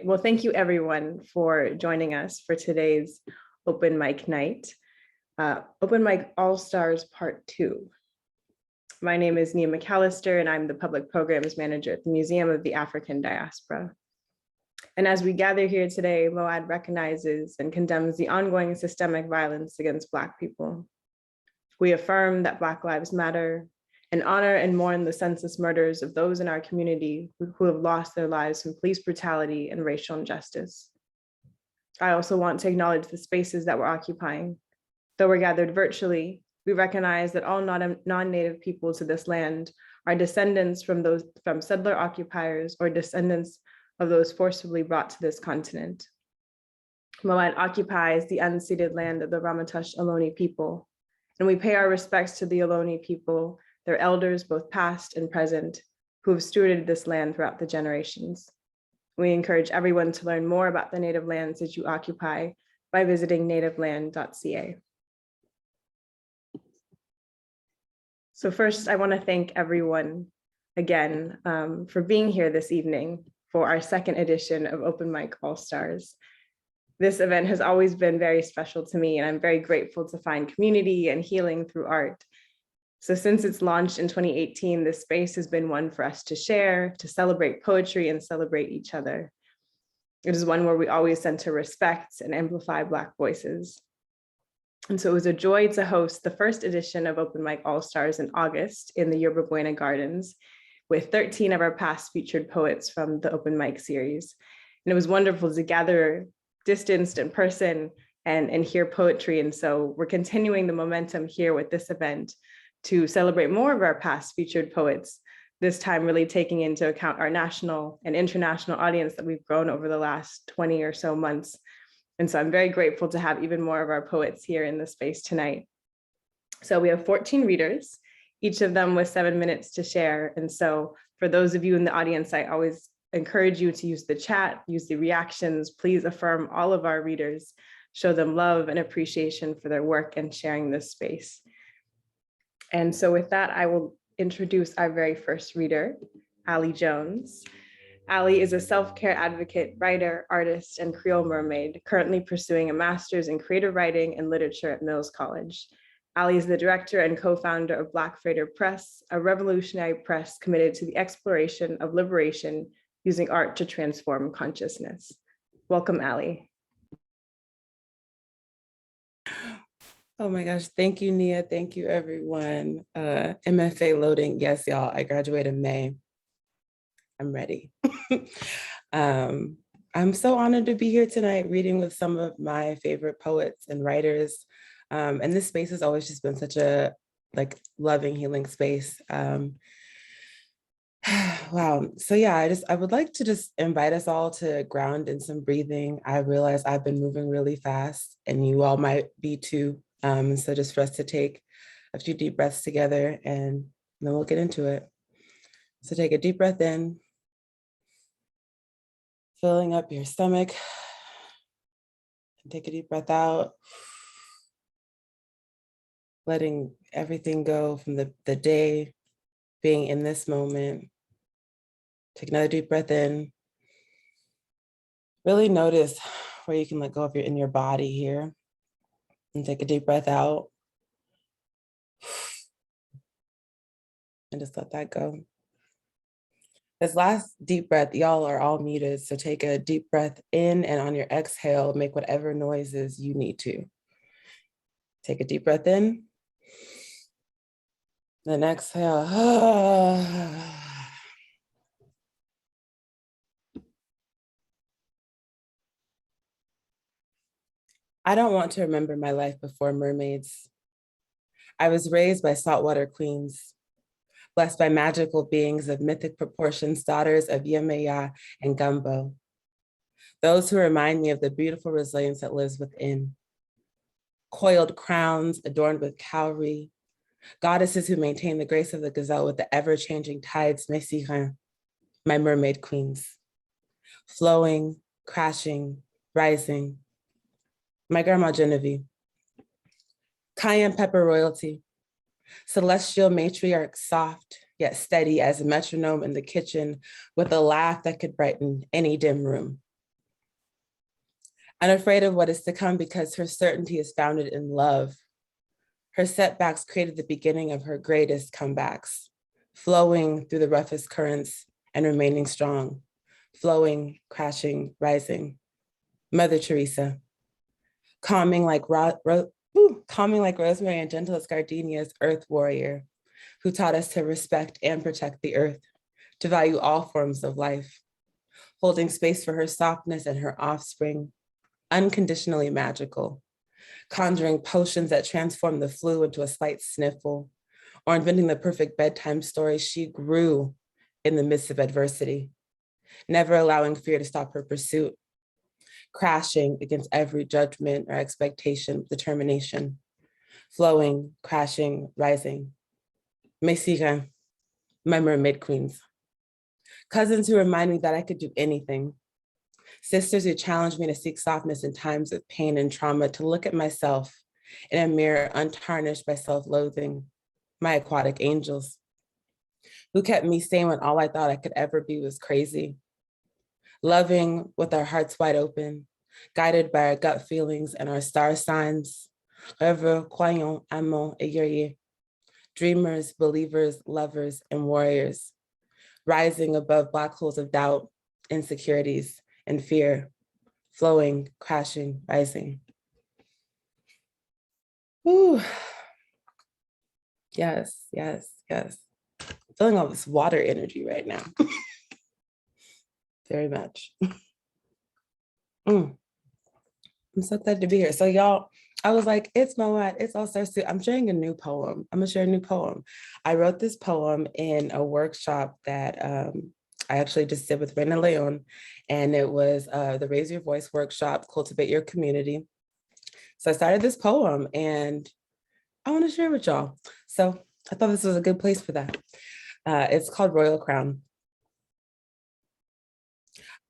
Well, thank you everyone for joining us for today's open mic night. Open Mic All-Stars Part 2. My name is Nia McAllister and I'm the Public Programs Manager at the Museum of the African Diaspora. And as we gather here today, MoAD recognizes and condemns the ongoing systemic violence against Black people. We affirm that Black lives matter and honor and mourn the senseless murders of those in our community who have lost their lives from police brutality and racial injustice. I also want to acknowledge the spaces that we're occupying. Though we're gathered virtually, we recognize that all non-native people to this land are descendants from settler occupiers or descendants of those forcibly brought to this continent. MoAD occupies the unceded land of the Ramaytush Ohlone people, and we pay our respects to the Ohlone people, their elders, both past and present, who have stewarded this land throughout the generations. We encourage everyone to learn more about the native lands that you occupy by visiting nativeland.ca. So first, I want to thank everyone again for being here this evening for our second edition of Open Mic All-Stars. This event has always been very special to me, and I'm very grateful to find community and healing through art. So since its launch in 2018, this space has been one for us to share, to celebrate poetry and celebrate each other. It is one where we always center respect and amplify Black voices. And so it was a joy to host the first edition of Open Mic All-Stars in August in the Yerba Buena Gardens with 13 of our past featured poets from the Open Mic series. And it was wonderful to gather distanced in person and hear poetry. And so we're continuing the momentum here with this event to celebrate more of our past featured poets, this time really taking into account our national and international audience that we've grown over the last 20 or so months. And so I'm very grateful to have even more of our poets here in the space tonight. So we have 14 readers, each of them with 7 minutes to share. And so for those of you in the audience, I always encourage you to use the chat, use the reactions, please affirm all of our readers, show them love and appreciation for their work and sharing this space. And so with that, I will introduce our very first reader, Ali Jones. Ali is a self-care advocate, writer, artist, and Creole mermaid, currently pursuing a master's in creative writing and literature at Mills College. Ali is the director and co-founder of Black Freighter Press, a revolutionary press committed to the exploration of liberation using art to transform consciousness. Welcome, Ali. Oh my gosh, thank you, Nia. Thank you, everyone. MFA loading, yes, y'all, I graduate in May. I'm ready. I'm so honored to be here tonight reading with some of my favorite poets and writers. And this space has always just been such a loving, healing space. Wow. So yeah, I would like to just invite us all to ground in some breathing. I realize I've been moving really fast and you all might be too. So just for us to take a few deep breaths together and then we'll get into it. So take a deep breath in, filling up your stomach, and take a deep breath out, letting everything go from the day, being in this moment. Take another deep breath in. Really notice where you can let go of in your body here. And take a deep breath out. And just let that go. This last deep breath, y'all are all muted. So take a deep breath in and on your exhale, make whatever noises you need to. Take a deep breath in. Then exhale. I don't want to remember my life before mermaids. I was raised by saltwater queens, blessed by magical beings of mythic proportions, daughters of Yemeya and Gumbo. Those who remind me of the beautiful resilience that lives within. Coiled crowns adorned with cowrie, goddesses who maintain the grace of the gazelle with the ever-changing tides, mes sirens, my mermaid queens. Flowing, crashing, rising. My grandma Genevieve. Cayenne pepper royalty, celestial matriarch, soft yet steady as a metronome in the kitchen with a laugh that could brighten any dim room. unafraid of what is to come because her certainty is founded in love. Her setbacks created the beginning of her greatest comebacks, flowing through the roughest currents and remaining strong, flowing, crashing, rising. Mother Teresa, calming like Rosemary and gentle as Gardenia's earth warrior, who taught us to respect and protect the earth, to value all forms of life, holding space for her softness and her offspring, unconditionally magical, conjuring potions that transform the flu into a slight sniffle, or inventing the perfect bedtime story. She grew in the midst of adversity, never allowing fear to stop her pursuit, crashing against every judgment or expectation with determination, flowing, crashing, rising. Mes sirens, my mermaid queens. Cousins who remind me that I could do anything. Sisters who challenge me to seek softness in times of pain and trauma, to look at myself in a mirror untarnished by self-loathing. My aquatic angels, who kept me sane when all I thought I could ever be was crazy. Loving with our hearts wide open, guided by our gut feelings and our star signs. Rêveurs, croyants, amants, et guerriers. Dreamers, believers, lovers, and warriors. Rising above black holes of doubt, insecurities, and fear. Flowing, crashing, rising. Ooh. Yes, yes, yes. Feeling all this water energy right now. Very much. I'm so glad to be here. So y'all, I was like, it's MoAD, it's All Stars 2. I'm sharing a new poem. I'm gonna share a new poem. I wrote this poem in a workshop that I actually just did with Reina Leon, and it was the Raise Your Voice workshop, Cultivate Your Community. So I started this poem and I wanna share with y'all. So I thought this was a good place for that. It's called Royal Crown.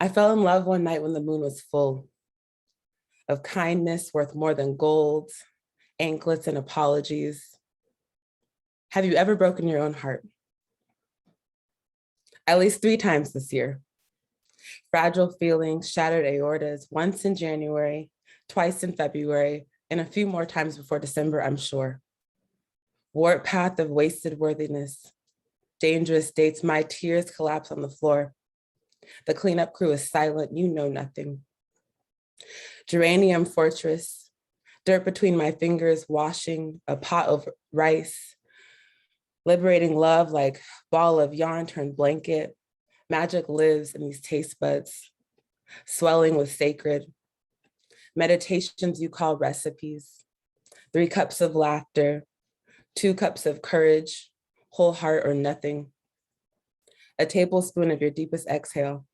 I fell in love one night when the moon was full, of kindness worth more than gold, anklets and apologies. Have you ever broken your own heart? At least 3 times this year. Fragile feelings, shattered aortas, once in January, twice in February, and a few more times before December, I'm sure. Warped path of wasted worthiness, dangerous dates, my tears collapse on the floor. The cleanup crew is silent, you know nothing. Geranium fortress, dirt between my fingers, washing a pot of rice, liberating love like ball of yarn turned blanket. Magic lives in these taste buds, swelling with sacred. Meditations you call recipes, 3 cups of laughter, 2 cups of courage, whole heart or nothing. A tablespoon of your deepest exhale.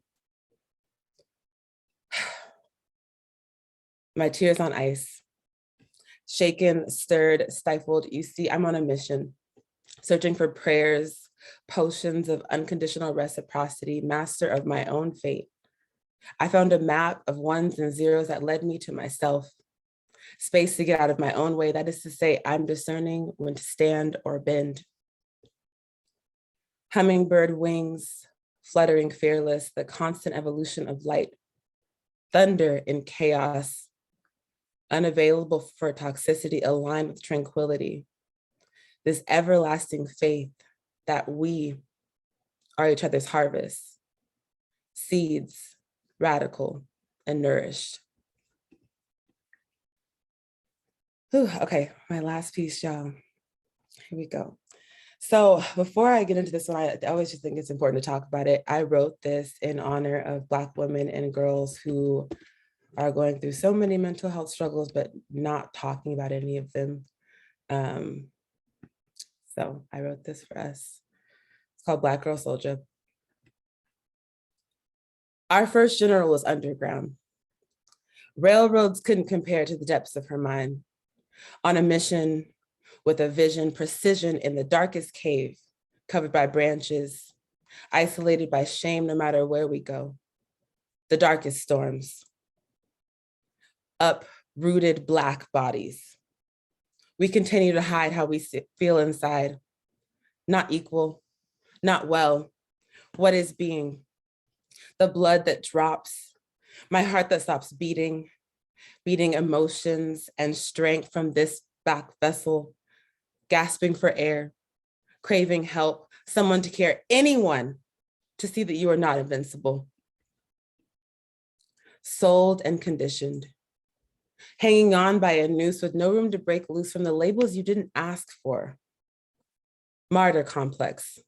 My tears on ice. Shaken, stirred, stifled. You see, I'm on a mission, searching for prayers, potions of unconditional reciprocity, master of my own fate. I found a map of ones and zeros that led me to myself. Space to get out of my own way. That is to say, I'm discerning when to stand or bend. Hummingbird wings, fluttering fearless, the constant evolution of light. Thunder in chaos, unavailable for toxicity, aligned with tranquility. This everlasting faith that we are each other's harvest, seeds, radical and nourished. Whew, okay, my last piece, y'all. Here we go. So before I get into this one, I always just think it's important to talk about it. I wrote this in honor of Black women and girls who are going through so many mental health struggles, but not talking about any of them. So I wrote this for us. It's called Black Girl Soldier. Our first general was underground. Railroads couldn't compare to the depths of her mind. On a mission with a vision, precision in the darkest cave, covered by branches, isolated by shame no matter where we go. The darkest storms. Uprooted Black bodies. We continue to hide how we feel inside. Not equal, not well. What is being? The blood that drops, my heart that stops beating, beating emotions and strength from this back vessel, gasping for air, craving help, someone to care, anyone to see that you are not invincible. Sold and conditioned, hanging on by a noose with no room to break loose from the labels you didn't ask for. Martyr complex,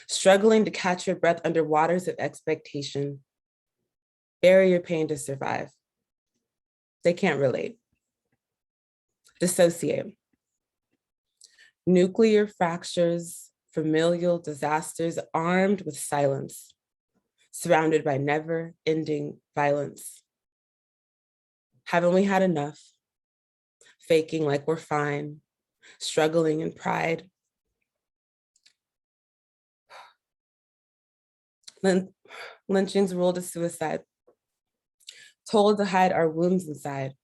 struggling to catch your breath under waters of expectation. Bury your pain to survive. They can't relate. Dissociate. Nuclear fractures, familial disasters, armed with silence, surrounded by never-ending violence. Haven't we had enough? Faking like we're fine, struggling in pride. Lynchings ruled as suicide, told to hide our wounds inside.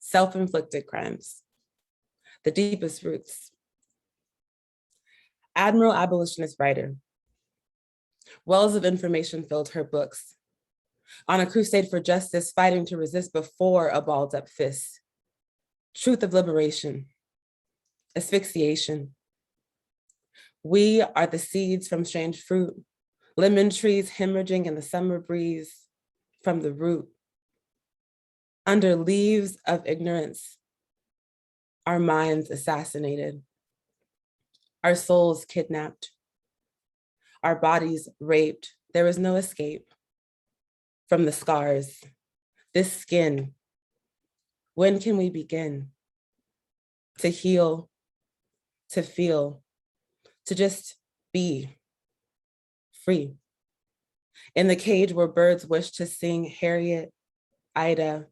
Self-inflicted crimes, the deepest roots. Admiral abolitionist writer. Wells of information filled her books. On a crusade for justice, fighting to resist before a balled up fist. Truth of liberation, asphyxiation. We are the seeds from strange fruit, lemon trees hemorrhaging in the summer breeze from the root. Under leaves of ignorance, our minds assassinated, our souls kidnapped, our bodies raped. There is no escape from the scars, this skin. When can we begin to heal, to feel, to just be free? In the cage where birds wish to sing Harriet, Ida,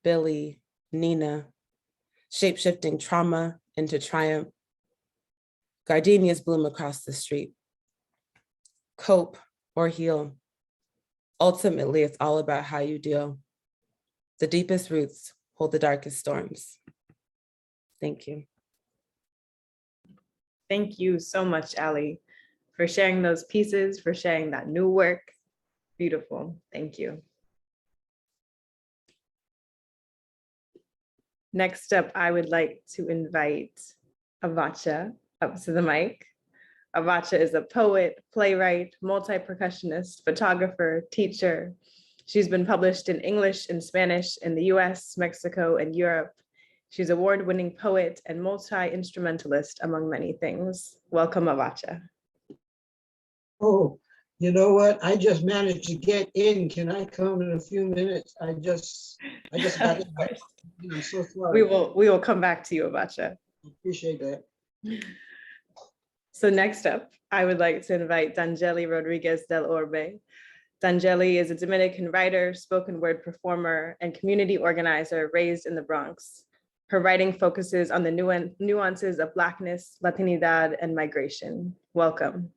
Billy, Nina, shape-shifting trauma into triumph. Gardenias bloom across the street. Cope or heal. Ultimately, it's all about how you deal. The deepest roots hold the darkest storms. Thank you. Thank you so much, Ali, for sharing those pieces, for sharing that new work. Beautiful, thank you. Next up, I would like to invite Avata up to the mic. Avata is a poet, playwright, multi-percussionist, photographer, teacher. She's been published in English and Spanish in the US, Mexico, and Europe. She's an award-winning poet and multi-instrumentalist, among many things. Welcome, Avata. Oh, you know what? I just managed to get in. Can I come in a few minutes? I just got in. I'm so sorry. We will come back to you, Avata. Appreciate that. So next up, I would like to invite Danjelli Rodriguez del Orbe. Danjelli is a Dominican writer, spoken word performer, and community organizer raised in the Bronx. Her writing focuses on the nuances of Blackness, Latinidad, and migration. Welcome.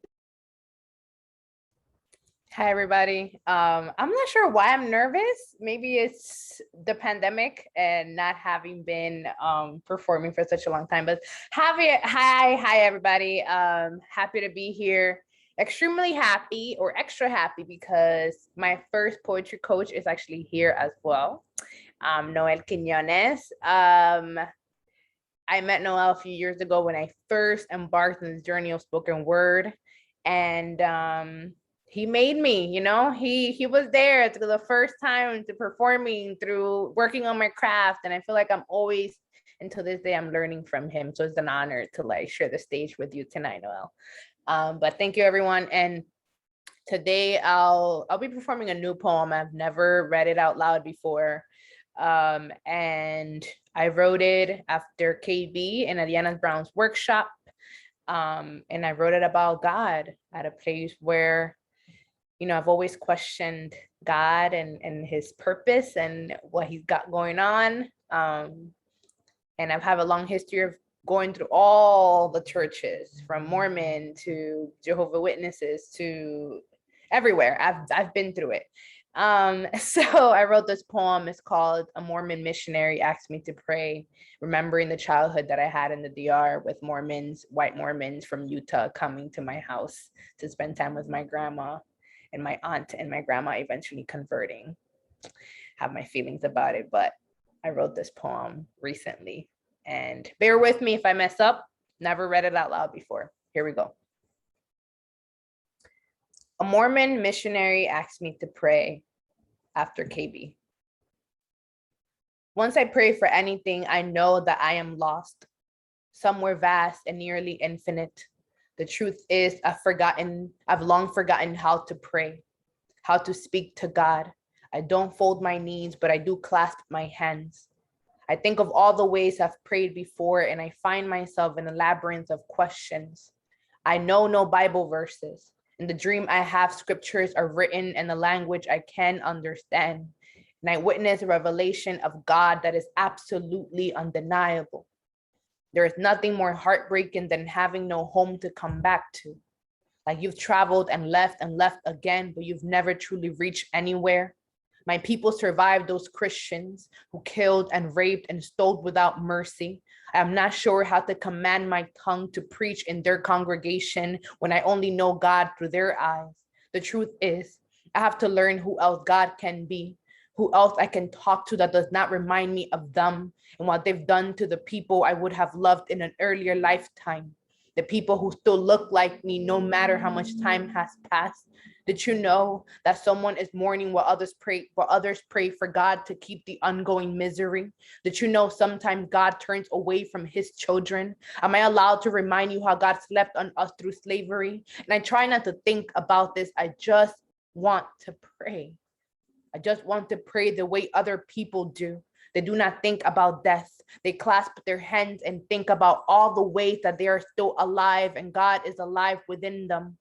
Hi, everybody. I'm not sure why I'm nervous. Maybe it's the pandemic and not having been performing for such a long time, but hi, everybody. Happy to be here. Extremely happy or extra happy because my first poetry coach is actually here as well. Noel Quinones. I met Noel a few years ago when I first embarked on this journey of spoken word, and he made me, you know, he was there to the first time to performing through working on my craft. And I feel like I'm always, until this day, I'm learning from him. So it's an honor to like share the stage with you tonight, Noel. But thank you, everyone. And today I'll be performing a new poem. I've never read it out loud before. And I wrote it after KB and Adriana Brown's workshop. And I wrote it about God at a place where, you know, I've always questioned God and his purpose and what he's got going on. And I've had a long history of going through all the churches, from Mormon to Jehovah's Witnesses to everywhere. I've been through it. So I wrote this poem. It's called A Mormon Missionary Asked Me to Pray, remembering the childhood that I had in the DR with Mormons, white Mormons from Utah coming to my house to spend time with my grandma, and my aunt and my grandma eventually converting. have my feelings about it, but I wrote this poem recently, and bear with me if I mess up. Never read it out loud before. Here we go. A Mormon missionary asked me to pray after KB. Once I pray for anything, I know that I am lost, somewhere vast and nearly infinite. The truth is, I've long forgotten how to pray, how to speak to God. I don't fold my knees, but I do clasp my hands. I think of all the ways I've prayed before, and I find myself in a labyrinth of questions. I know no Bible verses. In the dream I have, scriptures are written in a language I can understand. And I witness a revelation of God that is absolutely undeniable. There is nothing more heartbreaking than having no home to come back to. Like you've traveled and left again, but you've never truly reached anywhere. My people survived those Christians who killed and raped and stole without mercy. I am not sure how to command my tongue to preach in their congregation when I only know God through their eyes. The truth is, I have to learn who else God can be, who else I can talk to that does not remind me of them and what they've done to the people I would have loved in an earlier lifetime. The people who still look like me no matter how much time has passed. Did you know that someone is mourning while others pray for God to keep the ongoing misery? Did you know sometimes God turns away from his children? Am I allowed to remind you how God slept on us through slavery? And I try not to think about this. I just want to pray. I just want to pray the way other people do. They do not think about death. They clasp their hands and think about all the ways that they are still alive and God is alive within them.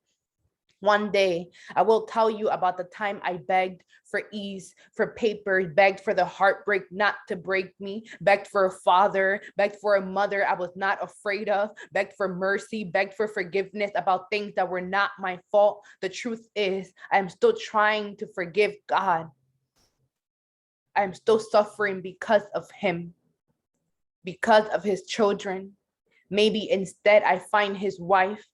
One day, I will tell you about the time I begged for ease, for papers, begged for the heartbreak not to break me, begged for a father, begged for a mother I was not afraid of, begged for mercy, begged for forgiveness about things that were not my fault. The truth is, I am still trying to forgive God. I am still suffering because of him, because of his children. Maybe instead I find his wife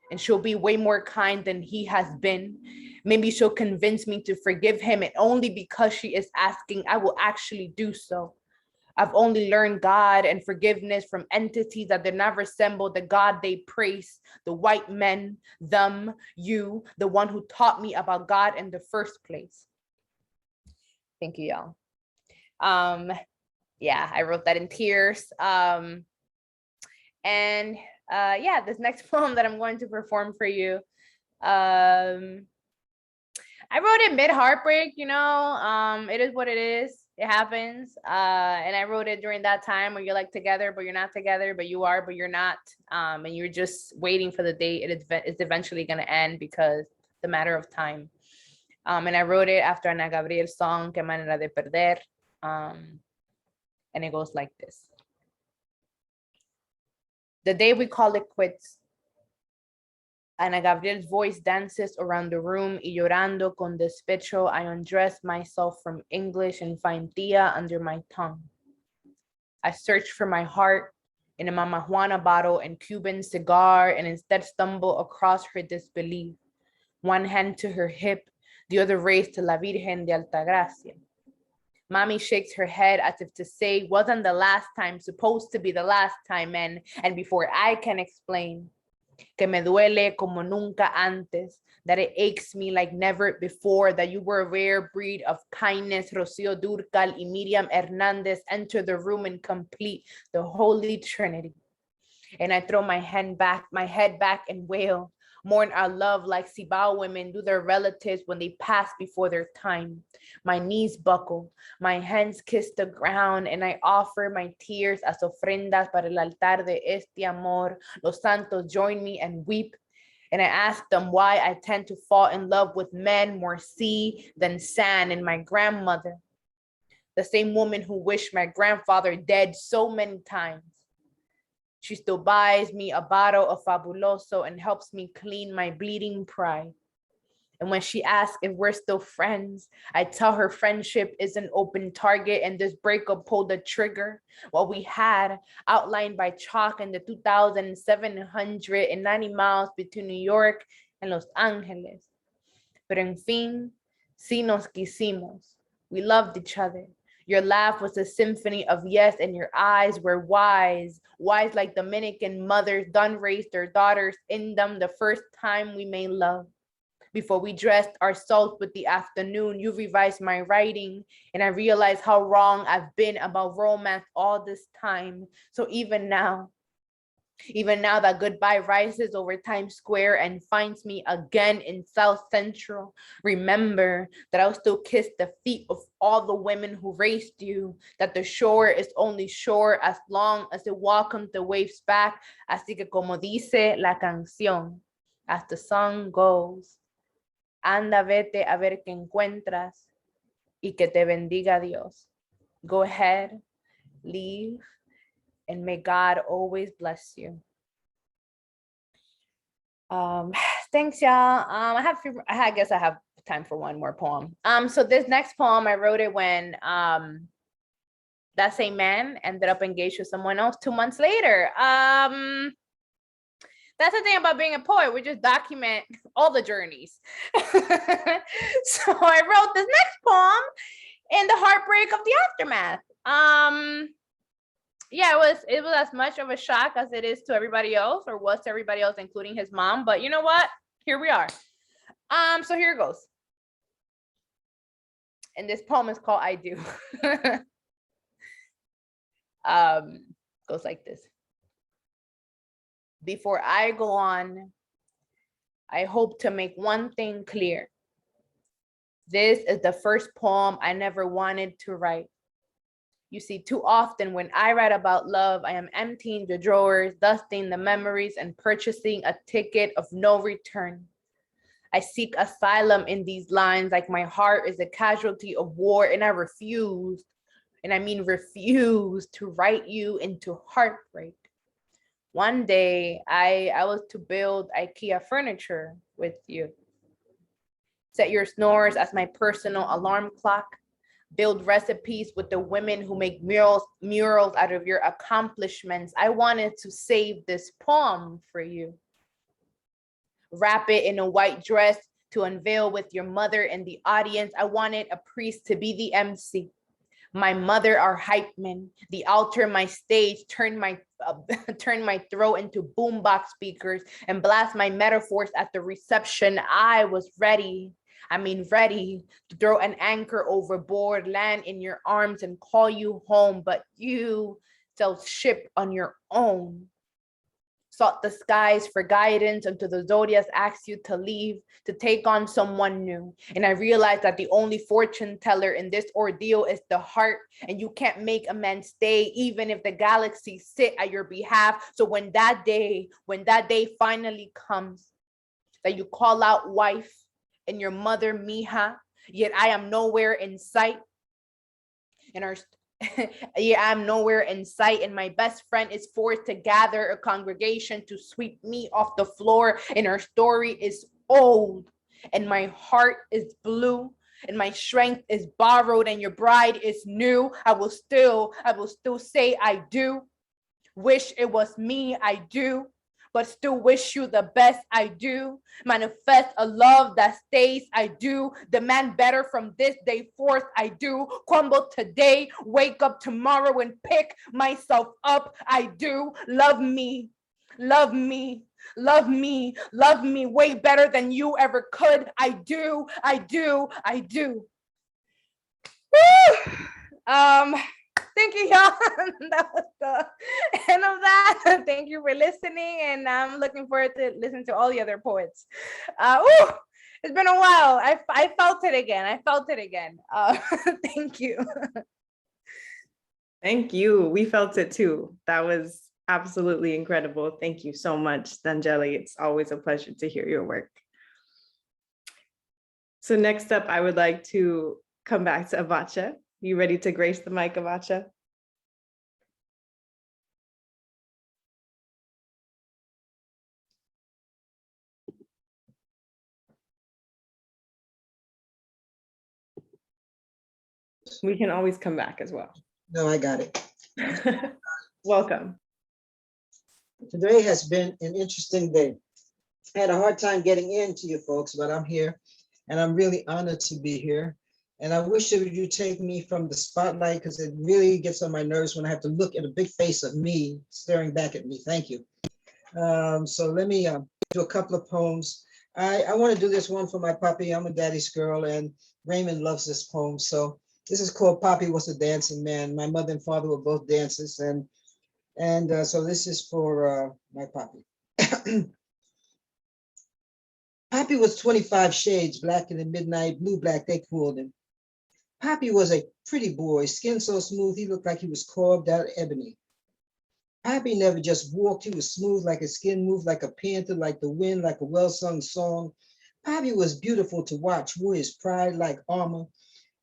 and she'll be way more kind than he has been. Maybe she'll convince me to forgive him, and only because she is asking, I will actually do so. I've only learned God and forgiveness from entities that did not resemble the God they praise, the white men, them, you, the one who taught me about God in the first place. Thank you, y'all. Yeah, I wrote that in tears. Yeah, this next poem that I'm going to perform for you, I wrote it mid-heartbreak, you know, it is what it is. It happens. And I wrote it during that time where you're like together, but you're not together, but you are, but you're not. And you're just waiting for the day it's eventually going to end because it's a matter of time. And I wrote it after Ana Gabriel's song, Qué Manera de Perder. And it goes like this. The day we call it quits, Ana Gabriel's voice dances around the room, y llorando con despecho, I undress myself from English and find Tia under my tongue. I search for my heart in a Mama Juana bottle and Cuban cigar, and instead stumble across her disbelief. One hand to her hip, the other raised to La Virgen de Altagracia. Mommy shakes her head as if to say, wasn't the last time supposed to be the last time, and before I can explain, que me duele como nunca antes, that it aches me like never before, that you were a rare breed of kindness. Rocio Durcal y Miriam Hernandez enter the room and complete the Holy Trinity. And I throw my head back and wail, mourn our love like Cibao women do their relatives when they pass before their time. My knees buckle, my hands kiss the ground, and I offer my tears as ofrendas para el altar de este amor. Los santos join me and weep, and I ask them why I tend to fall in love with men more sea than sand. And my grandmother, the same woman who wished my grandfather dead so many times, she still buys me a bottle of Fabuloso and helps me clean my bleeding pride. And when she asks if we're still friends, I tell her friendship is an open target and this breakup pulled the trigger. What we had outlined by chalk in the 2,790 miles between New York and Los Angeles. Pero en fin, sí nos quisimos. We loved each other. Your laugh was a symphony of yes, and your eyes were wise, wise like Dominican mothers done raised their daughters in them the first time we made love. Before we dressed ourselves with the afternoon, you revised my writing, and I realized how wrong I've been about romance all this time. So even now that goodbye rises over Times Square and finds me again in South Central, remember that I'll still kiss the feet of all the women who raised you, that the shore is only shore as long as it welcomes the waves back. Así que como dice la canción, as the song goes, anda, vete a ver qué encuentras y que te bendiga Dios. Go ahead, leave, and may God always bless you. Thanks, y'all. I guess I have time for one more poem. So this next poem, I wrote it when that same man ended up engaged with someone else 2 months later. That's the thing about being a poet. We just document all the journeys. So I wrote this next poem in the heartbreak of the aftermath. Yeah, it was as much of a shock as it is to everybody else, or was to everybody else, including his mom. But you know what? Here we are. So here it goes. And this poem is called I Do. Goes like this. Before I go on, I hope to make one thing clear. This is the first poem I never wanted to write. You see, too often when I write about love, I am emptying the drawers, dusting the memories, and purchasing a ticket of no return. I seek asylum in these lines like my heart is a casualty of war, and I refuse, and I mean refuse, to write you into heartbreak. One day, I was to build IKEA furniture with you. Set your snores as my personal alarm clock. Build recipes with the women who make murals out of your accomplishments. I wanted to save this poem for you. Wrap it in a white dress to unveil with your mother in the audience. I wanted a priest to be the MC. My mother, our hype man, the altar, my stage, turn my throat into boombox speakers and blast my metaphors at the reception. I was ready. Ready to throw an anchor overboard, land in your arms and call you home, but you sailed ship on your own. Sought the skies for guidance until the zodiacs asked you to leave, to take on someone new. And I realized that the only fortune teller in this ordeal is the heart, and you can't make a man stay even if the galaxies sit at your behalf. So when that day finally comes, that you call out wife, and your mother, mija, yet I am nowhere in sight. I'm nowhere in sight, and my best friend is forced to gather a congregation to sweep me off the floor, and her story is old, and my heart is blue, and my strength is borrowed, and your bride is new. I will still say I do. Wish it was me, I do. But still wish you the best, I do. Manifest a love that stays, I do. Demand better from this day forth, I do. Crumble today, wake up tomorrow and pick myself up, I do. Love me, love me, love me, love me way better than you ever could, I do, I do, I do. Woo! Thank you, y'all. That was the end of that. Thank you for listening, and I'm looking forward to listening to all the other poets. It's been a while. I felt it again. Thank you. Thank you. We felt it too. That was absolutely incredible. Thank you so much, Danjelli. It's always a pleasure to hear your work. So next up, I would like to come back to Avata. You ready to grace the mic, Avata? We can always come back as well. No, I got it. Welcome. Today has been an interesting day. I had a hard time getting into you folks, but I'm here, and I'm really honored to be here. And I wish that you take me from the spotlight because it really gets on my nerves when I have to look at a big face of me staring back at me. Thank you. So let me do a couple of poems. I want to do this one for my puppy. I'm a daddy's girl, and Raymond loves this poem. So this is called Poppy Was a Dancing Man. My mother and father were both dancers, and so this is for my Poppy. Poppy was 25 shades black in the midnight, blue black they called him. Poppy was a pretty boy, skin so smooth he looked like he was carved out of ebony. Poppy never just walked, he was smooth like his skin, moved like a panther, like the wind, like a well-sung song. Poppy was beautiful to watch, wore his pride like armor,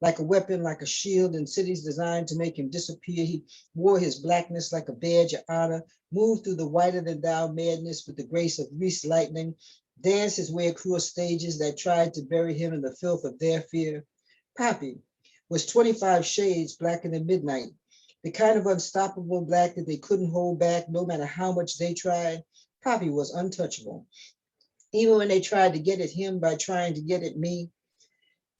like a weapon, like a shield in cities designed to make him disappear. He wore his blackness like a badge of honor, moved through the whiter than thou madness with the grace of Grease lightning, danced his way across stages that tried to bury him in the filth of their fear. Poppy was 25 shades blacker than midnight, the kind of unstoppable black that they couldn't hold back no matter how much they tried. Poppy was untouchable. Even when they tried to get at him by trying to get at me,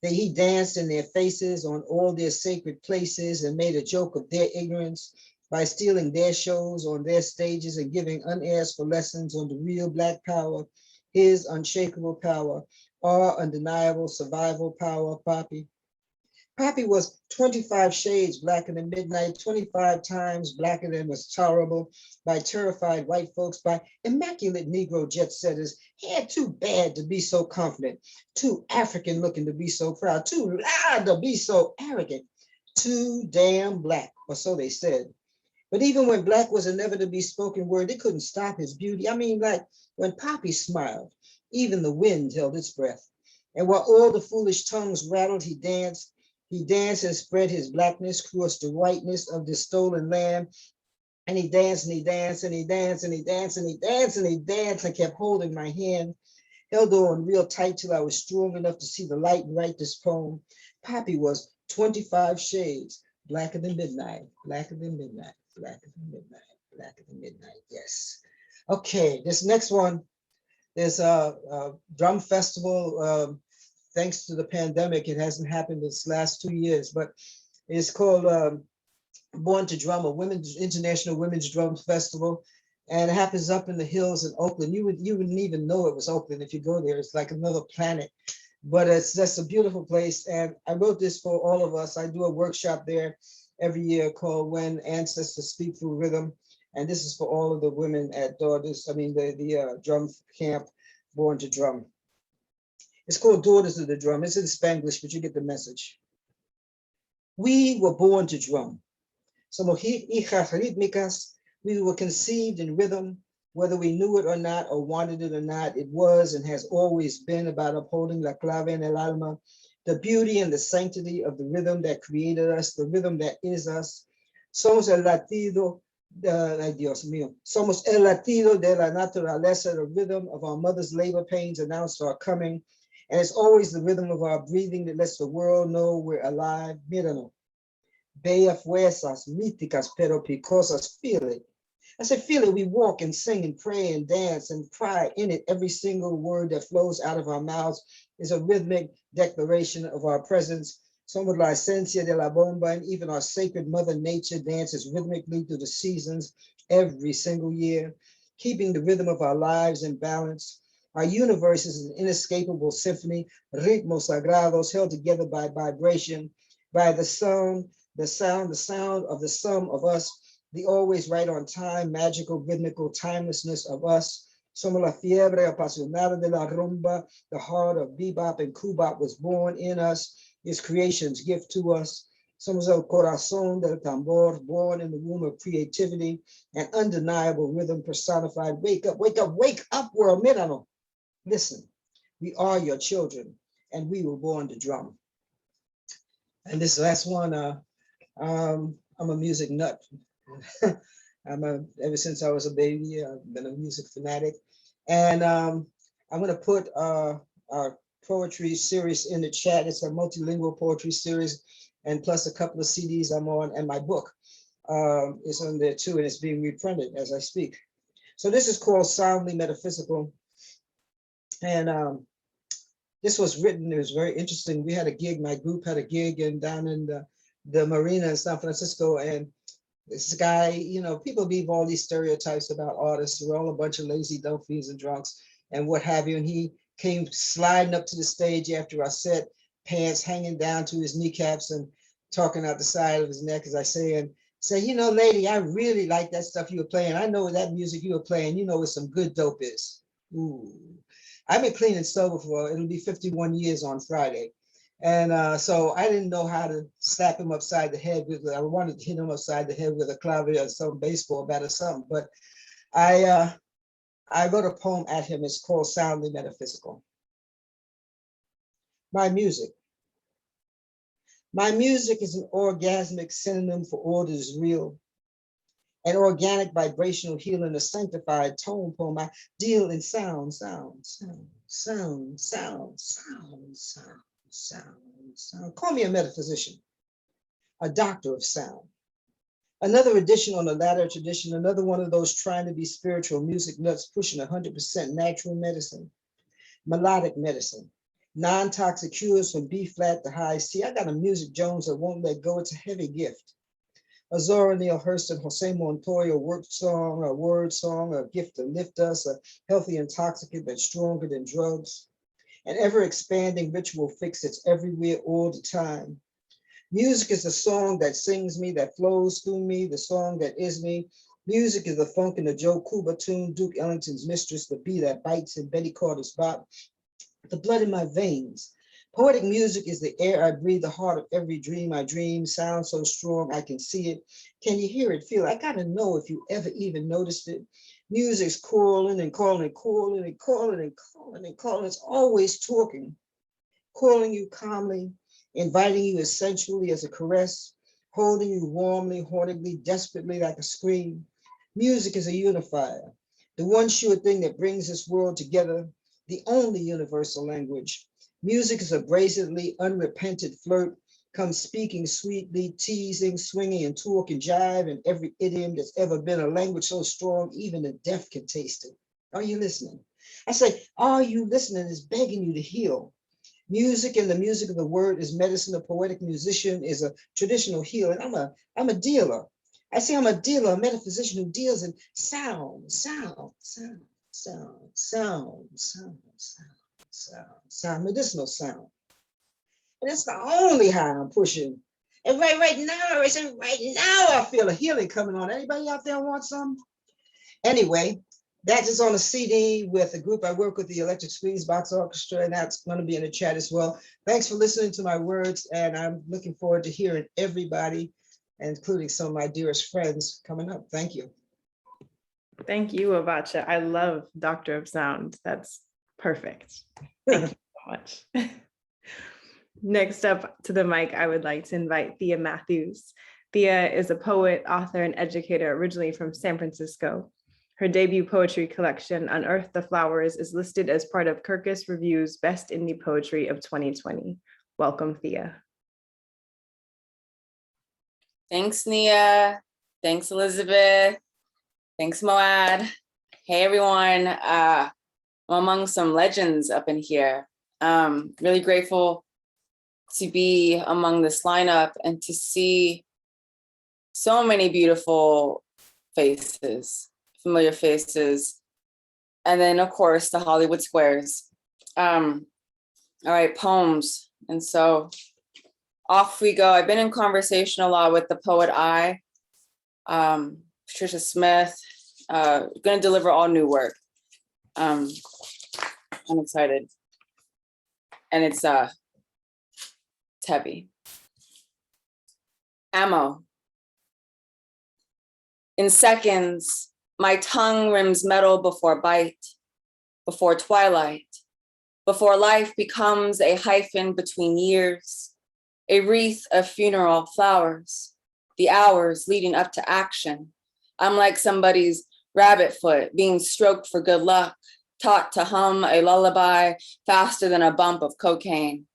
he danced in their faces on all their sacred places and made a joke of their ignorance by stealing their shows on their stages and giving unasked for lessons on the real black power, his unshakable power, our undeniable survival power, Poppy. Poppy was 25 shades blacker than midnight, 25 times blacker than was tolerable by terrified white folks, by immaculate Negro jet setters, hair too bad to be so confident, too African looking to be so proud, too loud to be so arrogant, too damn black, or so they said. But even when black was a never to be spoken word, they couldn't stop his beauty. I mean, like when Poppy smiled, even the wind held its breath. And while all the foolish tongues rattled, he danced. He danced and spread his blackness across the whiteness of the stolen land. And he danced and he danced and he danced and he danced and he danced and he danced and kept holding my hand, held on real tight till I was strong enough to see the light and write this poem. Poppy was 25 shades blacker than midnight, blacker than midnight, blacker than midnight, blacker than midnight. Yes. Okay, this next one, there's a drum festival. Thanks to the pandemic, it hasn't happened this last 2 years, but it's called Born to Drum, International Women's Drum Festival. And it happens up in the hills in Oakland. You wouldn't even know it was Oakland if you go there. It's like another planet, but it's just a beautiful place. And I wrote this for all of us. I do a workshop there every year called When Ancestors Speak Through Rhythm. And this is for all of the women at the drum camp, Born to Drum. It's called Daughters of the Drum. It's in Spanglish, but you get the message. We were born to drum. Somos hijas rítmicas. We were conceived in rhythm, whether we knew it or not, or wanted it or not. It was and has always been about upholding la clave en el alma, the beauty and the sanctity of the rhythm that created us, the rhythm that is us. Somos el latido, ay Dios mío. Somos el latido de la naturaleza, the rhythm of our mother's labor pains announced our coming. And it's always the rhythm of our breathing that lets the world know we're alive. Míralo. Bella fuerzas míticas, pero picosas, feel it. I said, feel it. We walk and sing and pray and dance and cry in it. Every single word that flows out of our mouths is a rhythmic declaration of our presence. Somos la esencia de la bomba, and even our sacred mother nature dances rhythmically through the seasons every single year, keeping the rhythm of our lives in balance. Our universe is an inescapable symphony, ritmos sagrados, held together by vibration, by the sound of the sum of us, the always right on time, magical, rhythmical timelessness of us. Somos la fiebre apasionada de la rumba, the heart of bebop and kubop was born in us, its creation's gift to us. Somos el corazón del tambor, born in the womb of creativity and undeniable rhythm personified. Wake up, wake up, wake up, world, míralo. Listen, we are your children, and we were born to drum. And this last one, I'm a music nut. Ever since I was a baby, I've been a music fanatic. And I'm gonna put our poetry series in the chat. It's a multilingual poetry series, and plus a couple of CDs I'm on, and my book is on there too, and it's being reprinted as I speak. So this is called Soundly Metaphysical. And This was written, it was very interesting. We had a gig, my group had a gig down in the marina in San Francisco, and this guy, you know, people leave all these stereotypes about artists. We're all a bunch of lazy dumpies and drunks and what have you. And he came sliding up to the stage after our set, pants hanging down to his kneecaps and talking out the side of his neck, as I say, and say, you know, lady, I really like that stuff you were playing. I know that music you were playing, you know what some good dope is. Ooh. I've been clean and sober for, it'll be 51 years on Friday. And so I didn't know how to slap him upside the head with, I wanted to hit him upside the head with a clavier or some baseball bat or something, but I wrote a poem at him. It's called Soundly Metaphysical. My music. My music is an orgasmic synonym for all that is real. An organic vibrational healing, a sanctified tone poem. I deal in sound, sound, sound, sound, sound, sound, sound, sound, sound. Call me a metaphysician, a doctor of sound. Another edition on the latter tradition, another one of those trying to be spiritual music nuts pushing 100% natural medicine, melodic medicine, non-toxic cures from B flat to high C. I got a music Jones that won't let go. It's a heavy gift. A Zora Neale Hurston, Jose Montoya work song, a word song, a gift to lift us, a healthy intoxicant that's stronger than drugs. An ever-expanding ritual fix that's everywhere all the time. Music is the song that sings me, that flows through me, the song that is me. Music is the funk in the Joe Cuba tune, Duke Ellington's Mistress, the bee that bites in Betty Carter's bop, the blood in my veins. Poetic music is the air I breathe, the heart of every dream I dream, sound so strong I can see it. Can you hear it, feel it? I gotta know if you ever even noticed it. Music's calling and calling and calling and calling and calling and calling. It's always talking, calling you calmly, inviting you as sensually as a caress, holding you warmly, hauntingly, desperately like a scream. Music is a unifier, the one sure thing that brings this world together, the only universal language. Music is a brazenly unrepentant flirt, comes speaking sweetly, teasing, swinging, and talk and jive, and every idiom that's ever been a language so strong, even the deaf can taste it. Are you listening? I say, are you listening is begging you to heal. Music and the music of the word is medicine. A poetic musician is a traditional healer. I'm a dealer. I say I'm a dealer, a metaphysician who deals in sound, sound, sound, sound, sound, sound, sound, sound, sound, medicinal sound. And it's the only high I'm pushing. And right now, I feel a healing coming on. Anybody out there want some? Anyway, that is on a CD with a group I work with, the Electric Squeeze Box Orchestra, and that's going to be in the chat as well. Thanks for listening to my words, and I'm looking forward to hearing everybody, including some of my dearest friends coming up. Thank you. Thank you, Avata. I love Doctor of Sound. That's perfect. Thank you so much. Next up to the mic, I would like to invite Thea Matthews. Thea is a poet, author, and educator originally from San Francisco. Her debut poetry collection, Unearth the Flowers, is listed as part of Kirkus Review's Best Indie Poetry of 2020. Welcome, Thea. Thanks, Nia. Thanks, Elizabeth. Thanks, MoAD. Hey, everyone. I'm among some legends up in here. Really grateful to be among this lineup and to see so many beautiful faces, familiar faces, and then, of course, the Hollywood squares. All right, poems. And so off we go. I've been in conversation a lot with the poet Patricia Smith, going to deliver all new work. I'm excited. And it's heavy. Ammo. In seconds, my tongue rims metal before bite, before twilight, before life becomes a hyphen between years, a wreath of funeral flowers, the hours leading up to action. I'm like somebody's rabbit foot being stroked for good luck, taught to hum a lullaby faster than a bump of cocaine.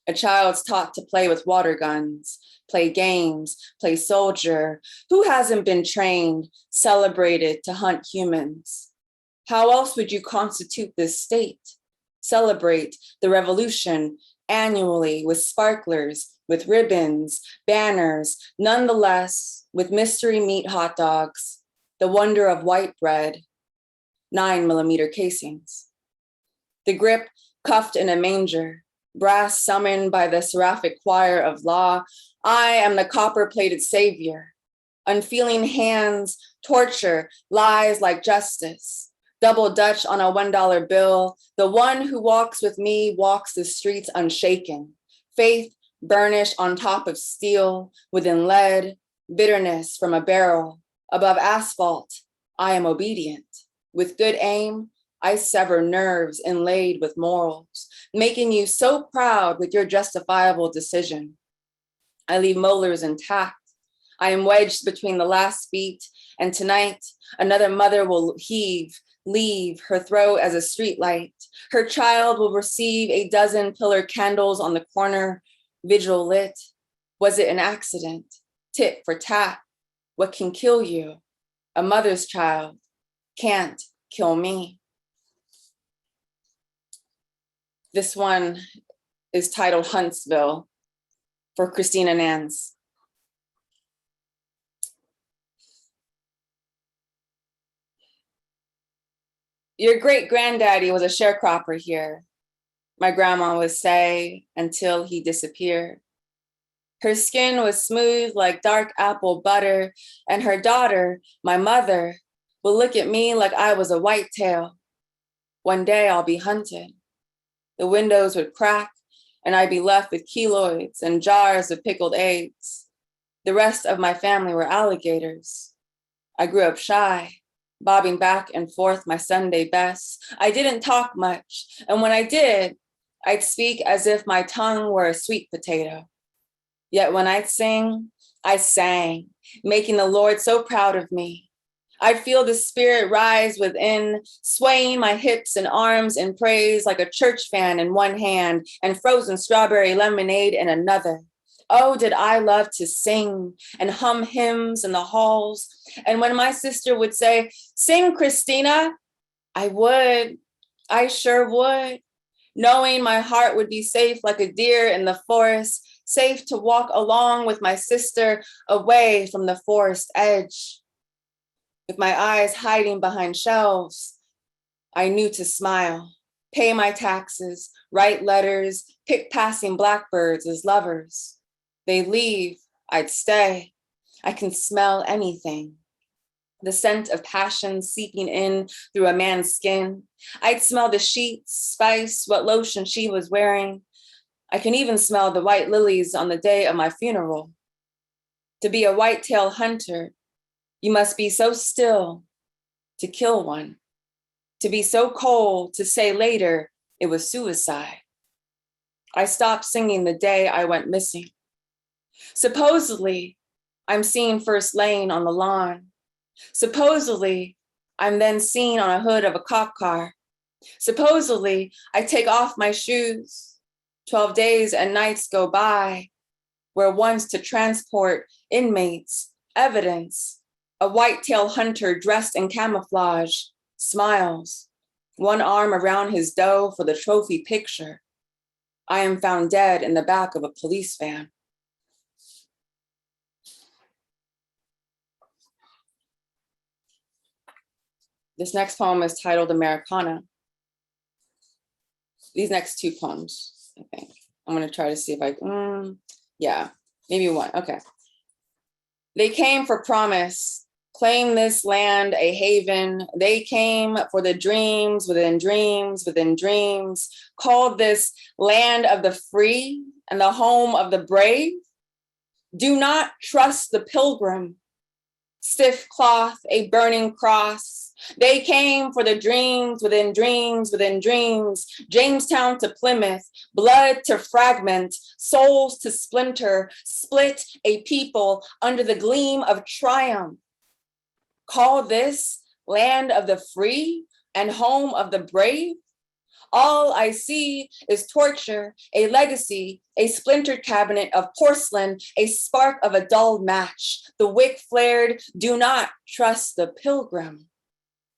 A child's taught to play with water guns, play games, play soldier. Who hasn't been trained, celebrated to hunt humans? How else would you constitute this state? celebrate the revolution annually with sparklers, with ribbons, banners, nonetheless, with mystery meat hot dogs, the wonder of white bread, 9mm casings. The grip cuffed in a manger, brass summoned by the seraphic choir of law. I am the copper-plated savior. Unfeeling hands, torture, lies like justice. Double Dutch on a $1 bill. The one who walks with me walks the streets unshaken. Faith burnished on top of steel, within lead, bitterness from a barrel. Above asphalt, I am obedient. With good aim, I sever nerves inlaid with morals, making you so proud with your justifiable decision. I leave molars intact. I am wedged between the last beat, and tonight, another mother will leave her throat as a streetlight. Her child will receive a dozen pillar candles on the corner, vigil lit. Was it an accident? Tit for tat. What can kill you? A mother's child can't kill me. This one is titled Huntsville for Christina Nance. Your great granddaddy was a sharecropper here, my grandma would say, until he disappeared. Her skin was smooth like dark apple butter, and her daughter, my mother, would look at me like I was a whitetail. One day I'll be hunted. The windows would crack, and I'd be left with keloids and jars of pickled eggs. The rest of my family were alligators. I grew up shy, bobbing back and forth my Sunday best. I didn't talk much, and when I did, I'd speak as if my tongue were a sweet potato. Yet when I'd sing, I sang, making the Lord so proud of me. I'd feel the spirit rise within, swaying my hips and arms in praise like a church fan in one hand and frozen strawberry lemonade in another. Oh, did I love to sing and hum hymns in the halls. And when my sister would say, "Sing, Christina," I would. I sure would. Knowing my heart would be safe like a deer in the forest, safe to walk along with my sister away from the forest edge. With my eyes hiding behind shelves, I knew to smile, pay my taxes, write letters, pick passing blackbirds as lovers. They leave, I'd stay. I can smell anything. The scent of passion seeping in through a man's skin. I'd smell the sheets, spice, what lotion she was wearing. I can even smell the white lilies on the day of my funeral. To be a whitetail hunter, you must be so still to kill one. To be so cold to say later it was suicide. I stopped singing the day I went missing. Supposedly, I'm seen first laying on the lawn. Supposedly, I'm then seen on a hood of a cop car. Supposedly, I take off my shoes. 12 days and nights go by, where once to transport inmates, evidence, a whitetail hunter dressed in camouflage, smiles, one arm around his doe for the trophy picture. I am found dead in the back of a police van. This next poem is titled Americana. These next two poems, I think. I'm gonna try to see if yeah, maybe one, okay. They came for promise, claim this land a haven. They came for the dreams within dreams within dreams, called this land of the free and the home of the brave. Do not trust the pilgrim, stiff cloth, a burning cross. They came for the dreams within dreams within dreams, Jamestown to Plymouth, blood to fragment, souls to splinter, split a people under the gleam of triumph. Call this land of the free and home of the brave? All I see is torture, a legacy, a splintered cabinet of porcelain, a spark of a dull match. The wick flared, do not trust the pilgrim.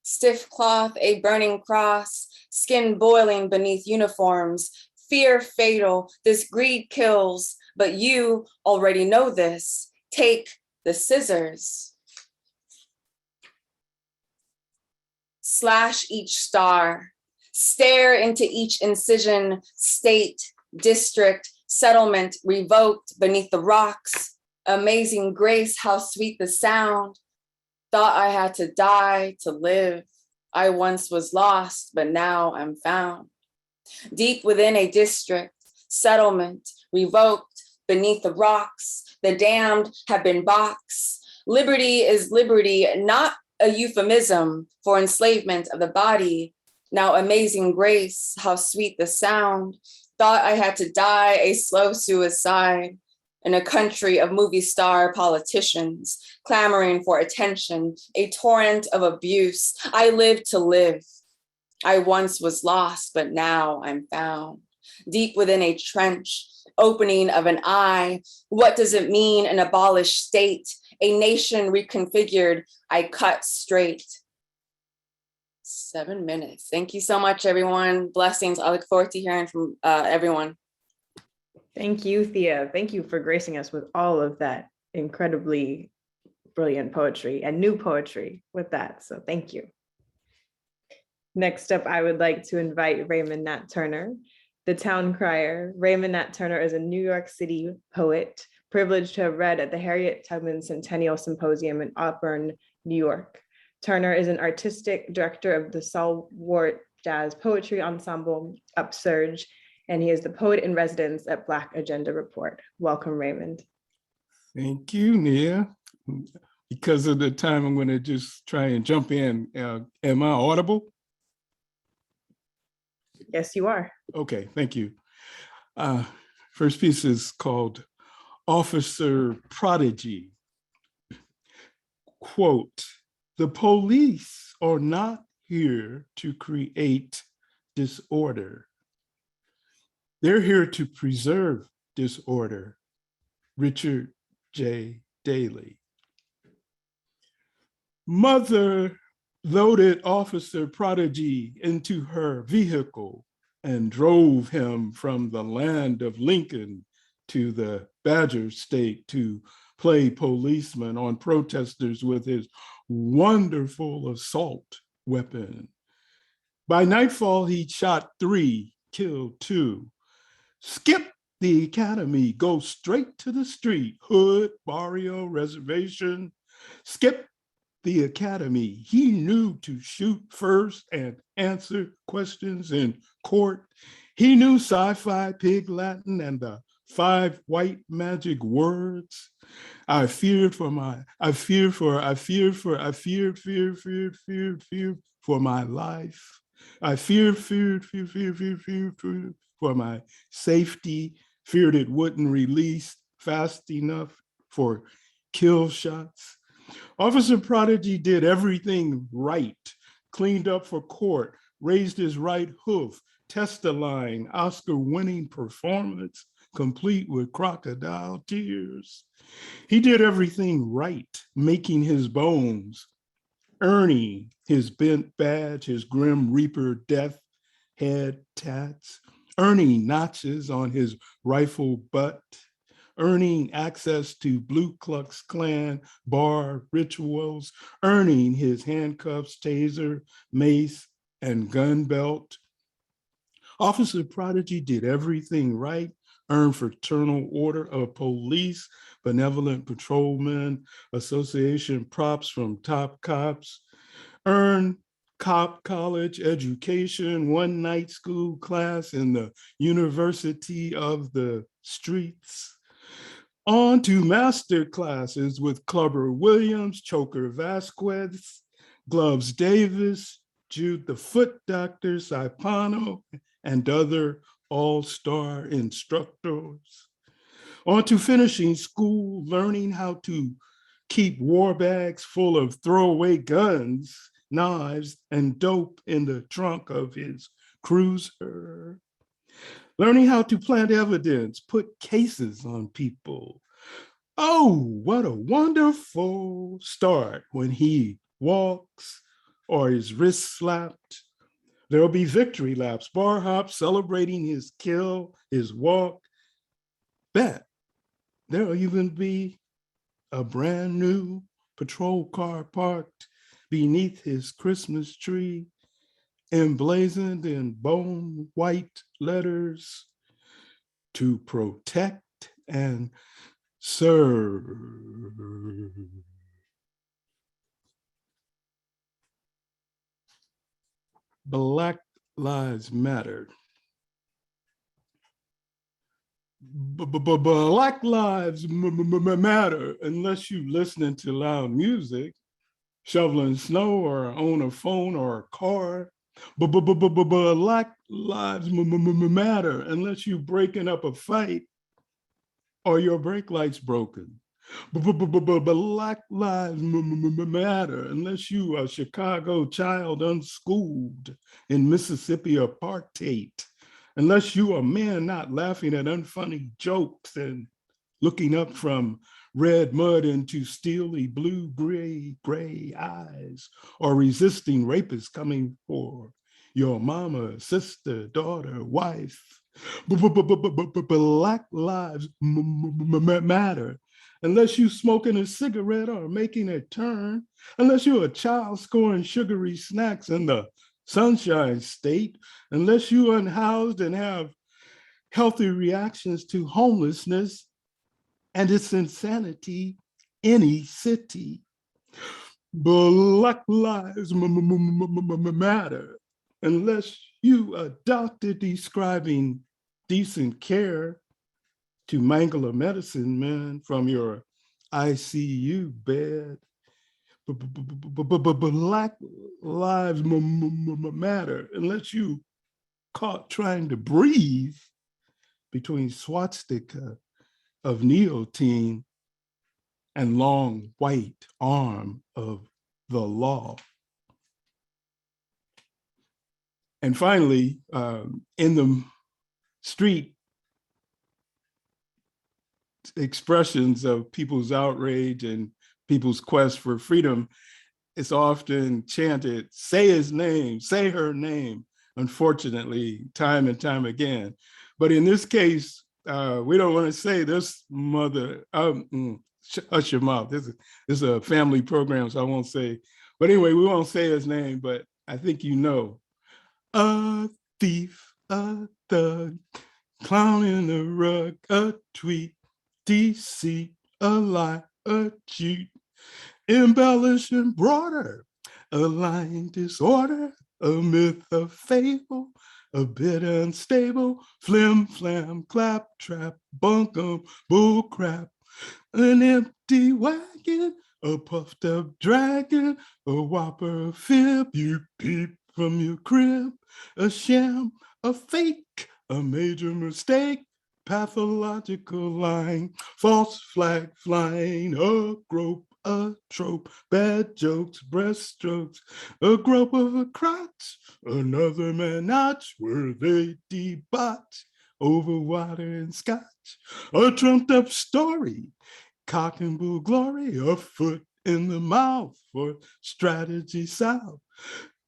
Stiff cloth, a burning cross, skin boiling beneath uniforms, fear fatal, this greed kills, but you already know this. Take the scissors. Slash each star, stare into each incision, state, district, settlement revoked beneath the rocks. Amazing grace, how sweet the sound. Thought I had to die to live. I once was lost, but now I'm found. Deep within a district, settlement revoked beneath the rocks. The damned have been boxed. Liberty is liberty, not a euphemism for enslavement of the body. Now amazing grace, how sweet the sound. Thought I had to die a slow suicide in a country of movie star politicians clamoring for attention, a torrent of abuse. I live to live. I once was lost, but now I'm found. Deep within a trench, opening of an eye. What does it mean, an abolished state? A nation reconfigured, I cut straight. 7 minutes. Thank you so much, everyone. Blessings. I look forward to hearing from everyone. Thank you, Thea. Thank you for gracing us with all of that incredibly brilliant poetry and new poetry with that. So thank you. Next up, I would like to invite Raymond Nat Turner, the town crier. Raymond Nat Turner is a New York City poet, privileged to have read at the Harriet Tubman Centennial Symposium in Auburn, New York. Turner is an artistic director of the Stalwart Jazz Poetry Ensemble, Upsurge, and he is the poet in residence at Black Agenda Report. Welcome, Raymond. Thank you, Nia. Because of the time, I'm going to just try and jump in. Am I audible? Yes, you are. Okay, thank you. First piece is called Officer Prodigy. Quote, "The police are not here to create disorder. They're here to preserve disorder." Richard J. Daley. Mother loaded Officer Prodigy into her vehicle and drove him from the land of Lincoln to the Badger State to play policeman on protesters with his wonderful assault weapon. By nightfall, he shot 3, killed 2. Skip the academy, go straight to the street, hood, barrio, reservation. Skip the academy. He knew to shoot first and answer questions in court. He knew sci-fi, pig Latin, and the 5 white magic words. I feared for my life. I feared for my safety, feared it wouldn't release fast enough for kill shots. Officer Prodigy did everything right, cleaned up for court, raised his right hoof, test-a-line, Oscar-winning performance, complete with crocodile tears. He did everything right, making his bones, earning his bent badge, his grim reaper death head tats, earning notches on his rifle butt, earning access to Ku Klux Klan bar rituals, earning his handcuffs, taser, mace, and gun belt. Officer Prodigy did everything right, earned Fraternal Order of Police, Benevolent Patrolmen, Association props from top cops, earned cop college education, one night school class in the University of the Streets. On to master classes with Clubber Williams, Choker Vasquez, Gloves Davis, Jude the Foot Doctor, Saipano, and other all-star instructors. On to finishing school, learning how to keep war bags full of throwaway guns, knives, and dope in the trunk of his cruiser. Learning how to plant evidence, put cases on people. Oh, what a wonderful start when he walks or his wrist slapped. There'll be victory laps, bar hops celebrating his kill, his walk. Bet there'll even be a brand new patrol car parked beneath his Christmas tree, emblazoned in bone white letters, to protect and serve. Black Lives Matter. Black Lives Matter unless you listening to loud music, shoveling snow, or own a phone or a car. Black Lives Matter unless you breaking up a fight or your brake light's broken. Black Lives Matter unless you a Chicago child unschooled in Mississippi apartheid, unless you a man not laughing at unfunny jokes and looking up from red mud into steely blue gray eyes, or resisting rapists coming for your mama, sister, daughter, wife. Black Lives Matter unless you smoking a cigarette or making a turn, unless you're a child scoring sugary snacks in the Sunshine State, unless you unhoused and have healthy reactions to homelessness and its insanity, any city. Black Lives Matter unless you a doctor describing decent care to mangle a medicine man from your ICU bed. Black Lives Matter unless you caught trying to breathe between swastika of neotene and long white arm of the law. And finally, in the street expressions of people's outrage and people's quest for freedom, it's often chanted, say his name, say her name, unfortunately, time and time again. But in this case, we don't want to say this mother, hush your mouth. This is a family program, so I won't say. But anyway, we won't say his name, but I think you know. A thief, a thug, clown in the rug, a tweet, deceit, a lie, a cheat, embellish and broader, a lying disorder, a myth, a fable, a bit unstable, flim flam, clap trap, bunkum, bull crap, an empty wagon, a puffed up dragon, a whopper, a fib, you peep from your crib, a sham, a fake, a major mistake, pathological lying, false flag flying, a grope, a trope, bad jokes, breaststrokes, a grope of a crotch, another man notch where they debauch over water and scotch, a trumped up story, cock and bull glory, a foot in the mouth for strategy south,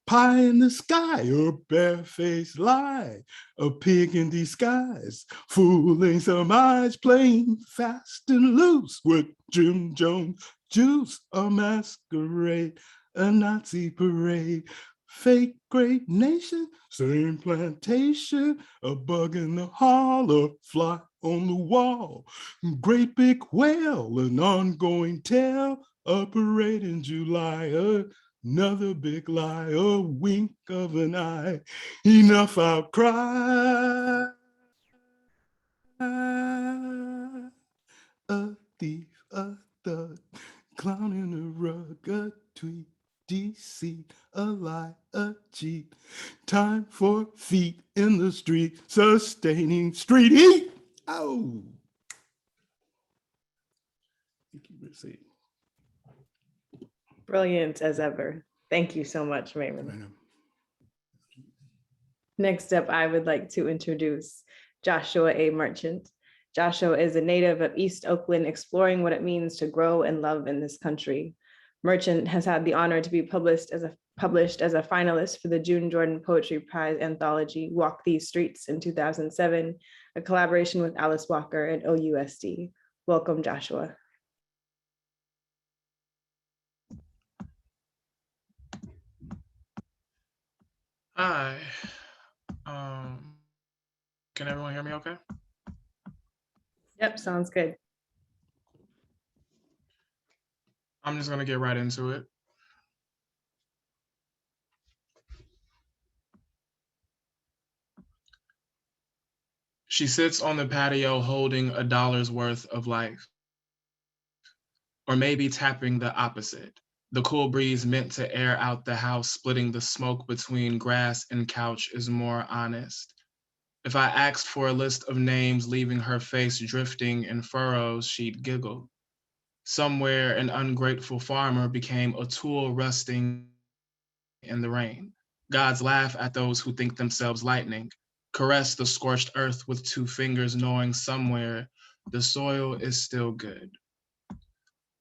pie in the sky, a barefaced lie, a pig in disguise, fooling some eyes, playing fast and loose with Jim Jones juice, a masquerade, a Nazi parade, fake great nation, same plantation, a bug in the hall, a fly on the wall, great big whale, an ongoing tale, a parade in July, another big lie, a wink of an eye, enough outcry. A thief, a thug, clown in a rug, a tweet, deceit, a lie, a cheat. Time for feet in the street, sustaining street heat. Oh. Thank you, Missy. Brilliant as ever. Thank you so much, Raymond. Next up, I would like to introduce Joshua A. Merchant. Joshua is a native of East Oakland, exploring what it means to grow and love in this country. Merchant has had the honor to be published as a finalist for the June Jordan Poetry Prize anthology, Walk These Streets in 2007, a collaboration with Alice Walker and OUSD. Welcome, Joshua. Hi. Can everyone hear me okay? Yep, sounds good. I'm just gonna get right into it. She sits on the patio holding $1's worth of life, or maybe tapping the opposite. The cool breeze meant to air out the house, splitting the smoke between grass and couch is more honest. If I asked for a list of names, leaving her face drifting in furrows, she'd giggle. Somewhere an ungrateful farmer became a tool rusting in the rain. Gods laugh at those who think themselves lightning, caress the scorched earth with 2 fingers, knowing somewhere the soil is still good.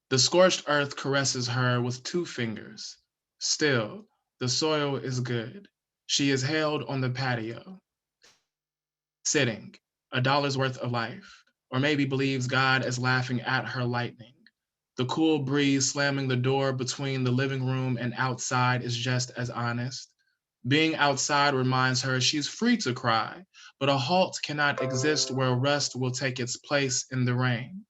The scorched earth caresses her with 2 fingers. Still, the soil is good. She is held on the patio, sitting, $1's worth of life, or maybe believes God is laughing at her lightning. The cool breeze slamming the door between the living room and outside is just as honest. Being outside reminds her she's free to cry, but a halt cannot exist where rest will take its place in the rain.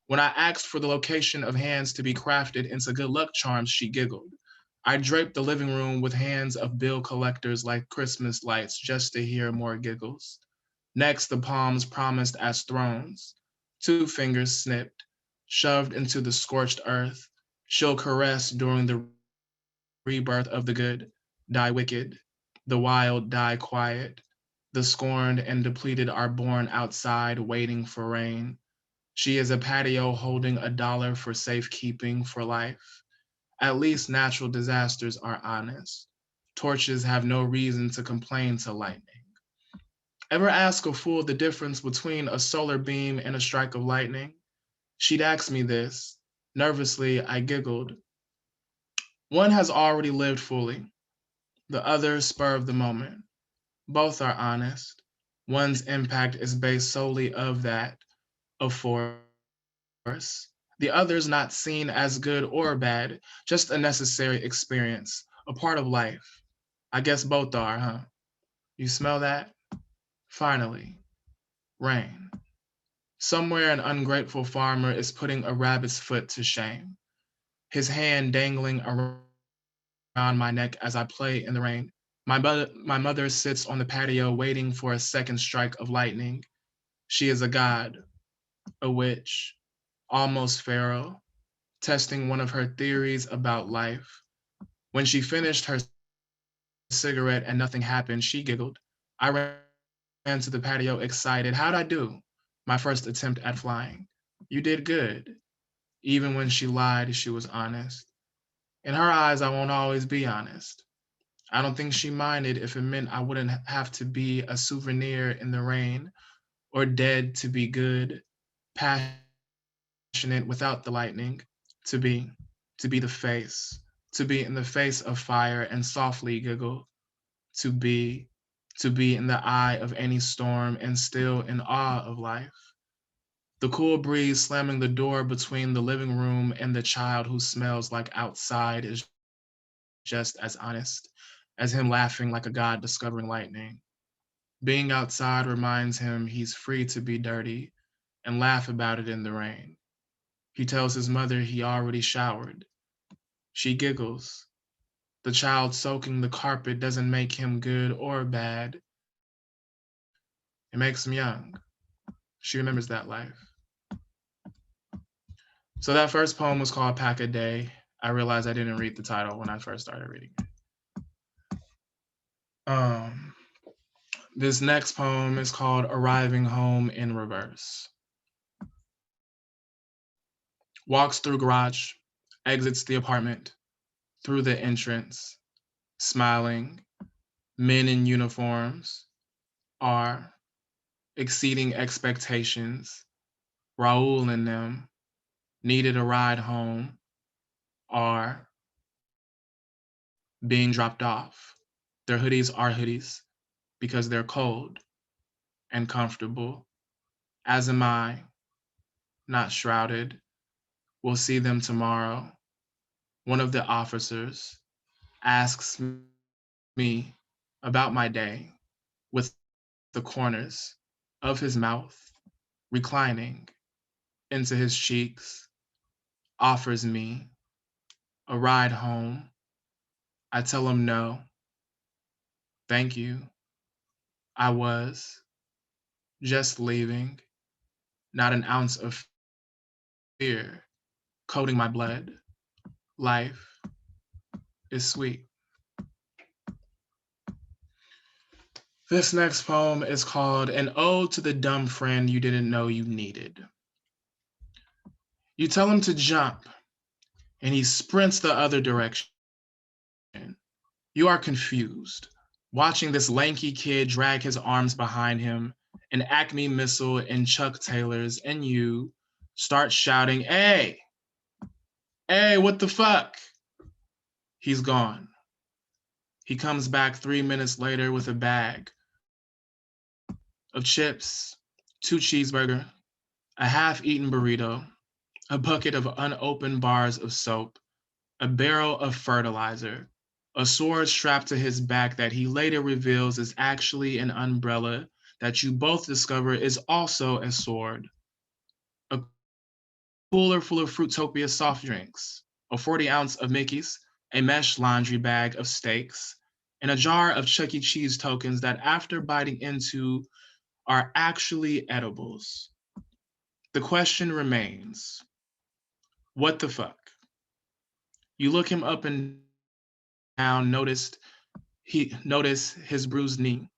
When I asked for the location of hands to be crafted into good luck charms, she giggled. I draped the living room with hands of bill collectors like Christmas lights just to hear more giggles. Next, the palms promised as thrones, 2 fingers snipped, shoved into the scorched earth. She'll caress during the rebirth of the good, die wicked, the wild die quiet. The scorned and depleted are born outside waiting for rain. She is a patio holding $1 for safekeeping for life. At least natural disasters are honest. Torches have no reason to complain to lightning. Ever ask a fool the difference between a solar beam and a strike of lightning? She'd ask me this. Nervously, I giggled. One has already lived fully, the other spur of the moment. Both are honest. One's impact is based solely of that, of force. The other's not seen as good or bad, just a necessary experience, a part of life. I guess both are, huh? You smell that? Finally, rain. Somewhere an ungrateful farmer is putting a rabbit's foot to shame, his hand dangling around my neck as I play in the rain. My mother sits on the patio waiting for a second strike of lightning. She is a god, a witch, almost pharaoh, testing one of her theories about life. When she finished her cigarette and nothing happened, she giggled. I ran to the patio excited. How'd I do? My first attempt at flying. You did good. Even when she lied, she was honest. In her eyes, I won't always be honest. I don't think she minded if it meant I wouldn't have to be a souvenir in the rain or dead to be good, passionate without the lightning, to be the face, to be in the face of fire and softly giggle, to be in the eye of any storm and still in awe of life. The cool breeze slamming the door between the living room and the child who smells like outside is just as honest as him laughing like a god discovering lightning. Being outside reminds him he's free to be dirty and laugh about it in the rain. He tells his mother he already showered. She giggles. The child soaking the carpet doesn't make him good or bad. It makes him young. She remembers that life. So that first poem was called Pack a Day. I realized I didn't read the title when I first started reading it. This next poem is called Arriving Home in Reverse. Walks through garage, exits the apartment, through the entrance, smiling. Men in uniforms are exceeding expectations. Raoul in them needed a ride home. are being dropped off. Their hoodies are hoodies because they're cold and comfortable, as am I, not shrouded. We'll see them tomorrow. One of the officers asks me about my day with the corners of his mouth reclining into his cheeks, offers me a ride home. I tell him no, thank you. I was just leaving, not an ounce of fear coating my blood. Life is sweet. This next poem is called An Ode to the Dumb Friend You Didn't Know You Needed. You tell him to jump, and he sprints the other direction. You are confused, watching this lanky kid drag his arms behind him, an Acme missile in Chuck Taylors, and you start shouting, hey, what the fuck? He's gone. He comes back 3 minutes later with a bag of chips, 2 cheeseburgers, a half-eaten burrito, a bucket of unopened bars of soap, a barrel of fertilizer, a sword strapped to his back that he later reveals is actually an umbrella that you both discover is also a sword, a cooler full of Fruitopia soft drinks, a 40-ounce of Mickey's, a mesh laundry bag of steaks, and a jar of Chuck E. Cheese tokens that after biting into are actually edibles. The question remains, what the fuck? You look him up and down, notice his bruised knee,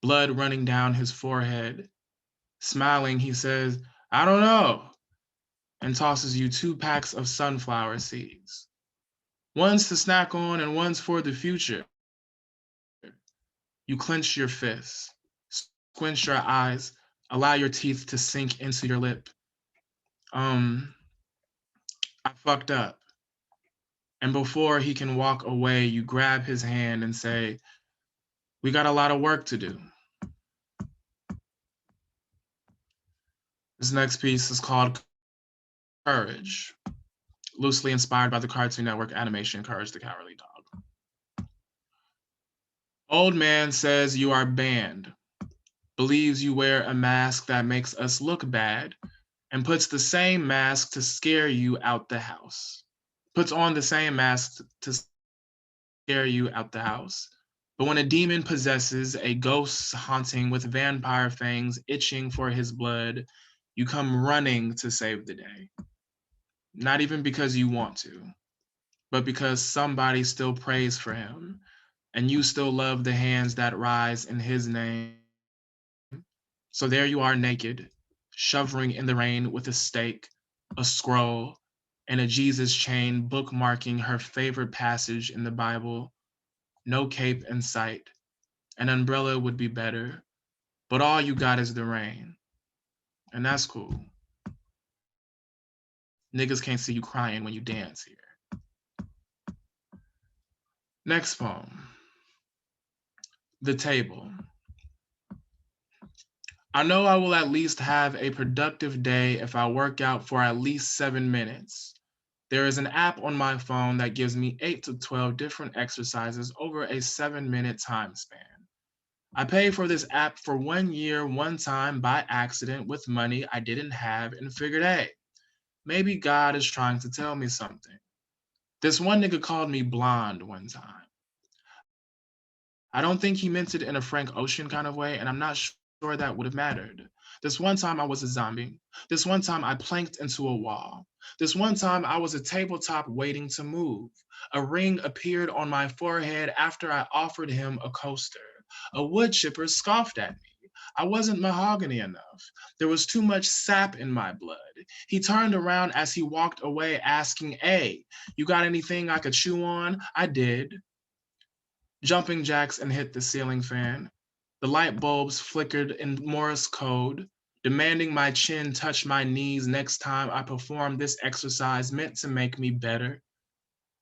blood running down his forehead. Smiling, he says, I don't know, and tosses you 2 packs of sunflower seeds. One's to snack on and one's for the future. You clench your fists, squinch your eyes, allow your teeth to sink into your lip. I fucked up. And before he can walk away, you grab his hand and say, we got a lot of work to do. This next piece is called Courage, loosely inspired by the Cartoon Network animation Courage the Cowardly Dog. Old man says you are banned, believes you wear a mask that makes us look bad, and puts the same mask to scare you out the house. Puts on the same mask to scare you out the house. But when a demon possesses a ghost haunting with vampire fangs itching for his blood, you come running to save the day. Not even because you want to, but because somebody still prays for him, and you still love the hands that rise in his name. So there you are naked, shovering in the rain with a stake, a scroll, and a Jesus chain bookmarking her favorite passage in the Bible. No cape in sight. An umbrella would be better, but all you got is the rain. And that's cool. Niggas can't see you crying when you dance here. Next poem. The Table. I know I will at least have a productive day if I work out for at least 7 minutes. There is an app on my phone that gives me 8 to 12 different exercises over a 7-minute time span. I paid for this app for 1 year, one time by accident with money I didn't have and figured, hey, maybe God is trying to tell me something. This one nigga called me blonde one time. I don't think he meant it in a Frank Ocean kind of way, and I'm not sure that would have mattered. This one time I was a zombie. This one time I planked into a wall. This one time I was a tabletop waiting to move. A ring appeared on my forehead after I offered him a coaster. A wood chipper scoffed at me. I wasn't mahogany enough. There was too much sap in my blood. He turned around as he walked away asking, hey, you got anything I could chew on? I did. Jumping jacks and hit the ceiling fan. The light bulbs flickered in Morse code, demanding my chin touch my knees next time I performed this exercise meant to make me better.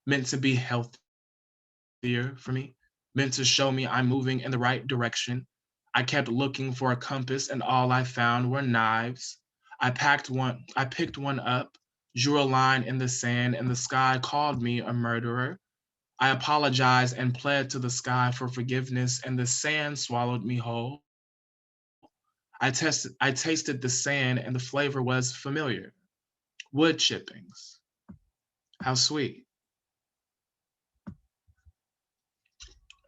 meant to be healthier for me, meant to show me I'm moving in the right direction. I kept looking for a compass and all I found were knives. I picked one up, drew a line in the sand, and the sky called me a murderer. I apologized and pled to the sky for forgiveness, and the sand swallowed me whole. I tasted the sand, and the flavor was familiar. Wood chippings. How sweet.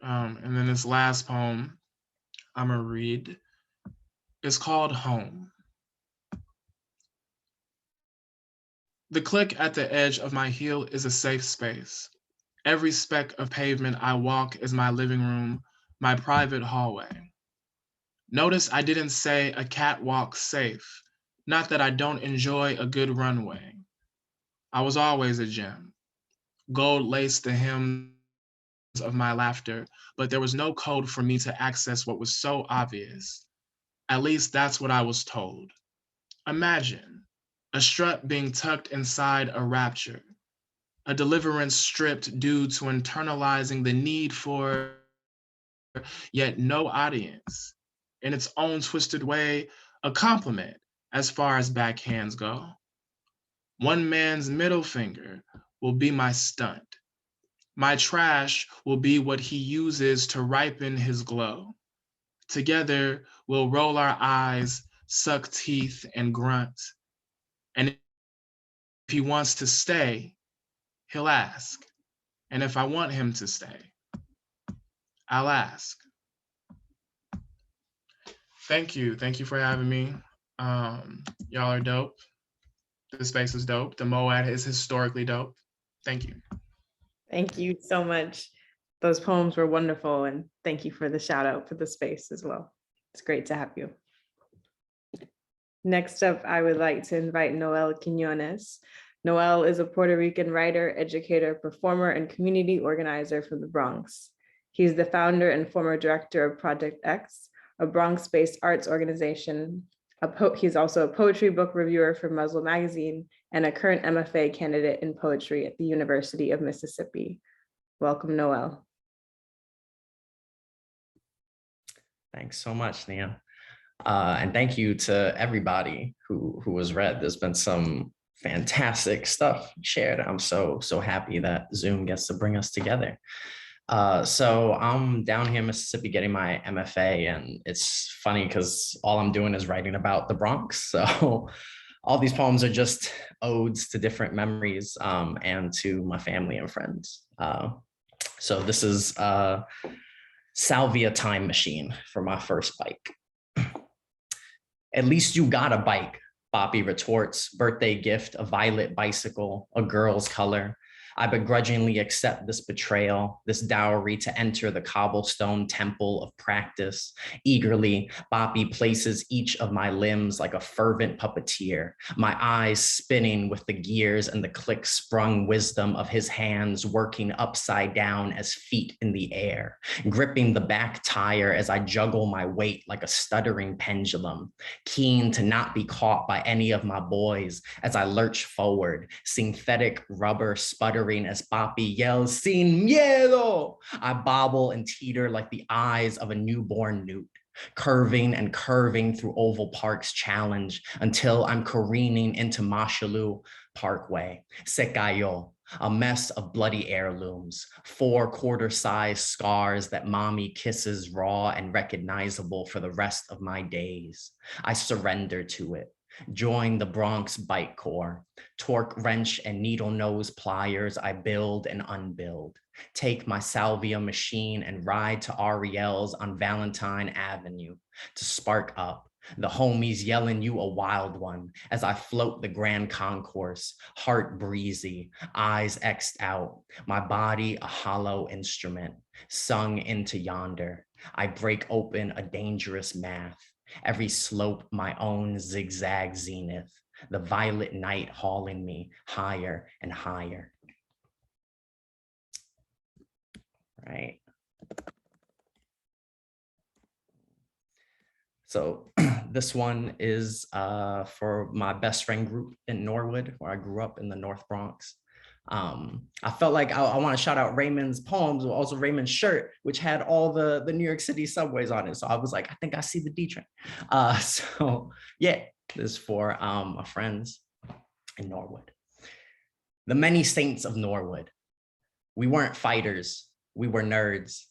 And then this last poem I'm gonna read is called Home. The click at the edge of my heel is a safe space. Every speck of pavement I walk is my living room, my private hallway. Notice I didn't say a catwalk safe, not that I don't enjoy a good runway. I was always a gem. Gold laced the hymns of my laughter, but there was no code for me to access what was so obvious. At least that's what I was told. Imagine a strut being tucked inside a rapture, a deliverance stripped due to internalizing the need for yet no audience. In its own twisted way, a compliment as far as backhands go. One man's middle finger will be my stunt. My trash will be what he uses to ripen his glow. Together, we'll roll our eyes, suck teeth, and grunt. And if he wants to stay, he'll ask. And if I want him to stay, I'll ask. Thank you. Thank you for having me. Y'all are dope. The space is dope. The MoAD is historically dope. Thank you. Thank you so much. Those poems were wonderful, and thank you for the shout out for the space as well. It's great to have you. Next up, I would like to invite Noel Quinones. Noel is a Puerto Rican writer, educator, performer, and community organizer from the Bronx. He's the founder and former director of Project X, a Bronx-based arts organization. He's also a poetry book reviewer for Muzzle Magazine and a current MFA candidate in poetry at the University of Mississippi. Welcome, Noel. Thanks so much, Nia. And thank you to everybody who was read. There's been some fantastic stuff shared. I'm so happy that Zoom gets to bring us together. So I'm down here in Mississippi getting my MFA, and it's funny because all I'm doing is writing about the Bronx. So all these poems are just odes to different memories and to my family and friends. So this is Salvia Time Machine for my first bike. At least you got a bike, Boppy retorts, birthday gift, a violet bicycle, a girl's color. I begrudgingly accept this betrayal, this dowry to enter the cobblestone temple of practice. Eagerly, Boppy places each of my limbs like a fervent puppeteer, my eyes spinning with the gears and the click-sprung wisdom of his hands working upside down as feet in the air, gripping the back tire as I juggle my weight like a stuttering pendulum, keen to not be caught by any of my boys as I lurch forward, synthetic rubber sputtering as Boppy yells, "Sin miedo!" I bobble and teeter like the eyes of a newborn newt, curving and curving through Oval Park's challenge until I'm careening into Mashalou Parkway. Se cayó, a mess of bloody heirlooms, 4 quarter-size scars that mommy kisses raw and recognizable for the rest of my days. I surrender to it. Join the Bronx Bike Corps. Torque wrench and needle nose pliers I build and unbuild. Take my Salvia machine and ride to Ariel's on Valentine Avenue to spark up. The homies yelling you a wild one as I float the Grand Concourse, heart breezy, eyes X'd out, my body a hollow instrument, sung into yonder. I break open a dangerous math. Every slope my own zigzag zenith, the violet night hauling me higher and higher. Right. So this one is for my best friend group in Norwood, where I grew up in the North Bronx. I felt like I want to shout out Raymond's poems, but also Raymond's shirt, which had all the New York City subways on it. So I was like, I think I see the D train. So yeah, this is for our friends in Norwood. The many saints of Norwood. We weren't fighters, we were nerds.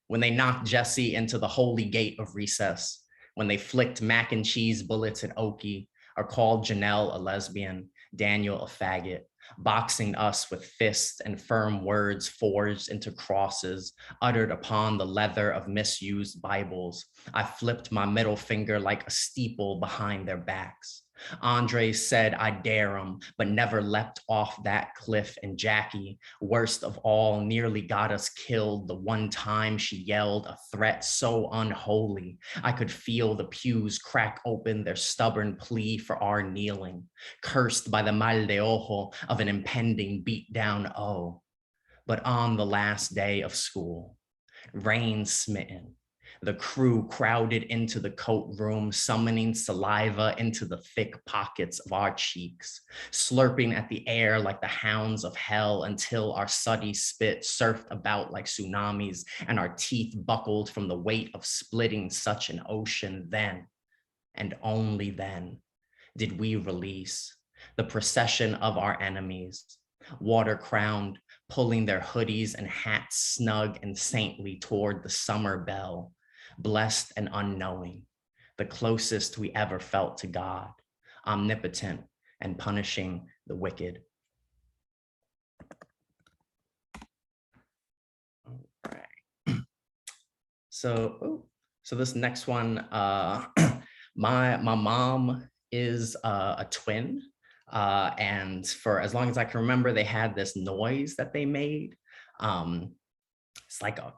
When they knocked Jesse into the holy gate of recess, when they flicked mac and cheese bullets at Okie, or called Janelle a lesbian, Daniel a faggot, boxing us with fists and firm words forged into crosses, uttered upon the leather of misused Bibles. I flipped my middle finger like a steeple behind their backs. Andre said, I dare him, but never leapt off that cliff. And Jackie, worst of all, nearly got us killed the one time she yelled a threat so unholy. I could feel the pews crack open their stubborn plea for our kneeling, cursed by the mal de ojo of an impending beatdown. Oh, but on the last day of school, rain smitten, the crew crowded into the coat room, summoning saliva into the thick pockets of our cheeks, slurping at the air like the hounds of hell until our sooty spit surfed about like tsunamis and our teeth buckled from the weight of splitting such an ocean. Then, and only then, did we release the procession of our enemies, water-crowned, pulling their hoodies and hats snug and saintly toward the summer bell, blessed and unknowing, the closest we ever felt to God, omnipotent and punishing the wicked. All right. So this next one, my mom is a twin, and for as long as I can remember, they had this noise that they made. It's like a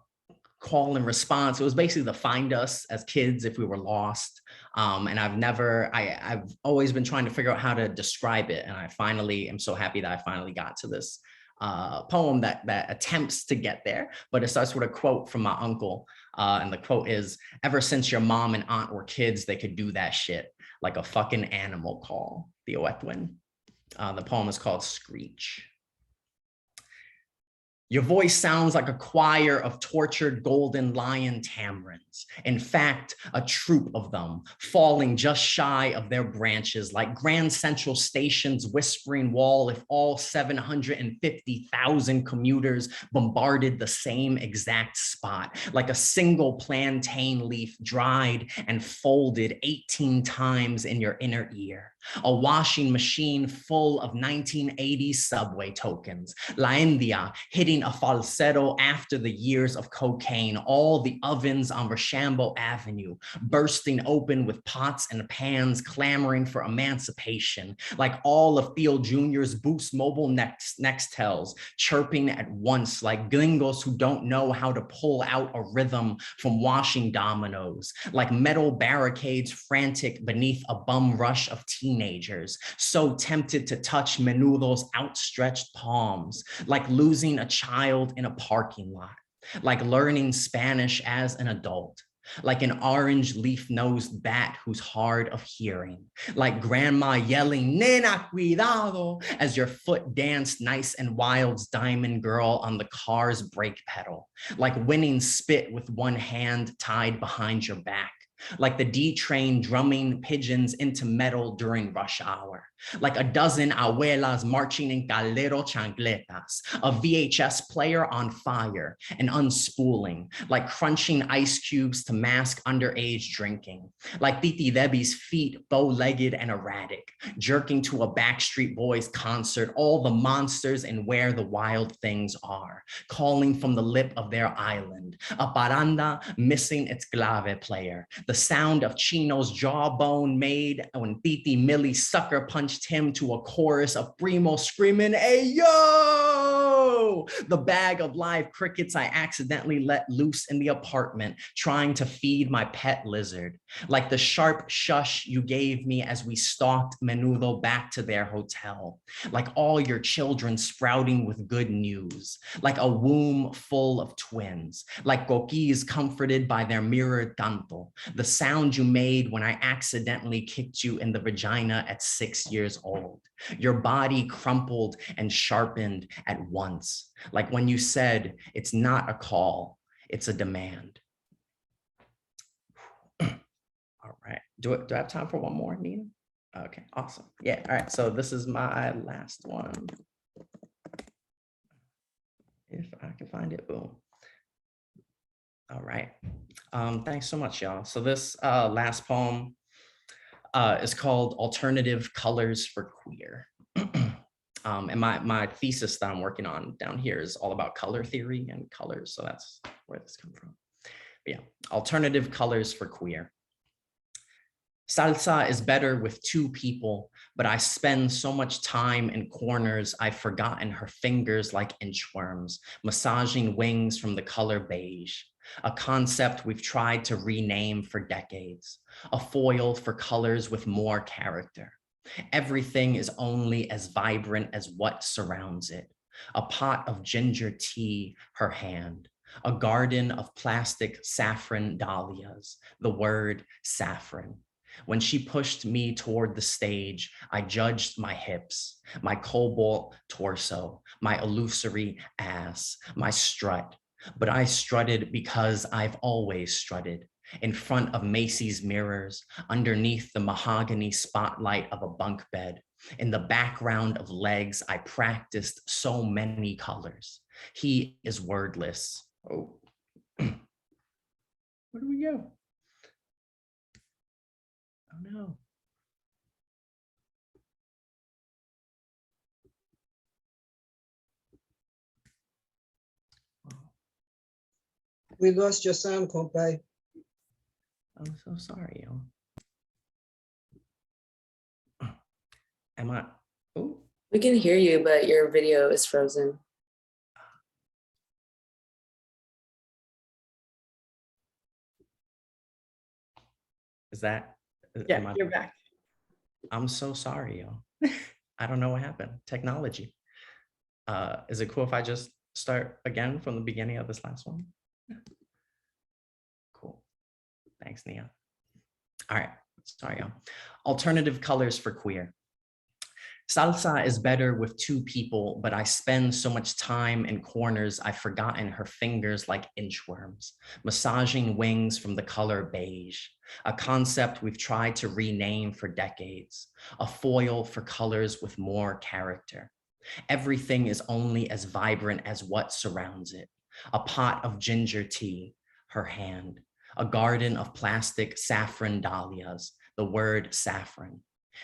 call and response. It was basically to find us as kids if we were lost. And I've always been trying to figure out how to describe it. And I finally am so happy that I finally got to this poem that attempts to get there, but it starts with a quote from my uncle. And the quote is, ever since your mom and aunt were kids, they could do that shit like a fucking animal call, the Oetwin. The poem is called Screech. Your voice sounds like a choir of tortured golden lion tamarins. In fact, a troop of them falling just shy of their branches like Grand Central Station's whispering wall if all 750,000 commuters bombarded the same exact spot, like a single plantain leaf dried and folded 18 times in your inner ear. A washing machine full of 1980s subway tokens. La India hitting a falsetto after the years of cocaine. All the ovens on Rochambeau Avenue bursting open with pots and pans clamoring for emancipation. Like all of Theo Jr.'s Boost Mobile Nextels chirping at once like gringos who don't know how to pull out a rhythm from washing dominoes. Like metal barricades frantic beneath a bum rush of teenagers, so tempted to touch Menudo's outstretched palms, like losing a child in a parking lot, like learning Spanish as an adult, like an orange leaf-nosed bat who's hard of hearing, like grandma yelling, nena, cuidado, as your foot danced Nice and Wild's Diamond Girl on the car's brake pedal, like winning spit with one hand tied behind your back, like the D train drumming pigeons into metal during rush hour, like a dozen abuelas marching in caldero chancletas, a VHS player on fire and unspooling, like crunching ice cubes to mask underage drinking, like Titi Debbie's feet bow-legged and erratic, jerking to a Backstreet Boys concert, all the monsters and where the wild things are, calling from the lip of their island, a paranda missing its clave player, the sound of Chino's jawbone made when Titi Millie sucker punched him to a chorus of Primo screaming, "Hey, yo!" The bag of live crickets I accidentally let loose in the apartment, trying to feed my pet lizard, like the sharp shush you gave me as we stalked Menudo back to their hotel, like all your children sprouting with good news, like a womb full of twins, like coquis comforted by their mirrored tanto, the sound you made when I accidentally kicked you in the vagina at 6 years old. Your body crumpled and sharpened at once, like when you said, it's not a call, it's a demand. All right, do I have time for one more, Nina? Okay, awesome. Yeah, all right, so this is my last one. If I can find it, boom. All right, thanks so much, y'all. So this last poem is called Alternative Colors for Queer. And my thesis that I'm working on down here is all about color theory and colors. So that's where this comes from. But yeah, alternative colors for queer. Salsa is better with two people, but I spend so much time in corners, I've forgotten her fingers like inchworms, massaging wings from the color beige, a concept we've tried to rename for decades, a foil for colors with more character. Everything is only as vibrant as what surrounds it. A pot of ginger tea, her hand, a garden of plastic saffron dahlias, the word saffron. When she pushed me toward the stage, I judged my hips, my cobalt torso, my illusory ass, my strut. But I strutted because I've always strutted, in front of Macy's mirrors, underneath the mahogany spotlight of a bunk bed, in the background of legs, I practiced so many colors. He is wordless. Oh, where do we go? Oh no. We lost your sound, compadre. I'm so sorry, y'all. Am I? Oh, We can hear you, but your video is frozen. is that? Yeah, you're back. I'm so sorry, y'all. I don't know what happened. Technology. Is it cool if I just start again from the beginning of this last one? Cool. Thanks, Nia. All right. Sorry, y'all. Alternative colors for queer. Salsa is better with two people, but I spend so much time in corners, I've forgotten her fingers like inchworms, massaging wings from the color beige, a concept we've tried to rename for decades, a foil for colors with more character. Everything is only as vibrant as what surrounds it. A pot of ginger tea, her hand, a garden of plastic saffron dahlias, the word saffron.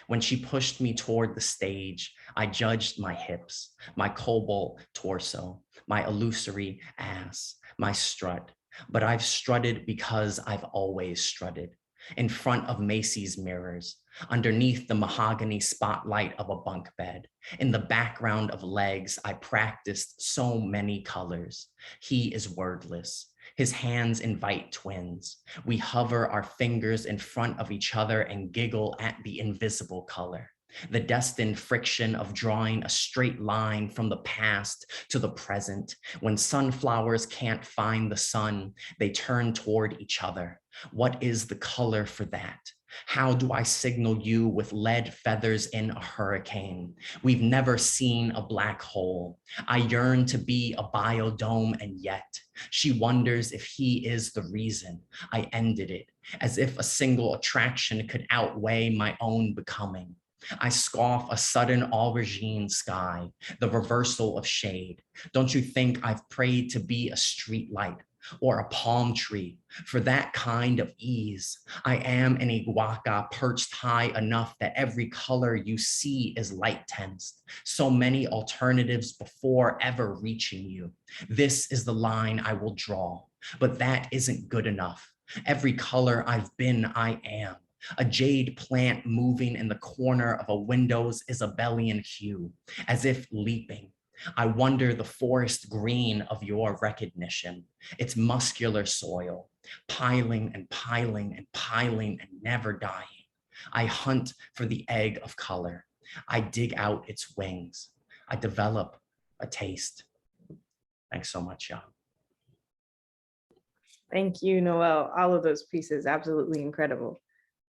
When she pushed me toward the stage, I judged my hips, my cobalt torso, my illusory ass, my strut. But I've strutted because I've always strutted, in front of Macy's mirrors, underneath the mahogany spotlight of a bunk bed, in the background of legs, I practiced so many colors. He is wordless. His hands invite twins. We hover our fingers in front of each other and giggle at the invisible color, the destined friction of drawing a straight line from the past to the present. When sunflowers can't find the sun, they turn toward each other. What is the color for that? How do I signal you with lead feathers in a hurricane? We've never seen a black hole. I yearn to be a biodome, and yet she wonders if he is the reason I ended it, as if a single attraction could outweigh my own becoming. I scoff a sudden aubergine sky, the reversal of shade. Don't you think I've prayed to be a street light or a palm tree for that kind of ease? I am an iguaca perched high enough that every color you see is light tensed. So many alternatives before ever reaching you. This is the line I will draw, but that isn't good enough. Every color I've been, I am. A jade plant moving in the corner of a window's Isabellian hue, as if leaping. I wonder the forest green of your recognition, its muscular soil, piling and piling and piling and never dying. I hunt for the egg of color. I dig out its wings. I develop a taste. Thanks so much, y'all. Thank you, Noel. All of those pieces, absolutely incredible.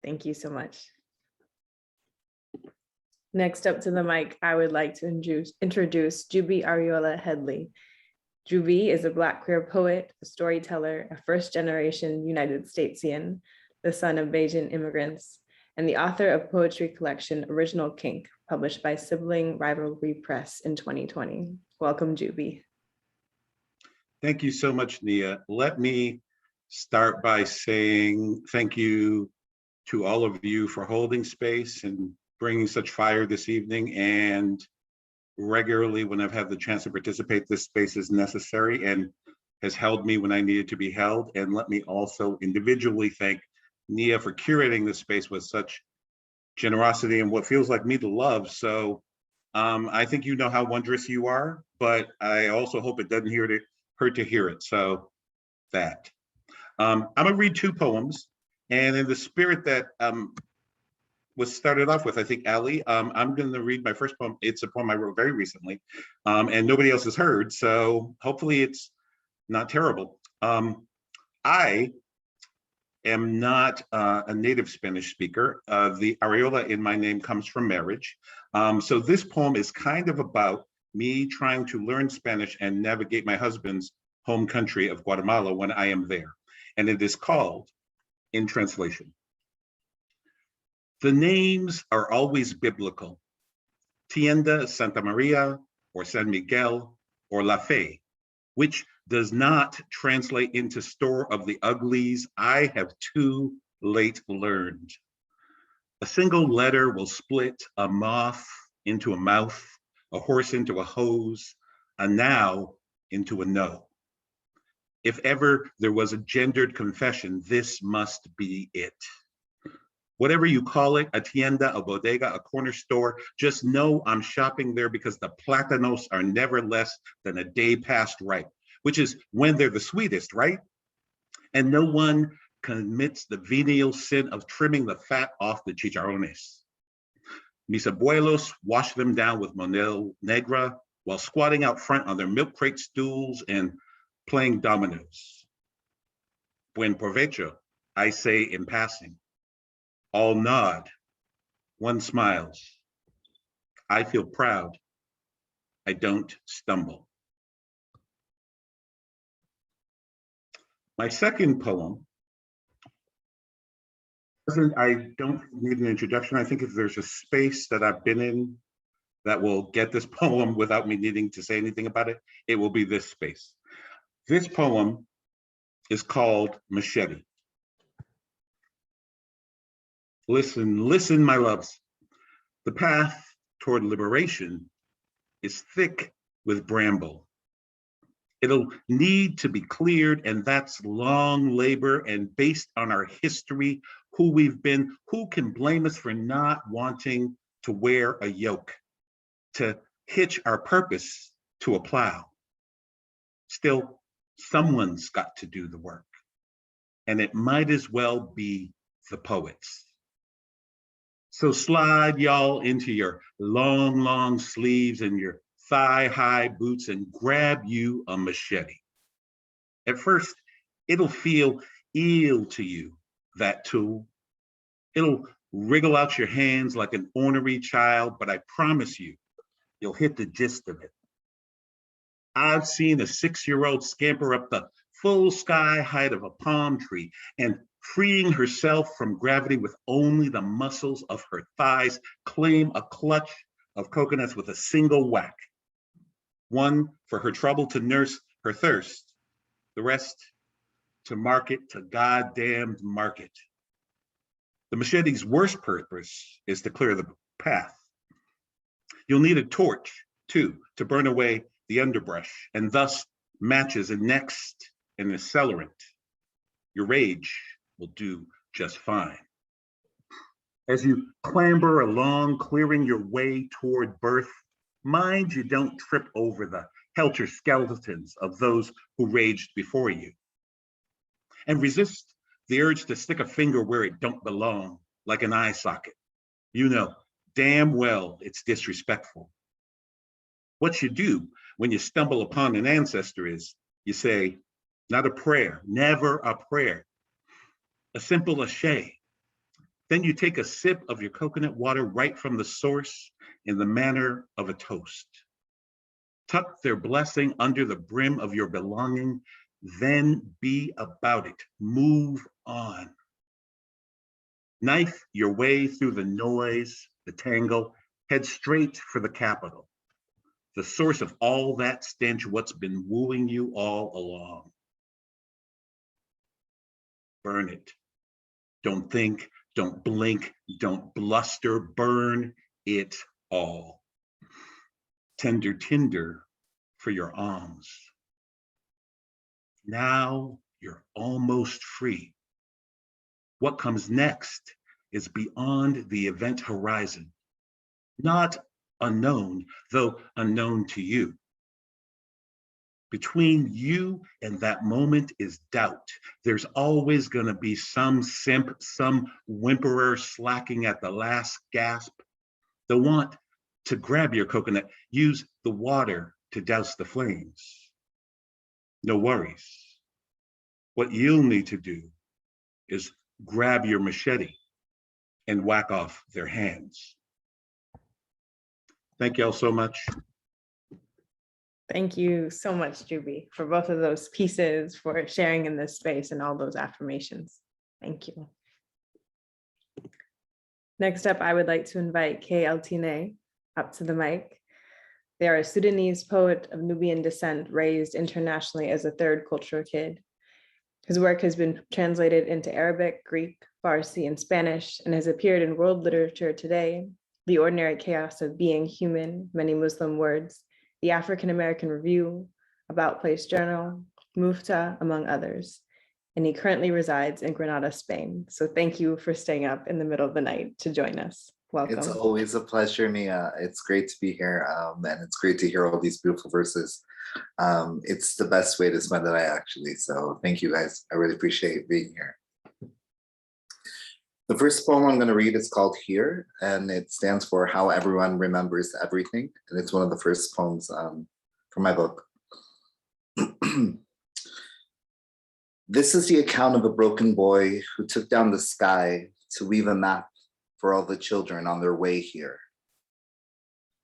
Thank you so much. Next up to the mic, I would like to introduce Jubi Ariola Headley. Jubi is a Black queer poet, a storyteller, a first-generation United Statesian, the son of Bajan immigrants, and the author of poetry collection Original Kink, published by Sibling Rivalry Press in 2020. Welcome, Jubi. Thank you so much, Nia. Let me start by saying thank you to all of you for holding space and bringing such fire this evening. And regularly, when I've had the chance to participate, this space is necessary and has held me when I needed to be held. And let me also individually thank Nia for curating this space with such generosity and what feels like me to love. So I think you know how wondrous you are, but I also hope it doesn't hurt to hear it. So that. I'm gonna read two poems, and in the spirit that was started off with, I think, Ali, I'm gonna read my first poem. It's a poem I wrote very recently, and nobody else has heard, so hopefully it's not terrible. I am not a native Spanish speaker. The Ariola in my name comes from marriage. So this poem is kind of about me trying to learn Spanish and navigate my husband's home country of Guatemala when I am there. And it is called In Translation. The names are always biblical. Tienda Santa Maria or San Miguel or La Fe, which does not translate into store of the uglies I have too late learned. A single letter will split a moth into a mouth, a horse into a hose, a now into a no. If ever there was a gendered confession, this must be it. Whatever you call it, a tienda, a bodega, a corner store, just know I'm shopping there because the plátanos are never less than a day past ripe, which is when they're the sweetest, right? And no one commits the venial sin of trimming the fat off the chicharrones. Mis abuelos wash them down with Monel Negra while squatting out front on their milk crate stools and playing dominoes. Buen provecho, I say in passing. All nod, one smiles. I feel proud. I don't stumble. My second poem, I don't need an introduction. I think if there's a space that I've been in that will get this poem without me needing to say anything about it, it will be this space. This poem is called Machete. Listen, my loves. The path toward liberation is thick with bramble. It'll need to be cleared, and that's long labor, and based on our history, who we've been, who can blame us for not wanting to wear a yoke, to hitch our purpose to a plow? Still, someone's got to do the work, and it might as well be the poets. So slide y'all into your long sleeves and your thigh-high boots and grab you a machete. At first, it'll feel ill to you, that tool. It'll wriggle out your hands like an ornery child, but I promise you, you'll hit the gist of it. I've seen a 6-year-old scamper up the full sky height of a palm tree and freeing herself from gravity with only the muscles of her thighs, claim a clutch of coconuts with a single whack. One for her trouble to nurse her thirst, the rest to market to goddamned market. The machete's worst purpose is to clear the path. You'll need a torch, too, to burn away the underbrush, and thus matches, and next an accelerant. Your rage will do just fine. As you clamber along, clearing your way toward birth, mind you don't trip over the helter skeletons of those who raged before you. And resist the urge to stick a finger where it don't belong, like an eye socket. You know damn well it's disrespectful. What you do when you stumble upon an ancestor is, you say, not a prayer, never a prayer, a simple ashe. Then you take a sip of your coconut water right from the source in the manner of a toast. Tuck their blessing under the brim of your belonging, then be about it. Move on. Knife your way through the noise, the tangle, head straight for the capital, the source of all that stench, what's been wooing you all along. Burn it. Don't think, don't blink, don't bluster, burn it all. Tender tinder for your alms. Now you're almost free. What comes next is beyond the event horizon, not unknown, though unknown to you. Between you and that moment is doubt. There's always going to be some simp, some whimperer slacking at the last gasp. The want to grab your coconut, use the water to douse the flames. No worries. What you'll need to do is grab your machete and whack off their hands. Thank y'all so much. Thank you so much, Jubi, for both of those pieces, for sharing in this space and all those affirmations. Thank you. Next up, I would like to invite Kay Altine up to the mic. They are a Sudanese poet of Nubian descent, raised internationally as a third cultural kid. His work has been translated into Arabic, Greek, Farsi, and Spanish, and has appeared in world literature today, The Ordinary Chaos of Being Human, Many Muslim Words, the African American Review, About Place Journal, Mufta, among others. And he currently resides in Granada, Spain. So thank you for staying up in the middle of the night to join us. Welcome. It's always a pleasure, Nia. It's great to be here, and it's great to hear all these beautiful verses. It's the best way to spend the night, actually. So thank you, guys. I really appreciate being here. The first poem I'm going to read is called Here, and it stands for How Everyone Remembers Everything. And it's one of the first poems from my book. This is the account of a broken boy who took down the sky to weave a map for all the children on their way here.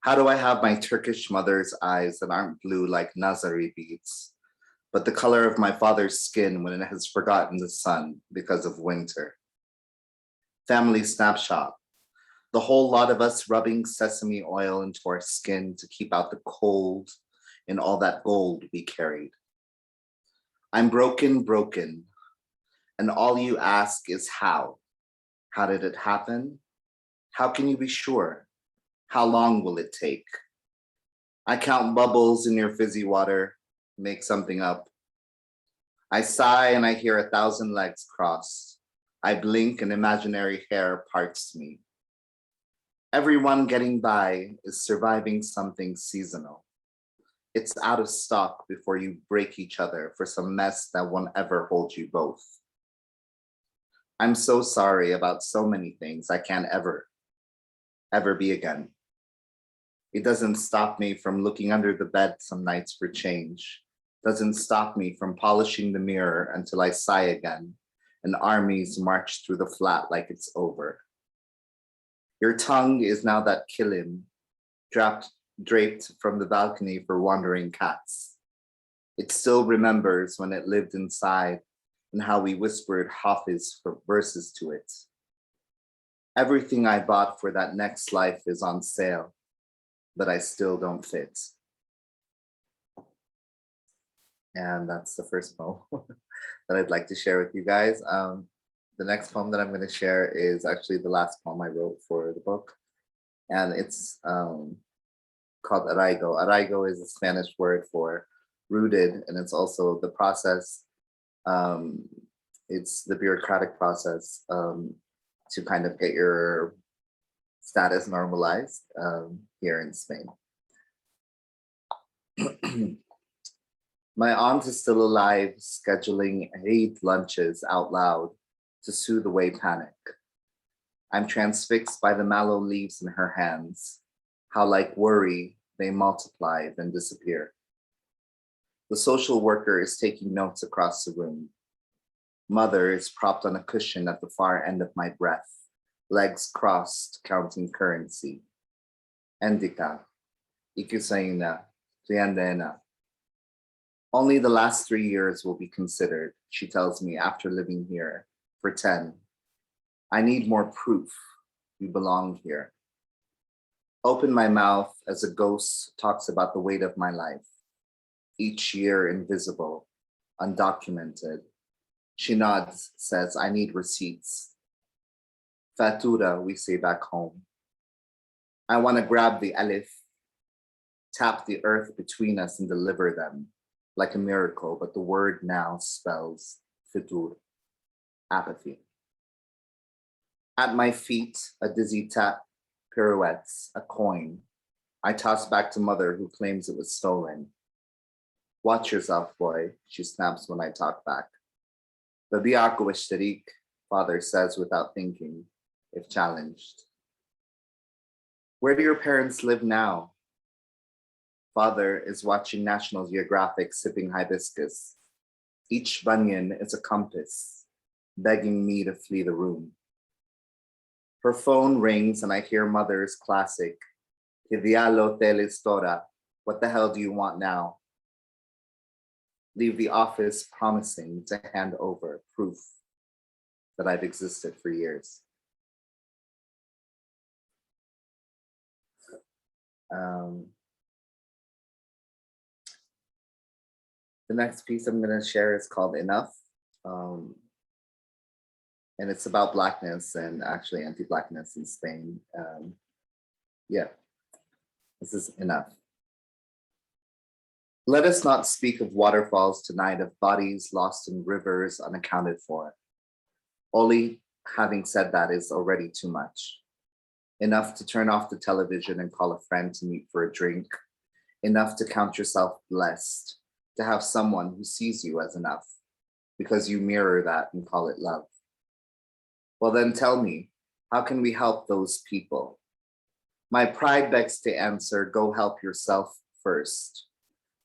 How do I have my Turkish mother's eyes that aren't blue like Nazari beads, but the color of my father's skin when it has forgotten the sun because of winter? Family snapshot. The whole lot of us rubbing sesame oil into our skin to keep out the cold in all that gold we carried. I'm broken, and all you ask is how. How did it happen? How can you be sure? How long will it take? I count bubbles in your fizzy water, make something up. I sigh and I hear 1,000 legs cross. I blink and imaginary hair parts me. Everyone getting by is surviving something seasonal. It's out of stock before you break each other for some mess that won't ever hold you both. I'm so sorry about so many things I can't ever be again. It doesn't stop me from looking under the bed some nights for change. Doesn't stop me from polishing the mirror until I sigh again and armies march through the flat like it's over. Your tongue is now that kilim, draped from the balcony for wandering cats. It still remembers when it lived inside and how we whispered Hafiz for verses to it. Everything I bought for that next life is on sale, but I still don't fit. And that's the first poem that I'd like to share with you guys. The next poem that I'm going to share is actually the last poem I wrote for the book. And it's called Araigo. Araigo is a Spanish word for rooted, and it's also the process. It's the bureaucratic process to kind of get your status normalized here in Spain. My aunt is still alive, scheduling Eid lunches out loud to soothe away panic. I'm transfixed by the mallow leaves in her hands, how like worry, they multiply then disappear. The social worker is taking notes across the room. Mother is propped on a cushion at the far end of my breath, legs crossed, counting currency. Endika, Ikusayna, Triandena. Only the last 3 years will be considered, she tells me after living here for 10. I need more proof you belong here. Open my mouth as a ghost talks about the weight of my life. Each year invisible, undocumented. She nods, says, I need receipts. Fatura, we say back home. I want to grab the alif, tap the earth between us and deliver them like a miracle, but the word now spells fitur, apathy. At my feet, a dizzy tap pirouettes, a coin. I toss back to mother who claims it was stolen. Watch yourself, boy, she snaps when I talk back. Babiako ishtarik, father says without thinking, if challenged. Where do your parents live now? Father is watching National Geographic sipping hibiscus. Each banyan is a compass, begging me to flee the room. Her phone rings and I hear mother's classic, Que diablo te listora, what the hell do you want now? Leave the office promising to hand over proof that I've existed for years. The next piece I'm going to share is called Enough. And it's about Blackness and actually anti-Blackness in Spain. Yeah, this is Enough. Let us not speak of waterfalls tonight, of bodies lost in rivers unaccounted for. Only having said that is already too much. Enough to turn off the television and call a friend to meet for a drink. Enough to count yourself blessed, to have someone who sees you as enough, because you mirror that and call it love. Well then tell me, how can we help those people? My pride begs to answer, go help yourself first.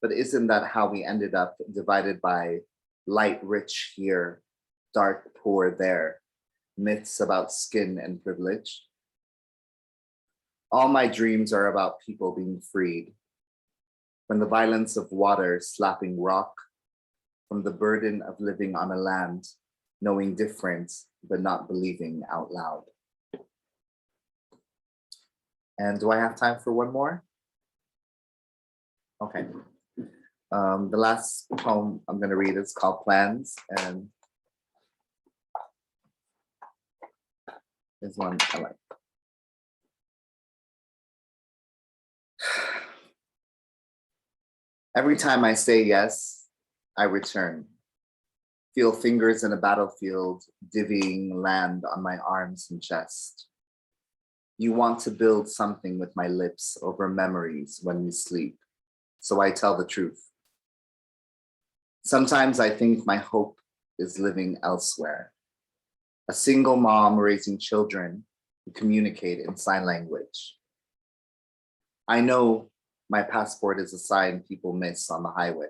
But isn't that how we ended up divided by light rich here, dark poor there, myths about skin and privilege? All my dreams are about people being freed from the violence of water slapping rock, from the burden of living on a land, knowing difference, but not believing out loud. And do I have time for one more? Okay. The last poem I'm going to read is called Plans, and is one I like. Every time I say yes, I return. Feel fingers in a battlefield, divvying land on my arms and chest. You want to build something with my lips over memories when we sleep, so I tell the truth. Sometimes I think my hope is living elsewhere. A single mom raising children who communicate in sign language. I know my passport is a sign people miss on the highway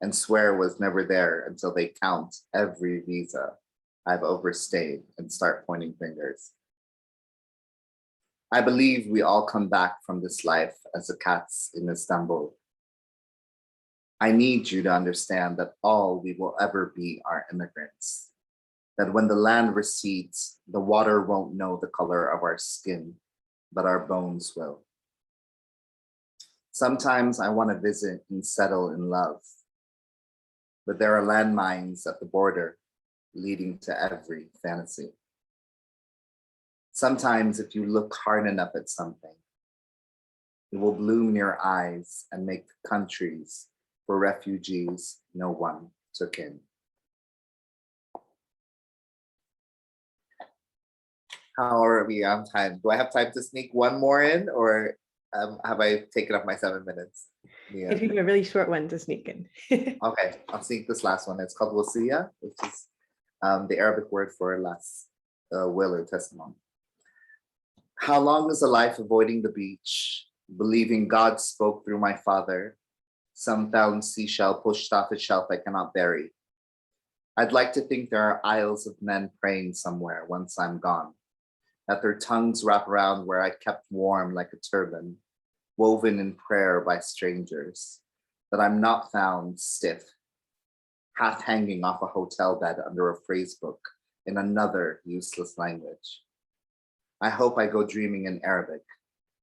and swear was never there until they count every visa I've overstayed and start pointing fingers. I believe we all come back from this life as the cats in Istanbul. I need you to understand that all we will ever be are immigrants. That when the land recedes, the water won't know the color of our skin, but our bones will. Sometimes I want to visit and settle in love, but there are landmines at the border leading to every fantasy. Sometimes if you look hard enough at something, it will bloom in your eyes and make countries for refugees no one took in. How are we on time? Do I have time to sneak one more in, or have I taken up my 7 minutes? Yeah. If you have a really short one to sneak in. Okay, I'll sneak this last one. It's called wasiya, which is the Arabic word for last will or testimony. How long is a life avoiding the beach, believing God spoke through my father, Some found seashell pushed off a shelf I cannot bury. I'd like to think there are aisles of men praying somewhere once I'm gone, that their tongues wrap around where I kept warm like a turban, woven in prayer by strangers, that I'm not found stiff, half hanging off a hotel bed under a phrase book in another useless language. I hope I go dreaming in Arabic,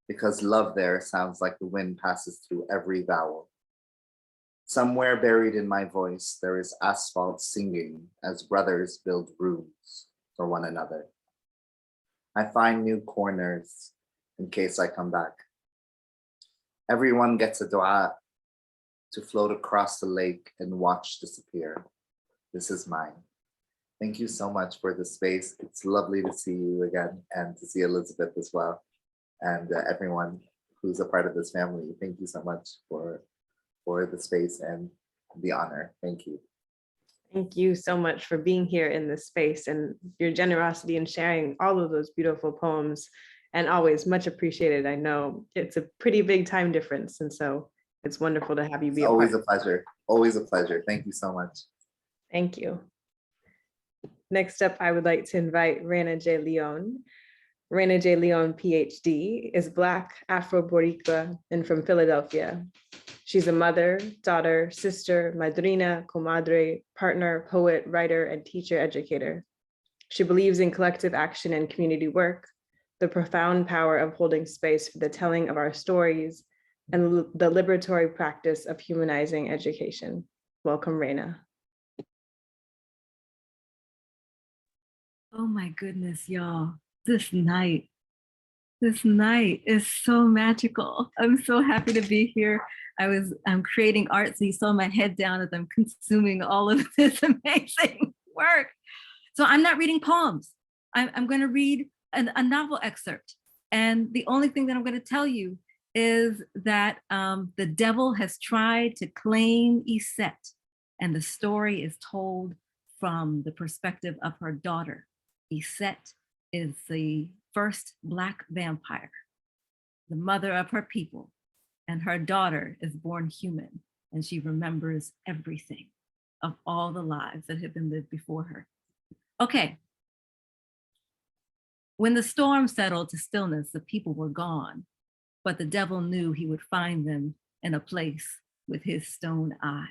because love there sounds like the wind passes through every vowel. Somewhere buried in my voice, there is asphalt singing as brothers build rooms for one another. I find new corners in case I come back. Everyone gets a dua to float across the lake and watch disappear. This is mine. Thank you so much for the space. It's lovely to see you again and to see Elizabeth as well. And everyone who's a part of this family, thank you so much for the space and the honor. Thank you. Thank you so much for being here in this space and your generosity in sharing all of those beautiful poems, and always much appreciated. I know it's a pretty big time difference, and so it's wonderful to have you be Always a pleasure. Always a pleasure. Thank you so much. Thank you. Next up, I would like to invite Raina J. Leon. Raina J. Leon, PhD, is Black, Afro-Boricua, and from Philadelphia. She's a mother, daughter, sister, madrina, comadre, partner, poet, writer, and teacher educator. She believes in collective action and community work, the profound power of holding space for the telling of our stories, and the liberatory practice of humanizing education. Welcome, Raina. Oh my goodness, y'all. This night is so magical. I'm so happy to be here. I'm creating art, so you saw my head down as I'm consuming all of this amazing work. So I'm not reading poems. I'm going to read a novel excerpt. And the only thing that I'm going to tell you is that the devil has tried to claim Iset, and the story is told from the perspective of her daughter. Iset is the first Black vampire, the mother of her people, and her daughter is born human, and she remembers everything of all the lives that have been lived before her. Okay. When the storm settled to stillness, the people were gone, but the devil knew he would find them in a place with his stone eye.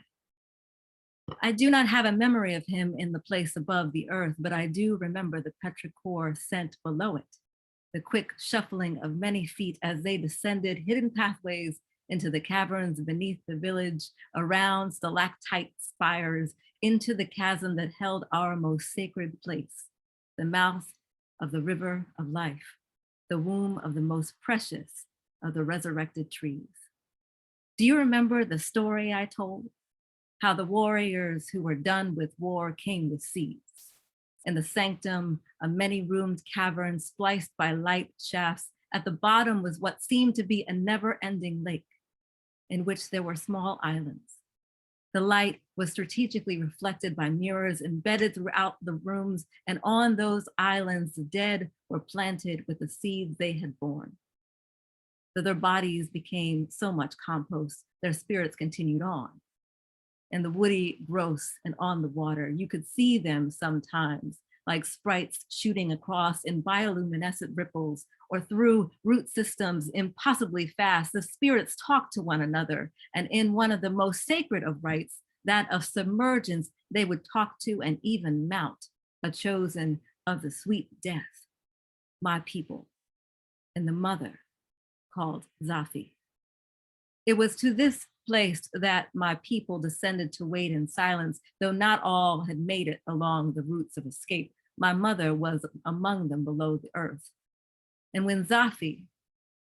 I do not have a memory of him in the place above the earth, but I do remember the petrichor scent below it, the quick shuffling of many feet as they descended hidden pathways into the caverns beneath the village, around stalactite spires, into the chasm that held our most sacred place, the mouth of the river of life, the womb of the most precious of the resurrected trees. Do you remember the story I told? How the warriors who were done with war came with seeds. In the sanctum, a many-roomed cavern spliced by light shafts, at the bottom was what seemed to be a never-ending lake in which there were small islands. The light was strategically reflected by mirrors embedded throughout the rooms, and on those islands, the dead were planted with the seeds they had borne. So their bodies became so much compost, their spirits continued on. And the woody growths and on the water, you could see them sometimes like sprites shooting across in bioluminescent ripples or through root systems impossibly fast. The spirits talked to one another, and in one of the most sacred of rites, that of submergence, they would talk to and even mount a chosen of the sweet death, my people, and the mother called Zafi. It was to this place that my people descended to wait in silence, though not all had made it along the routes of escape. My mother was among them below the earth. And when Zafi,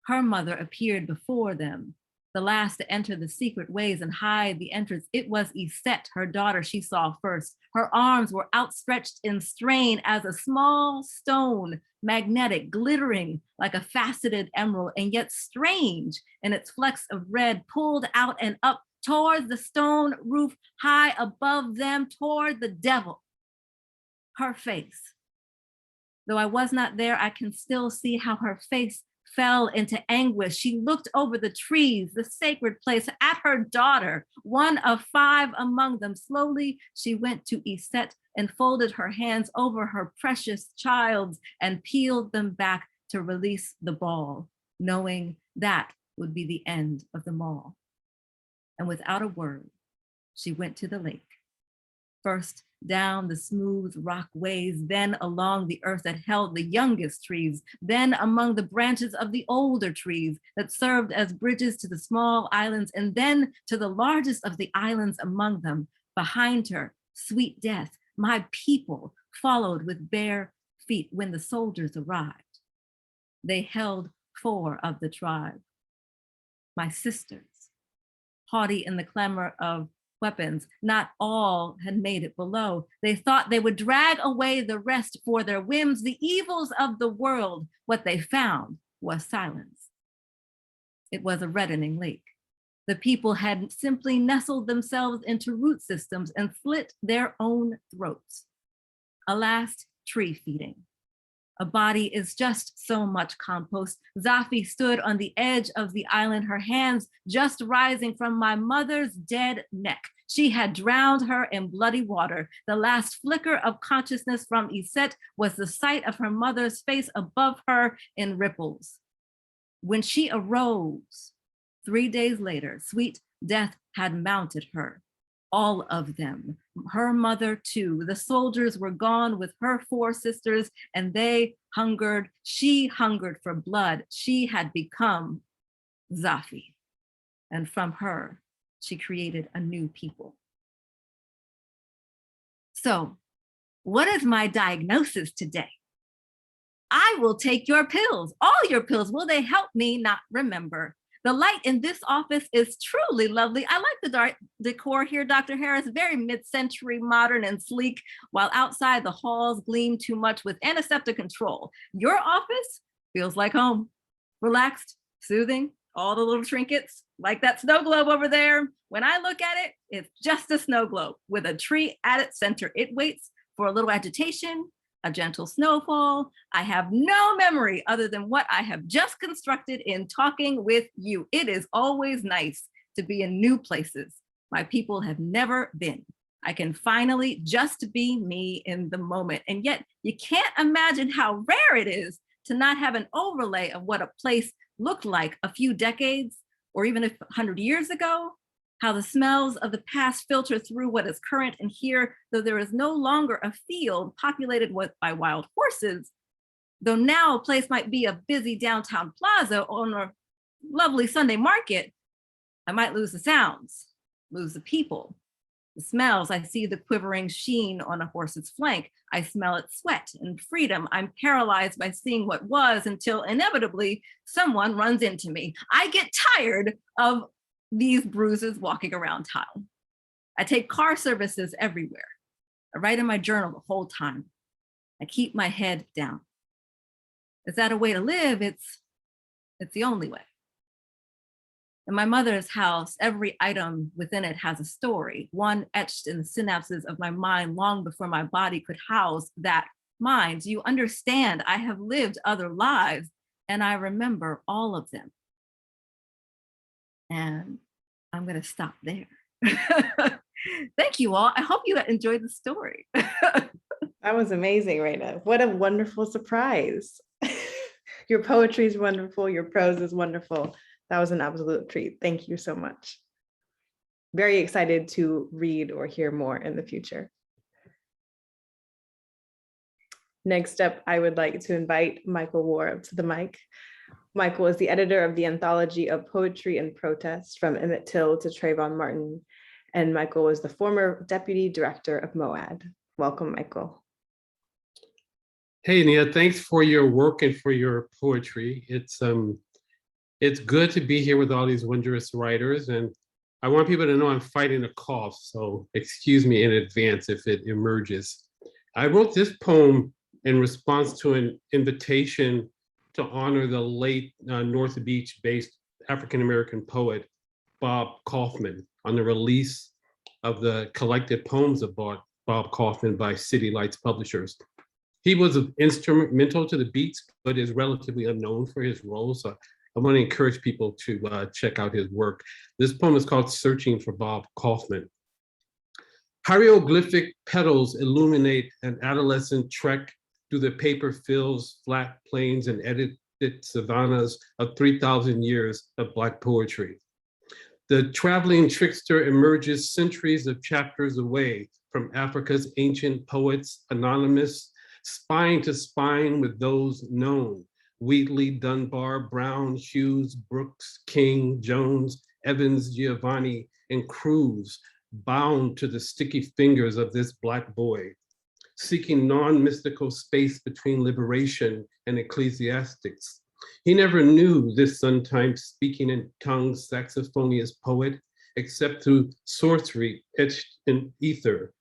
her mother, appeared before them, the last to enter the secret ways and hide the entrance, it was Iset, her daughter, she saw first. Her arms were outstretched in strain as a small stone, magnetic, glittering like a faceted emerald, and yet strange in its flecks of red, pulled out and up towards the stone roof high above them, toward the devil. Her face. Though I was not there, I can still see how her face fell into anguish. She looked over the trees, the sacred place, at her daughter, one of 5 among them. Slowly, she went to Iset and folded her hands over her precious child and peeled them back to release the ball, knowing that would be the end of them all. And without a word, she went to the lake. First down the smooth rock ways, then along the earth that held the youngest trees, then among the branches of the older trees that served as bridges to the small islands, and then to the largest of the islands among them. Behind her, sweet death, my people, followed with bare feet when the soldiers arrived. They held 4 of the tribe, my sisters, haughty in the clamor of weapons. Not all had made it below. They thought they would drag away the rest for their whims, the evils of the world. What they found was silence. It was a reddening lake. The people had simply nestled themselves into root systems and slit their own throats. A last tree feeding. A body is just so much compost. Zafi stood on the edge of the island, her hands just rising from my mother's dead neck. She had drowned her in bloody water. The last flicker of consciousness from Iset was the sight of her mother's face above her in ripples. When she arose, 3 days later, sweet death had mounted her. All of them, her mother too. The soldiers were gone with her 4 sisters, and they hungered. She hungered for blood. She had become Zafi. And from her, she created a new people. So, what is my diagnosis today? I will take your pills, all your pills. Will they help me not remember? The light in this office is truly lovely. I like the dark decor here, Dr. Harris, very mid-century, modern and sleek, while outside the halls gleam too much with antiseptic control. Your office feels like home, relaxed, soothing, all the little trinkets, like that snow globe over there. When I look at it, it's just a snow globe with a tree at its center. It waits for a little agitation, a gentle snowfall. I have no memory other than what I have just constructed in talking with you. It is always nice to be in new places my people have never been. I can finally just be me in the moment. And yet you can't imagine how rare it is to not have an overlay of what a place looked like a few decades or even 100 years ago, how the smells of the past filter through what is current and here, though there is no longer a field populated by wild horses, though now a place might be a busy downtown plaza on a lovely Sunday market, I might lose the sounds, lose the people, the smells. I see the quivering sheen on a horse's flank. I smell its sweat and freedom. I'm paralyzed by seeing what was until inevitably someone runs into me. I get tired of these bruises walking around town. I take car services everywhere. I write in my journal the whole time. I keep my head down. Is that a way to live? It's the only way. In my mother's house, every item within it has a story, one etched in the synapses of my mind long before my body could house that mind. You understand, I have lived other lives and I remember all of them. And I'm going to stop there. Thank you all. I hope you enjoyed the story. That was amazing, Raina. What a wonderful surprise. Your poetry is wonderful. Your prose is wonderful. That was an absolute treat. Thank you so much. Very excited to read or hear more in the future. Next up, I would like to invite Michael Warr up to the mic. Michael is the editor of the anthology of Poetry and Protest, From Emmett Till to Trayvon Martin. And Michael was the former deputy director of MoAD. Welcome, Michael. Hey, Nia, thanks for your work and for your poetry. It's good to be here with all these wondrous writers. And I want people to know I'm fighting a cough, so excuse me in advance if it emerges. I wrote this poem in response to an invitation to honor the late North Beach-based African-American poet, Bob Kaufman, on the release of the collected poems of Bob Kaufman by City Lights Publishers. He was instrumental to the beats, but is relatively unknown for his role. So I want to encourage people to check out his work. This poem is called Searching for Bob Kaufman. Hieroglyphic petals illuminate an adolescent trek through the paper fields, flat plains, and edited savannas of 3,000 years of Black poetry. The traveling trickster emerges centuries of chapters away from Africa's ancient poets, anonymous, spine to spine with those known. Wheatley, Dunbar, Brown, Hughes, Brooks, King, Jones, Evans, Giovanni, and Cruz, bound to the sticky fingers of this Black boy, seeking non-mystical space between liberation and ecclesiastics. He never knew this sometimes speaking in tongues saxophonious poet, except through sorcery etched in ether,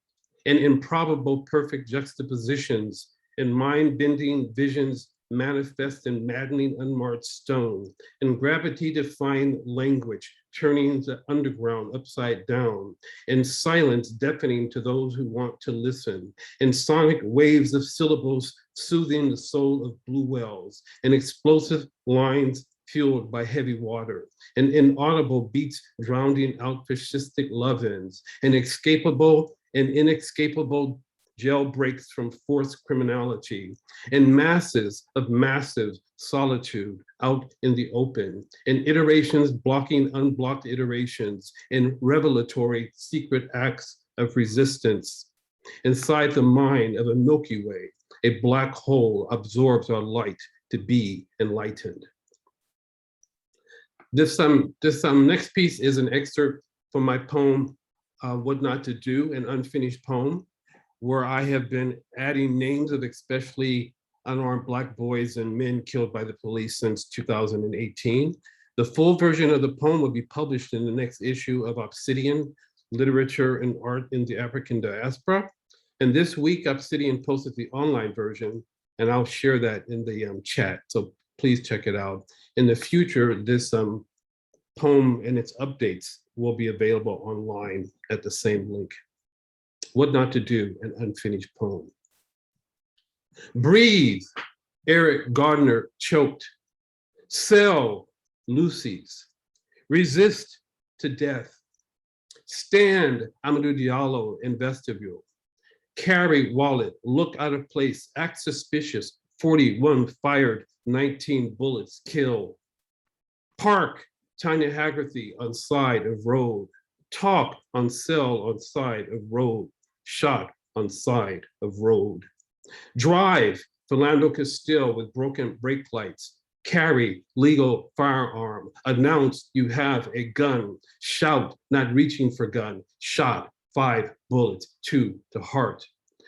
and improbable perfect juxtapositions and mind-bending visions manifest in maddening unmarked stone, and gravity-defying language turning the underground upside down, and silence deafening to those who want to listen, and sonic waves of syllables soothing the soul of blue wells, and explosive lines fueled by heavy water, and inaudible beats drowning out fascistic love-ins, and inescapable jailbreaks from forced criminality, and masses of massive solitude out in the open, and iterations blocking unblocked iterations, and revelatory secret acts of resistance. Inside the mind of a Milky Way, a black hole absorbs our light to be enlightened. This next piece is an excerpt from my poem, What Not to Do, an unfinished poem, where I have been adding names of especially unarmed Black boys and men killed by the police since 2018. The full version of the poem will be published in the next issue of Obsidian, Literature and Art in the African Diaspora. And this week, Obsidian posted the online version, and I'll share that in the chat, so please check it out. In the future, this poem and its updates will be available online at the same link. What Not to Do, an unfinished poem. Breathe, Eric Gardner choked. Sell, Lucy's. Resist to death. Stand, Amadou Diallo in vestibule. Carry wallet, look out of place, act suspicious, 41 fired, 19 bullets killed. Park, Tanya Haggerty on side of road. Talk on cell on side of road. Shot on side of road. Drive, Philando Castile with broken brake lights. Carry legal firearm. Announce you have a gun. Shout, not reaching for gun. Shot, 5 bullets, 2 to heart.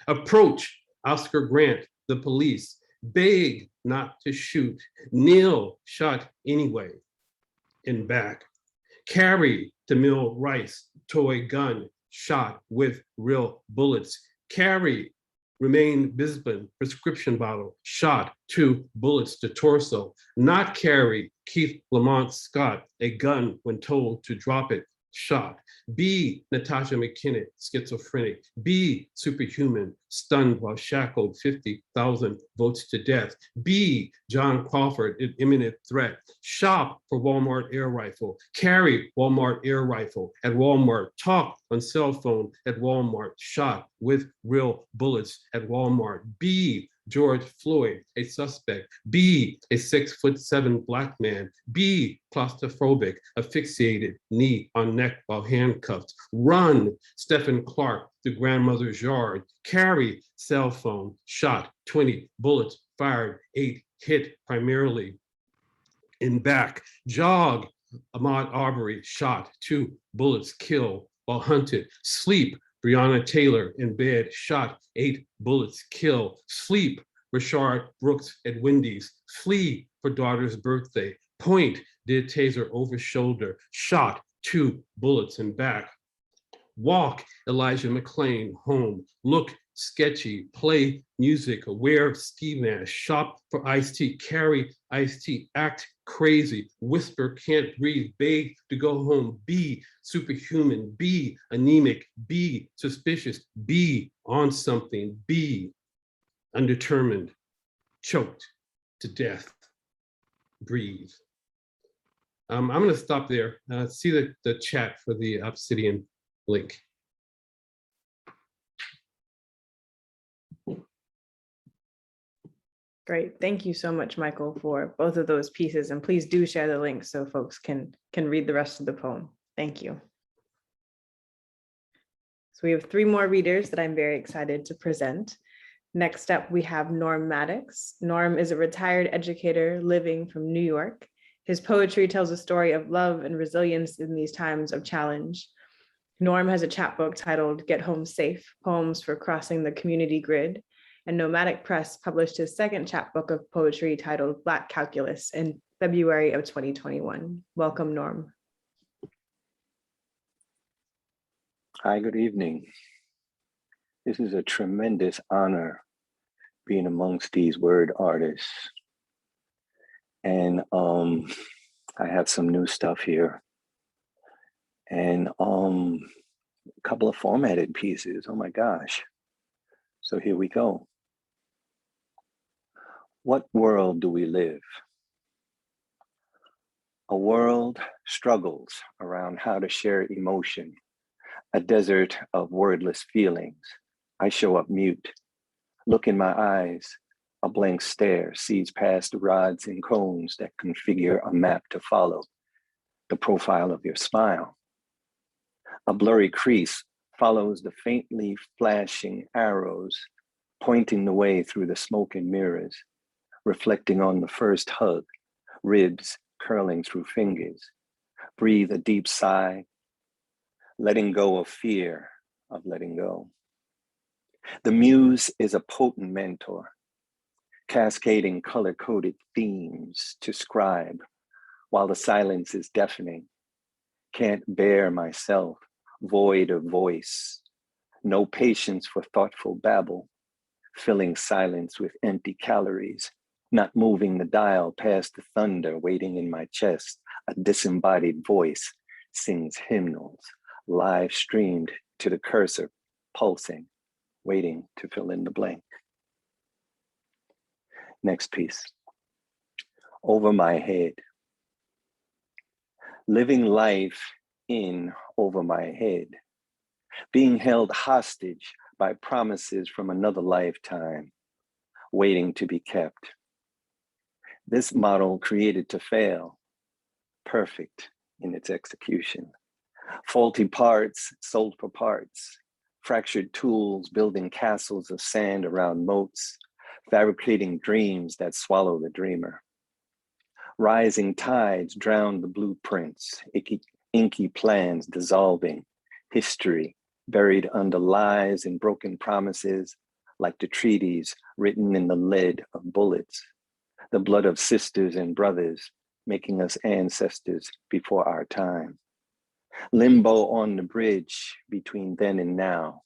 Approach, Oscar Grant, the police. Beg not to shoot. Kneel, shot anyway. In back. Carry, Tamil Rice, toy gun. Shot with real bullets. Carry, Remain Bisbin, prescription bottle, shot 2 bullets to torso. Not carry, Keith Lamont Scott, a gun when told to drop it, shot. B, Natasha McKinnon, schizophrenic. B, superhuman, stunned while shackled, 50,000 votes to death. B, John Crawford, an imminent threat. Shop for Walmart air rifle. Carry Walmart air rifle at Walmart. Talk on cell phone at Walmart. Shot with real bullets at Walmart. B, George Floyd, a suspect. B, a 6'7" Black man. B, claustrophobic, asphyxiated, knee on neck while handcuffed. Run, Stephen Clark, to grandmother's yard. Carry, cell phone, shot, 20 bullets fired, 8 hit primarily in back. Jog, Ahmaud Arbery, shot, 2 bullets kill while hunted. Sleep, Breonna Taylor in bed, shot, 8 bullets kill. Sleep, Rashard Brooks at Wendy's. Flee for daughter's birthday. Point, did taser over shoulder. Shot, 2 bullets in back. Walk, Elijah McClain home. Look sketchy, play music, aware of ski mask. Shop for iced tea, carry iced tea, act crazy, whisper, can't breathe, beg to go home. Be superhuman, be anemic, be suspicious, be on something, be undetermined, choked to death, breathe. I'm gonna stop there. See the chat for the Obsidian link. Great. Thank you so much, Michael, for both of those pieces. And please do share the link so folks can read the rest of the poem. Thank you. So we have 3 more readers that I'm very excited to present. Next up, we have Normatics. Norm is a retired educator living from New York. His poetry tells a story of love and resilience in these times of challenge. Norm has a chapbook titled Get Home Safe, Poems for Crossing the Community Grid. And Nomadic Press published his second chapbook of poetry titled Black Calculus in February of 2021. Welcome, Norm. Hi, good evening. This is a tremendous honor being amongst these word artists. And I have some new stuff here. And a couple of formatted pieces, oh my gosh. So here we go. What world do we live? A world struggles around how to share emotion, a desert of wordless feelings. I show up mute, look in my eyes, a blank stare sees past the rods and cones that configure a map to follow, the profile of your smile. A blurry crease follows the faintly flashing arrows, pointing the way through the smoke and mirrors, reflecting on the first hug, ribs curling through fingers. Breathe a deep sigh, letting go of fear of letting go. The muse is a potent mentor, cascading color-coded themes to scribe while the silence is deafening. Can't bear myself, void of voice. No patience for thoughtful babble, filling silence with empty calories, not moving the dial past the thunder waiting in my chest. A disembodied voice sings hymnals, live streamed to the cursor, pulsing, waiting to fill in the blank. Next piece. Over my head. Living life in over my head. Being held hostage by promises from another lifetime, waiting to be kept. This model created to fail, perfect in its execution. Faulty parts sold for parts, fractured tools building castles of sand around moats, fabricating dreams that swallow the dreamer. Rising tides drown the blueprints, inky plans dissolving, history buried under lies and broken promises, like the treaties written in the lead of bullets, the blood of sisters and brothers, making us ancestors before our time. Limbo on the bridge between then and now,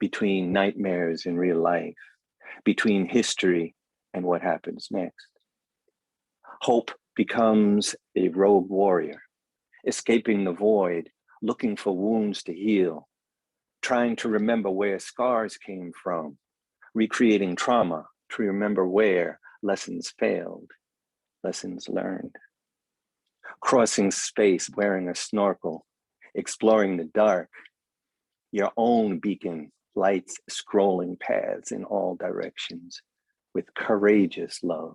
between nightmares and real life, between history and what happens next. Hope becomes a rogue warrior, escaping the void, looking for wounds to heal, trying to remember where scars came from, recreating trauma to remember where lessons failed, lessons learned. Crossing space wearing a snorkel, exploring the dark, your own beacon lights scrolling paths in all directions with courageous love.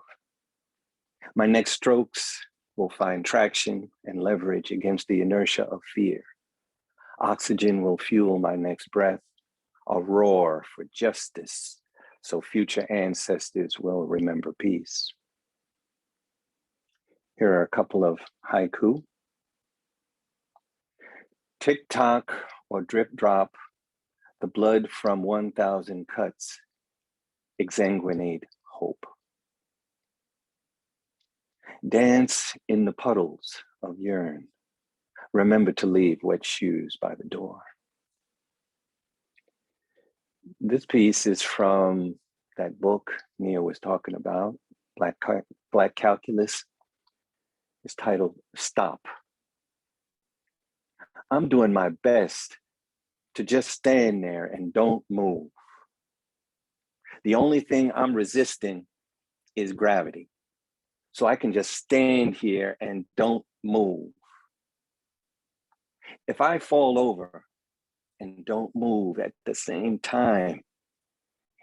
My next strokes will find traction and leverage against the inertia of fear. Oxygen will fuel my next breath, a roar for justice, so future ancestors will remember peace. Here are a couple of haiku. Tick tock or drip drop, the blood from 1,000 cuts, exsanguinate hope. Dance in the puddles of urine. Remember to leave wet shoes by the door. This piece is from that book Nia was talking about, Black Calculus. It's titled Stop. I'm doing my best to just stand there and don't move. The only thing I'm resisting is gravity. So I can just stand here and don't move. If I fall over and don't move at the same time,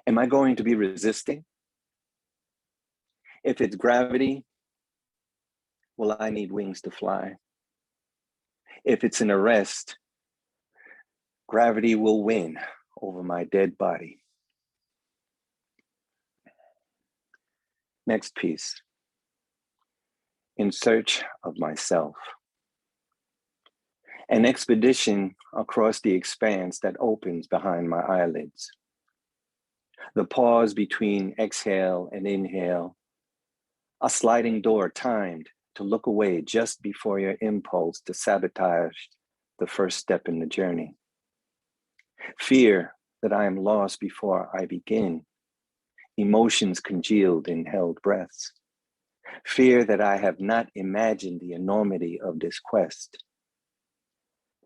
am I going to be resisting? If it's gravity, well, I need wings to fly. If it's an arrest, gravity will win over my dead body. Next piece. In search of myself. An expedition across the expanse that opens behind my eyelids. The pause between exhale and inhale. A sliding door timed to look away just before your impulse to sabotage the first step in the journey. Fear that I am lost before I begin. Emotions congealed in held breaths. Fear that I have not imagined the enormity of this quest.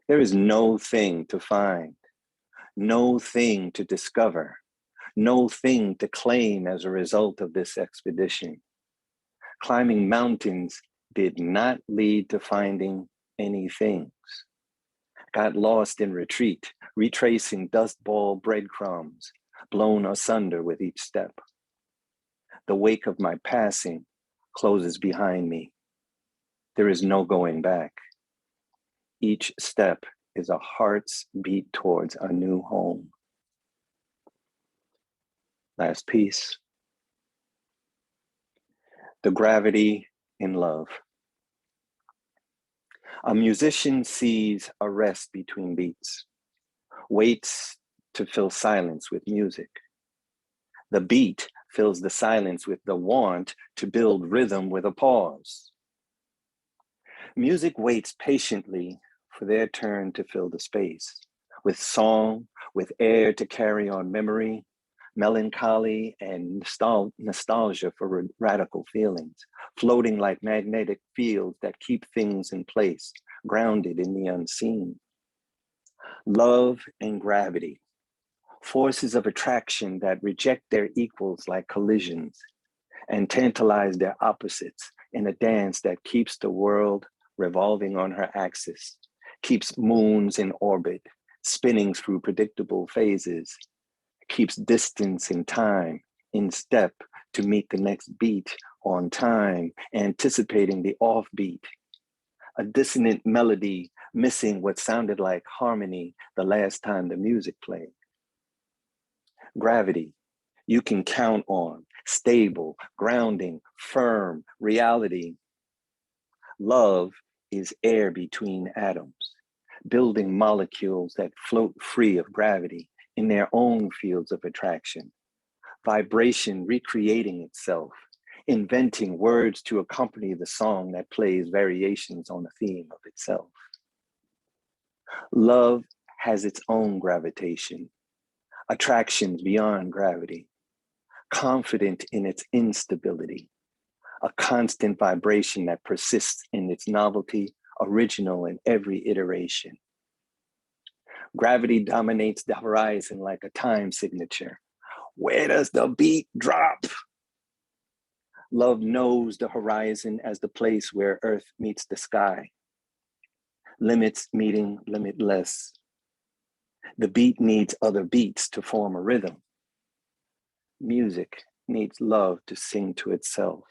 There is no thing to find, no thing to discover, no thing to claim as a result of this expedition. Climbing mountains did not lead to finding any things. Got lost in retreat, retracing dust ball breadcrumbs, blown asunder with each step. The wake of my passing closes behind me. There is no going back. Each step is a heart's beat towards a new home. Last piece. The gravity in love. A musician sees a rest between beats, waits to fill silence with music. The beat fills the silence with the want to build rhythm with a pause. Music waits patiently for their turn to fill the space, with song, with air to carry on memory, melancholy and nostalgia for radical feelings, floating like magnetic fields that keep things in place, grounded in the unseen. Love and gravity, forces of attraction that reject their equals like collisions and tantalize their opposites in a dance that keeps the world revolving on her axis, keeps moons in orbit, spinning through predictable phases, keeps distance and time in step to meet the next beat on time, anticipating the offbeat, a dissonant melody missing what sounded like harmony the last time the music played. Gravity, you can count on, stable, grounding, firm, reality. Love is air between atoms, building molecules that float free of gravity in their own fields of attraction. Vibration recreating itself, inventing words to accompany the song that plays variations on the theme of itself. Love has its own gravitation, attractions beyond gravity, confident in its instability, a constant vibration that persists in its novelty, original in every iteration. Gravity dominates the horizon like a time signature. Where does the beat drop? Love knows the horizon as the place where earth meets the sky. Limits meeting limitless. The beat needs other beats to form a rhythm. Music needs love to sing to itself.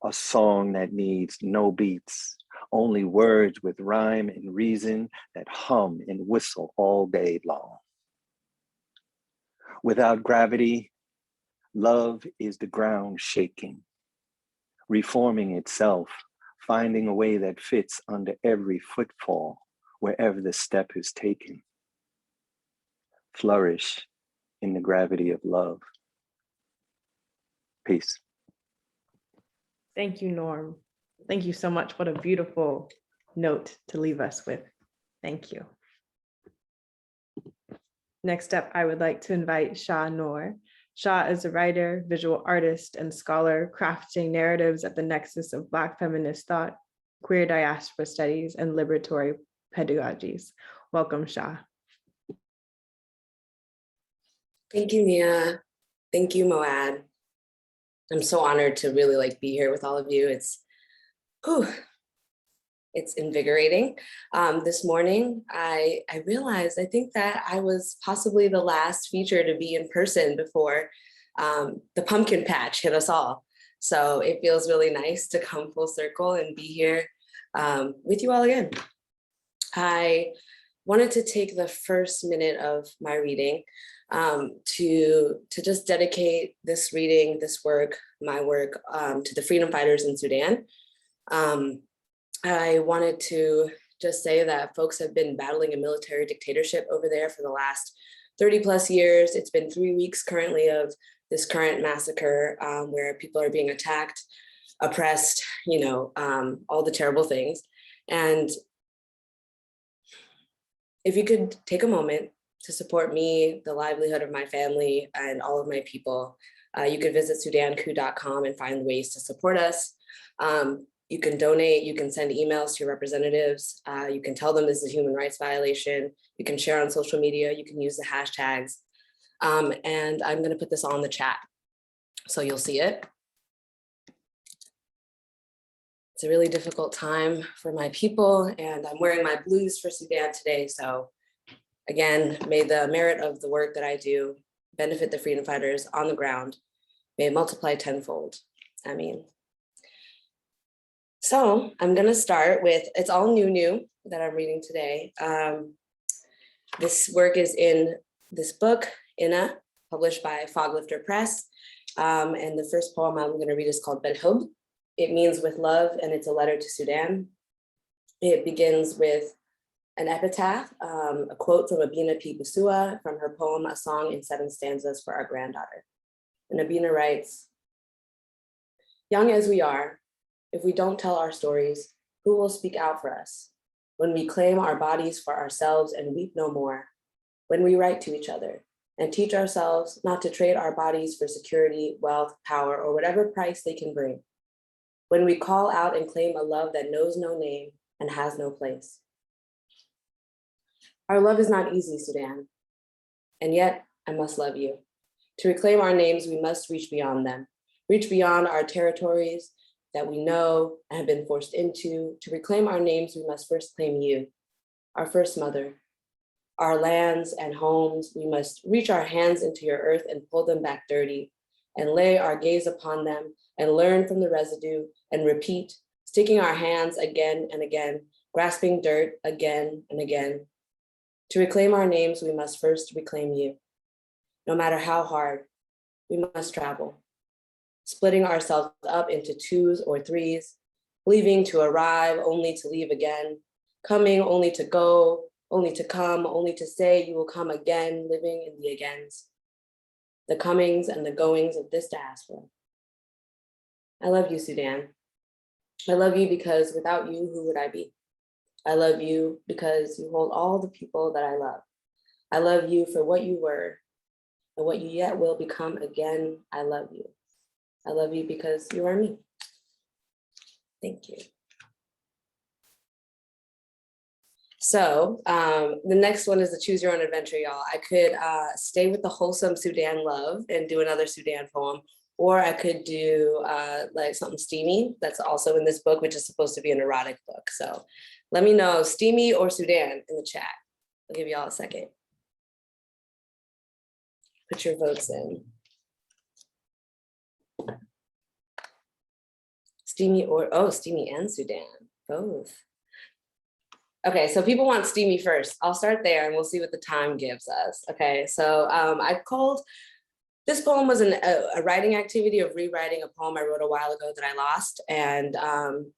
A song that needs no beats, only words with rhyme and reason that hum and whistle all day long. Without gravity, love is the ground shaking, reforming itself, finding a way that fits under every footfall, wherever the step is taken. Flourish in the gravity of love. Peace. Thank you, Norm. Thank you so much. What a beautiful note to leave us with. Thank you. Next up, I would like to invite Shah Noor. Shah is a writer, visual artist, and scholar crafting narratives at the nexus of Black feminist thought, queer diaspora studies, and liberatory pedagogies. Welcome, Shah. Thank you, Nia. Thank you, MoAD. I'm so honored to really like be here with all of you. It's invigorating. This morning, I realized, I think that I was possibly the last feature to be in person before the pumpkin patch hit us all. So it feels really nice to come full circle and be here with you all again. I wanted to take the first minute of my reading to just dedicate this reading, this work, my work, to the freedom fighters in Sudan. I wanted to just say that folks have been battling a military dictatorship over there for the last 30 plus years. It's been 3 weeks currently of this current massacre where people are being attacked, oppressed, all the terrible things. And if you could take a moment to support me, the livelihood of my family, and all of my people, you could visit sudancoup.com and find ways to support us. You can donate, you can send emails to your representatives, you can tell them this is a human rights violation, you can share on social media, you can use the hashtags. And I'm gonna put this all in the chat, so you'll see it. It's a really difficult time for my people, and I'm wearing my blues for Sudan today. So again, may the merit of the work that I do benefit the freedom fighters on the ground. May it multiply tenfold. I mean. So I'm gonna start with, it's all new that I'm reading today. This work is in this book, Inna, published by Foglifter Press. And the first poem I'm gonna read is called Belhub. It means with love, and it's a letter to Sudan. It begins with an epitaph, a quote from Abina P. Busua from her poem, A Song in 7 Stanzas for Our Granddaughter. And Abina writes, young as we are, if we don't tell our stories, who will speak out for us? When we claim our bodies for ourselves and weep no more, when we write to each other and teach ourselves not to trade our bodies for security, wealth, power, or whatever price they can bring, when we call out and claim a love that knows no name and has no place. Our love is not easy, Sudan, and yet I must love you. To reclaim our names, we must reach beyond them, reach beyond our territories that we know and have been forced into. To reclaim our names, we must first claim you, our first mother. Our lands and homes, we must reach our hands into your earth and pull them back dirty, and lay our gaze upon them and learn from the residue and repeat, sticking our hands again and again, grasping dirt again and again. To reclaim our names, we must first reclaim you. No matter how hard, we must travel, splitting ourselves up into 2s or 3s, leaving to arrive, only to leave again, coming only to go, only to come, only to say you will come again, living in the agains, the comings and the goings of this diaspora. I love you, Sudan. I love you because without you, who would I be? I love you because you hold all the people that I love. I love you for what you were and what you yet will become again. I love you. I love you because you are me. Thank you. So the next one is the choose your own adventure, y'all. I could stay with the wholesome Sudan love and do another Sudan poem, or I could do like something steamy that's also in this book, which is supposed to be an erotic book. So let me know, steamy or Sudan in the chat. I'll give y'all a second. Put your votes in. Steamy or, oh, steamy and Sudan, both. Okay, so people want steamy first. I'll start there and we'll see what the time gives us. Okay, so I called, this poem was a writing activity of rewriting a poem I wrote a while ago that I lost. And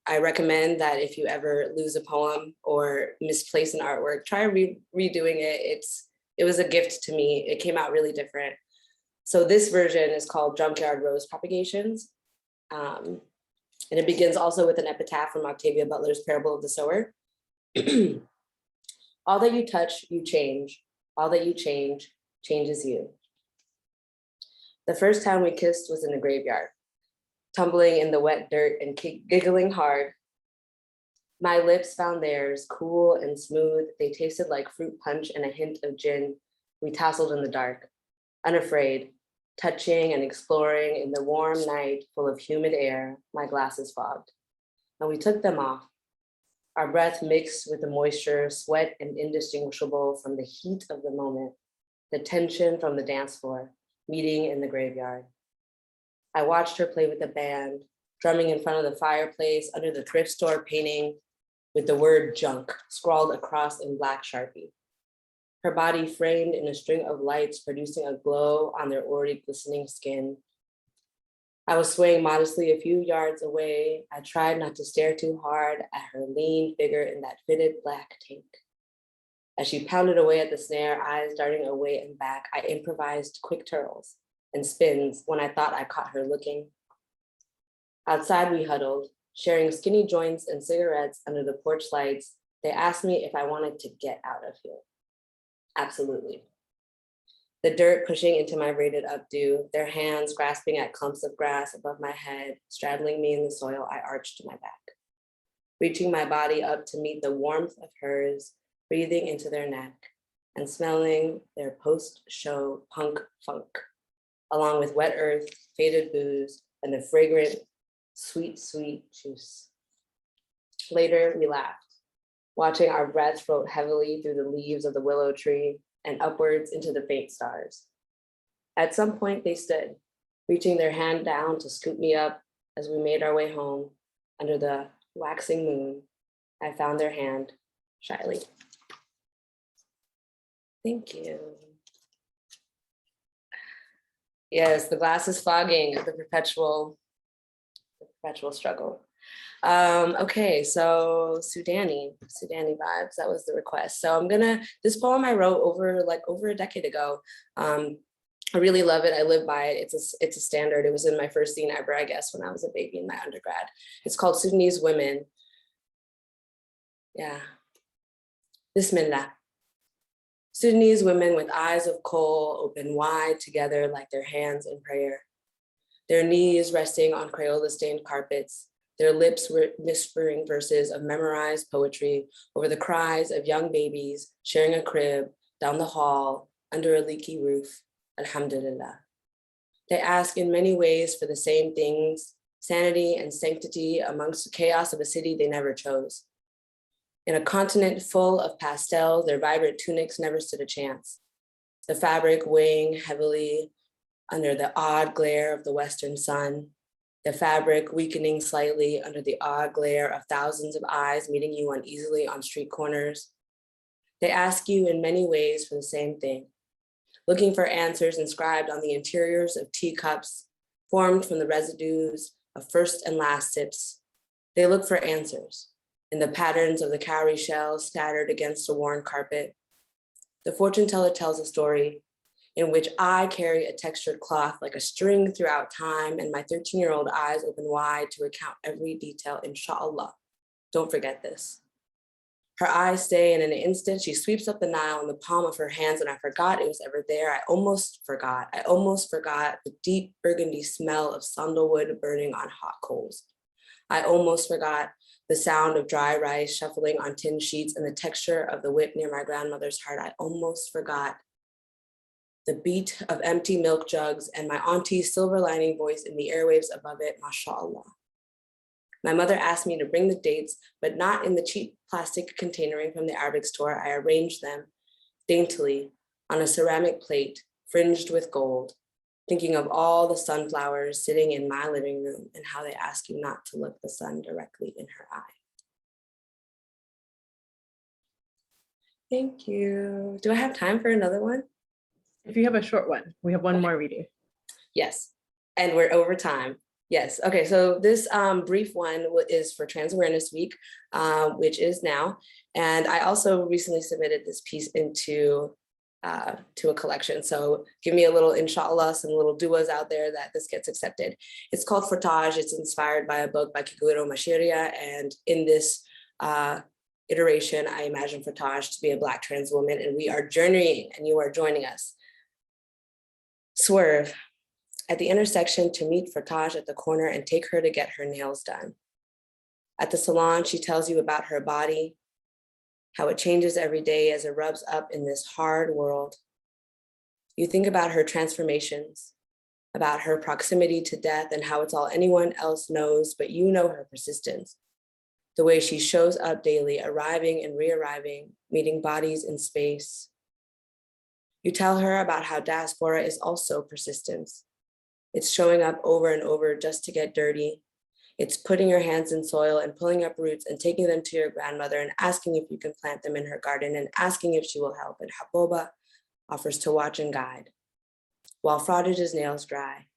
I recommend that if you ever lose a poem or misplace an artwork, try redoing it. It was a gift to me. It came out really different. So this version is called Junkyard Rose Propagations. And it begins also with an epitaph from Octavia Butler's Parable of the Sower. All that you touch, you change. All that you change, changes you. The first time we kissed was in a graveyard, tumbling in the wet dirt and giggling hard. My lips found theirs, cool and smooth. They tasted like fruit punch and a hint of gin. We tasseled in the dark, unafraid, touching and exploring in the warm night full of humid air, my glasses fogged. And we took them off. Our breath mixed with the moisture, sweat and indistinguishable from the heat of the moment, the tension from the dance floor, meeting in the graveyard. I watched her play with the band, drumming in front of the fireplace under the thrift store painting with the word junk scrawled across in black Sharpie. Her body framed in a string of lights producing a glow on their already glistening skin. I was swaying modestly a few yards away. I tried not to stare too hard at her lean figure in that fitted black tank. As she pounded away at the snare, eyes darting away and back, I improvised quick twirls and spins when I thought I caught her looking. Outside we huddled, sharing skinny joints and cigarettes under the porch lights. They asked me if I wanted to get out of here. Absolutely. The dirt pushing into my braided updo, their hands grasping at clumps of grass above my head, straddling me in the soil, I arched my back. Reaching my body up to meet the warmth of hers, breathing into their neck and smelling their post-show punk funk, along with wet earth, faded booze, and the fragrant, sweet, sweet juice. Later, we laughed, watching our breath float heavily through the leaves of the willow tree and upwards into the faint stars. At some point, they stood, reaching their hand down to scoop me up as we made our way home under the waxing moon. I found their hand shyly. Thank you. Yes, the glass is fogging, the perpetual struggle. Okay, so Sudani vibes, that was the request. So this poem I wrote over a decade ago. I really love it, I live by it. It's a standard. It was in my first zine ever, I guess, when I was a baby in my undergrad. It's called Sudanese Women. Yeah. Bismillah. Sudanese women with eyes of coal open wide together like their hands in prayer. Their knees resting on Crayola-stained carpets, their lips whispering verses of memorized poetry over the cries of young babies sharing a crib down the hall under a leaky roof, alhamdulillah. They ask in many ways for the same things, sanity and sanctity amongst the chaos of a city they never chose. In a continent full of pastels, their vibrant tunics never stood a chance. The fabric weighing heavily under the odd glare of the Western sun, the fabric weakening slightly under the odd glare of thousands of eyes meeting you uneasily on street corners. They ask you in many ways for the same thing, looking for answers inscribed on the interiors of teacups formed from the residues of first and last sips. They look for answers in the patterns of the cowrie shells scattered against a worn carpet. The fortune teller tells a story in which I carry a textured cloth like a string throughout time, and my 13-year-old eyes open wide to recount every detail, inshallah. Don't forget this. Her eyes stay, and in an instant, she sweeps up the Nile in the palm of her hands, and I forgot it was ever there. I almost forgot the deep burgundy smell of sandalwood burning on hot coals. I almost forgot the sound of dry rice shuffling on tin sheets and the texture of the whip near my grandmother's heart. I almost forgot the beat of empty milk jugs and my auntie's silver lining voice in the airwaves above it, mashallah. My mother asked me to bring the dates, but not in the cheap plastic containering from the Arabic store. I arranged them daintily on a ceramic plate fringed with gold, thinking of all the sunflowers sitting in my living room and how they ask you not to look the sun directly in her eye. Thank you. Do I have time for another one? If you have a short one, we have one more reading. Yes, and we're over time. Yes, okay, so this brief one is for Trans Awareness Week, which is now. And I also recently submitted this piece into to a collection. So give me a little inshallah, some little duas out there that this gets accepted. It's called Fortage. It's inspired by a book by Kiguro Mashiria. And in this iteration, I imagine Fortage to be a Black trans woman, and we are journeying and you are joining us. Swerve at the intersection to meet Fortage at the corner and take her to get her nails done. At the salon, she tells you about her body, how it changes every day as it rubs up in this hard world. You think about her transformations, about her proximity to death and how it's all anyone else knows, but you know her persistence. The way she shows up daily, arriving and re-arriving, meeting bodies in space. You tell her about how diaspora is also persistence. It's showing up over and over just to get dirty. It's putting your hands in soil and pulling up roots and taking them to your grandmother and asking if you can plant them in her garden and asking if she will help. And Haboba offers to watch and guide. While Fraudage's nails dry,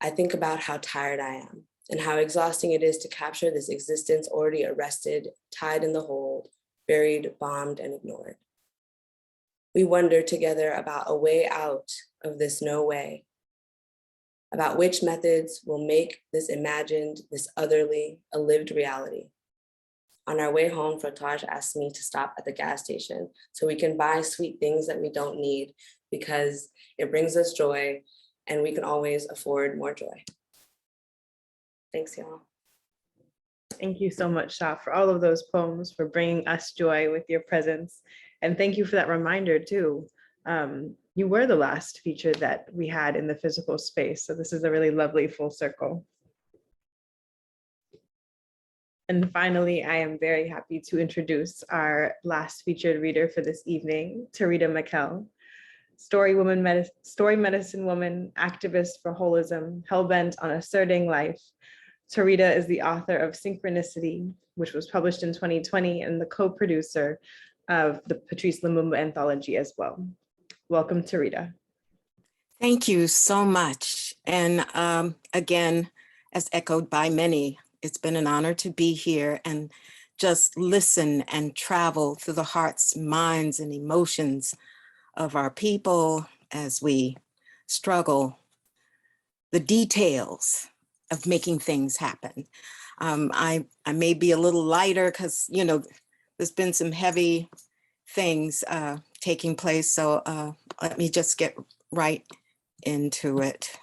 I think about how tired I am and how exhausting it is to capture this existence already arrested, tied in the hold, buried, bombed, and ignored. We wonder together about a way out of this no way, about which methods will make this imagined, this otherly, a lived reality. On our way home, Frautage asked me to stop at the gas station so we can buy sweet things that we don't need because it brings us joy and we can always afford more joy. Thanks, y'all. Thank you so much, Shah, for all of those poems, for bringing us joy with your presence. And thank you for that reminder too. You were the last feature that we had in the physical space. So this is a really lovely full circle. And finally, I am very happy to introduce our last featured reader for this evening, Tarita Mckell, story medicine woman, activist for holism, hellbent on asserting life. Tarita is the author of Synchronicity, which was published in 2020, and the co-producer of the Patrice Lumumba anthology as well. Welcome, Tarita. Thank you so much. And again, as echoed by many, it's been an honor to be here and just listen and travel through the hearts, minds, and emotions of our people as we struggle the details of making things happen. I may be a little lighter because, you know, there's been some heavy things taking place. So let me just get right into it.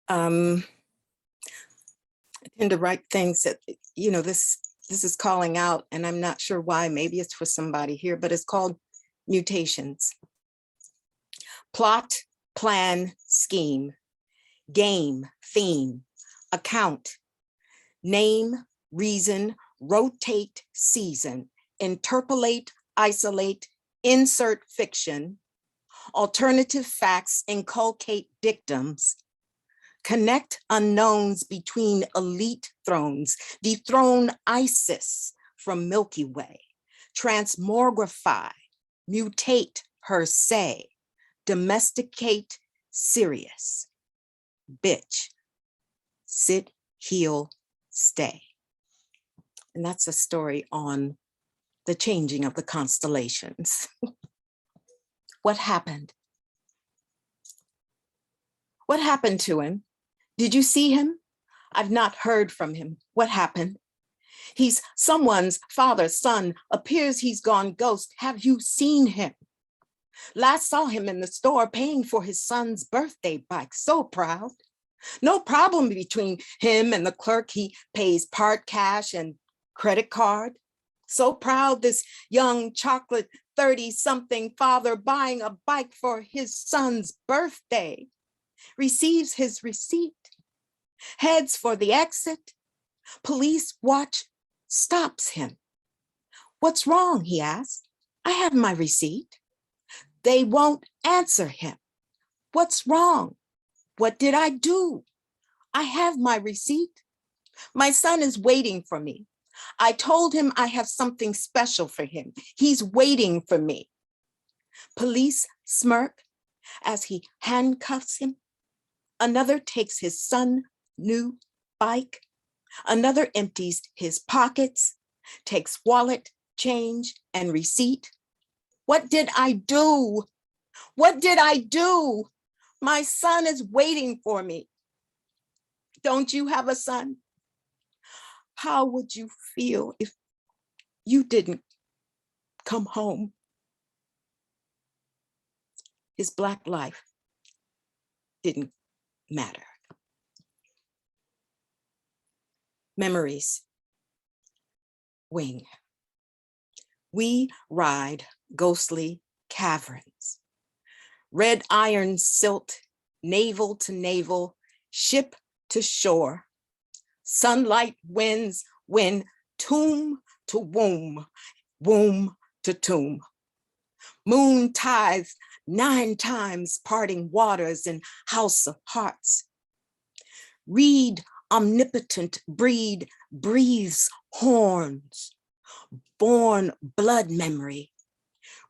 I tend to write things that, you know, this is calling out, and I'm not sure why. Maybe it's for somebody here, but it's called mutations. Plot, plan, scheme, game, theme, account, name, reason, rotate, season, interpolate, isolate, insert fiction, alternative facts, inculcate dictums, connect unknowns between elite thrones, dethrone ISIS from Milky Way, transmogrify, mutate her say, domesticate Sirius, bitch, sit, heal, stay. And that's a story on the changing of the constellations. What happened? What happened to him? Did you see him? I've not heard from him. What happened? He's someone's father, son, appears he's gone ghost. Have you seen him? Last saw him in the store paying for his son's birthday bike. So proud. No problem between him and the clerk. He pays part cash and credit card. So proud, this young chocolate 30-something father buying a bike for his son's birthday. Receives his receipt, heads for the exit. Police watch, stops him. What's wrong, he asks. I have my receipt. They won't answer him. What's wrong? What did I do? I have my receipt. My son is waiting for me. I told him I have something special for him. He's waiting for me. Police smirk as he handcuffs him. Another takes his son's new bike. Another empties his pockets, takes wallet, change, and receipt. What did I do? What did I do? My son is waiting for me. Don't you have a son? How would you feel if you didn't come home? His Black life didn't matter. Memories. Wing. We ride ghostly caverns. Red iron silt, navel to navel, ship to shore. Sunlight winds when tomb to womb, womb to tomb. Moon tides 9 times parting waters in house of hearts. Reed omnipotent breed breathes horns. Born blood memory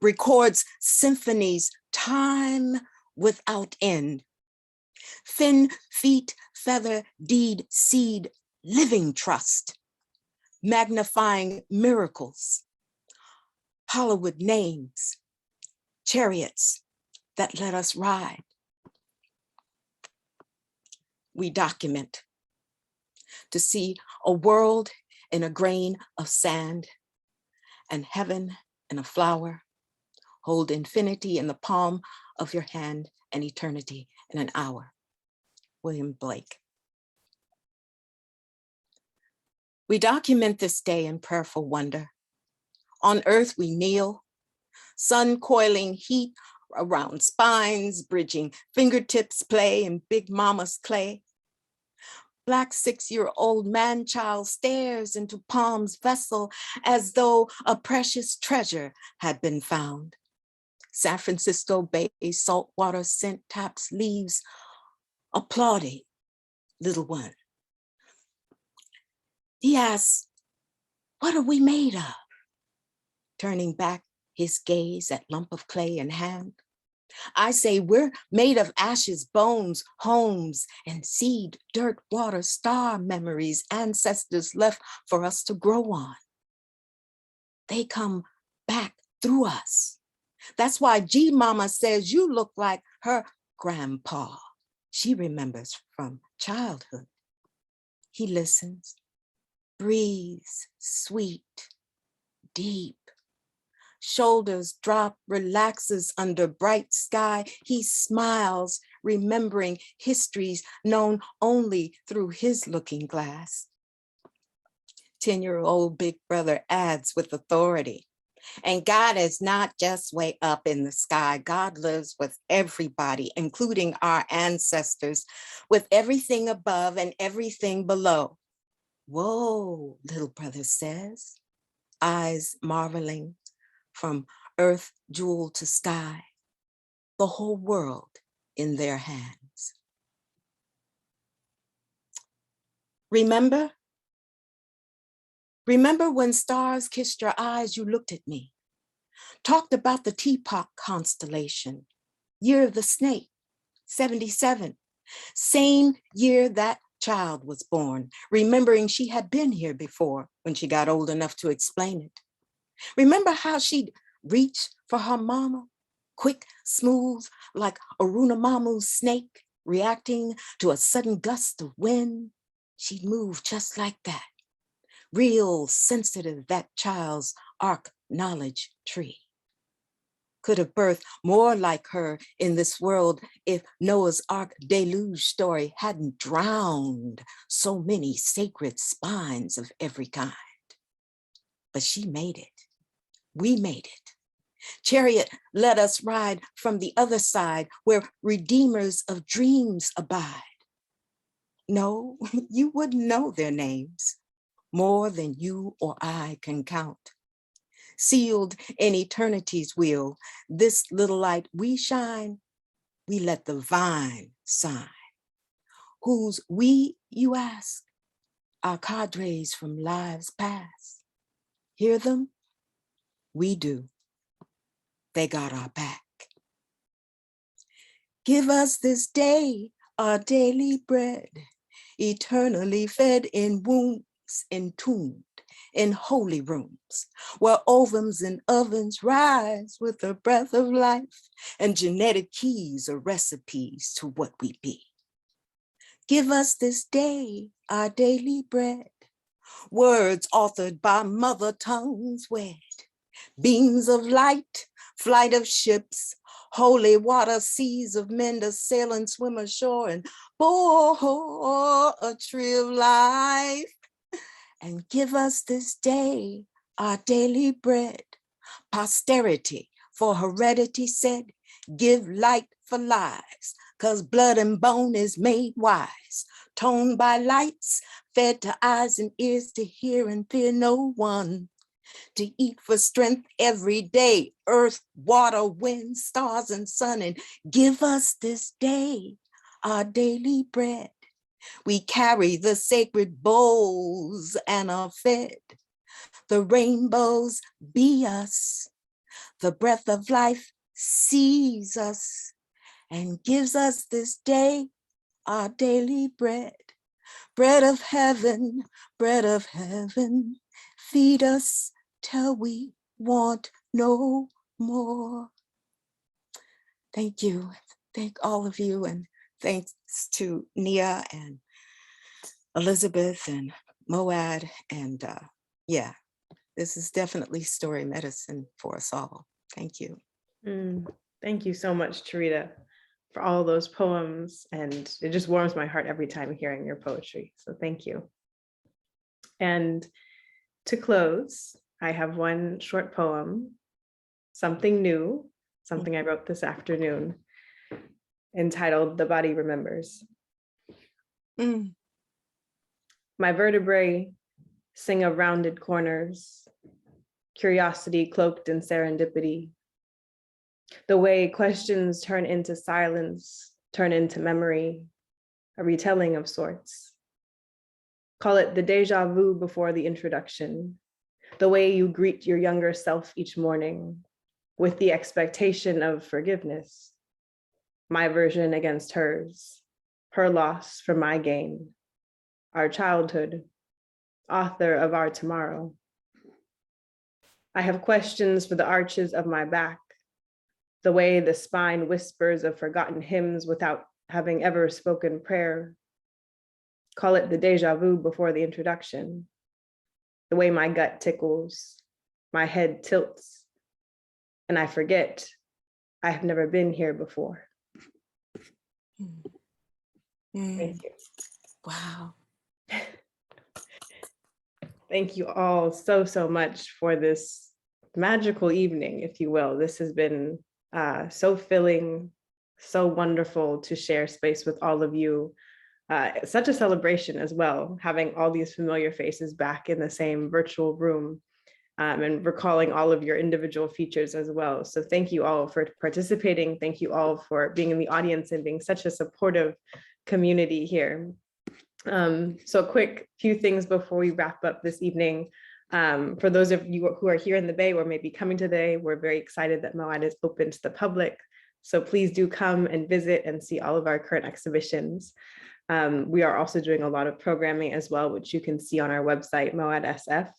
records symphonies time without end. Fin, feet, feather, deed, seed, living trust, magnifying miracles, Hollywood names, chariots that let us ride. We document to see a world in a grain of sand and heaven in a flower. Hold infinity in the palm of your hand and eternity in an hour. William Blake. We document this day in prayerful wonder. On earth we kneel, sun coiling heat around spines, bridging fingertips play in Big Mama's clay. Black 6-year-old man-child stares into Palm's vessel as though a precious treasure had been found. San Francisco Bay saltwater scent taps leaves, applauding little one. He asks, what are we made of? Turning back his gaze at lump of clay in hand. I say we're made of ashes, bones, homes, and seed, dirt, water, star memories ancestors left for us to grow on. They come back through us. That's why G Mama says you look like her grandpa. She remembers from childhood. He listens, breathes, sweet, deep. Shoulders drop, relaxes under bright sky. He smiles, remembering histories known only through his looking glass. 10-year-old big brother adds with authority. And God is not just way up in the sky. God lives with everybody, including our ancestors, with everything above and everything below. Whoa, little brother says, eyes marveling. From earth jewel to sky, the whole world in their hands. Remember when stars kissed your eyes, you looked at me, talked about the Teapot constellation, year of the snake, 77, same year that child was born, remembering she had been here before when she got old enough to explain it. Remember how she'd reach for her mama, quick, smooth, like Arunamamu's snake, reacting to a sudden gust of wind? She'd move just like that. Real sensitive, that child's arc knowledge tree. Could have birthed more like her in this world if Noah's Ark deluge story hadn't drowned so many sacred spines of every kind. But she made it. We made it. Chariot let us ride from the other side where redeemers of dreams abide. No, you wouldn't know their names, more than you or I can count. Sealed in eternity's wheel, this little light we shine, we let the vine shine. Whose we, you ask? Our cadres from lives past. Hear them? We do. They got our back. Give us this day our daily bread, eternally fed in wombs entombed in holy rooms, where ovums and ovens rise with the breath of life, and genetic keys are recipes to what we be. Give us this day our daily bread, words authored by mother tongues wed, beams of light, flight of ships, holy water, seas of men to sail and swim ashore and bore a tree of life. And give us this day our daily bread, posterity for heredity said, give light for lives, 'cause blood and bone is made wise, toned by lights, fed to eyes and ears to hear and fear no one, to eat for strength every day, earth, water, wind, stars, and sun, and give us this day our daily bread. We carry the sacred bowls and are fed. The rainbows be us. The breath of life sees us and gives us this day our daily bread. Bread of heaven, feed us till we want no more. Thank you. Thank all of you. And thanks to Nia and Elizabeth and MoAD. And yeah, this is definitely story medicine for us all. Thank you. Thank you so much, Tarita, for all those poems. And it just warms my heart every time hearing your poetry. So thank you. And to close, I have one short poem, something new, something I wrote this afternoon, entitled The Body Remembers. My vertebrae sing of rounded corners, curiosity cloaked in serendipity. The way questions turn into silence, turn into memory, a retelling of sorts. Call it the deja vu before the introduction, the way you greet your younger self each morning with the expectation of forgiveness, my version against hers, her loss for my gain, our childhood, author of our tomorrow. I have questions for the arches of my back, the way the spine whispers of forgotten hymns without having ever spoken prayer. Call it the deja vu before the introduction, the way my gut tickles, my head tilts, and I forget I have never been here before. Thank you. Wow. Thank you all so, so much for this magical evening, if you will. This has been so filling, so wonderful to share space with all of you. Such a celebration as well, having all these familiar faces back in the same virtual room and recalling all of your individual features as well. So thank you all for participating. Thank you all for being in the audience and being such a supportive community here. So a quick few things before we wrap up this evening. For those of you who are here in the Bay or maybe coming today, we're very excited that MoAD is open to the public. So please do come and visit and see all of our current exhibitions. We are also doing a lot of programming as well, which you can see on our website, MoAD SF.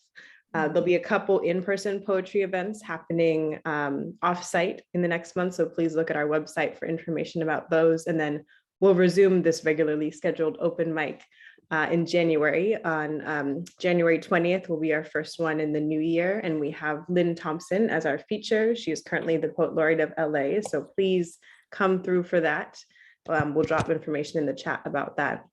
There'll be a couple in-person poetry events happening off-site in the next month. So please look at our website for information about those. And then we'll resume this regularly scheduled open mic in January. On January 20th will be our first one in the new year. And we have Lynn Thompson as our feature. She is currently the Poet Laureate of LA. So please come through for that. We'll drop information in the chat about that.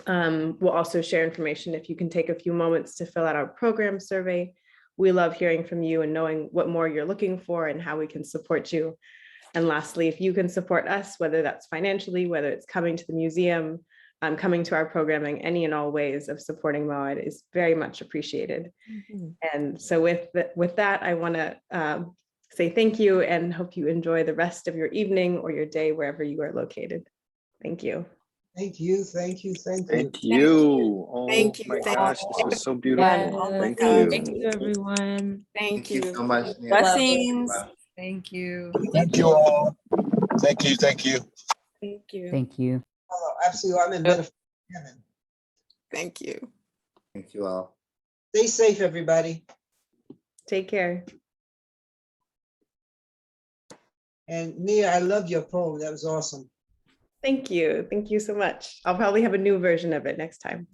We'll also share information if you can take a few moments to fill out our program survey. We love hearing from you and knowing what more you're looking for and how we can support you. And lastly, if you can support us, whether that's financially, whether it's coming to the museum, coming to our programming, any and all ways of supporting MoAD is very much appreciated. And so with that, I want to say thank you and hope you enjoy the rest of your evening or your day wherever you are located. Thank you. Thank you, thank you, thank you. Thank you. Oh my gosh, this was so beautiful. Thank you. Thank you, everyone. Thank you. so much. Nia. Blessings. Thank you. Thank you all. Thank you, thank you. Thank you. Thank you. Oh, absolutely, I'm in metaphor heaven. Thank you. Thank you all. Stay safe, everybody. Take care. And Nia, I love your poem. That was awesome. Thank you. Thank you so much. I'll probably have a new version of it next time.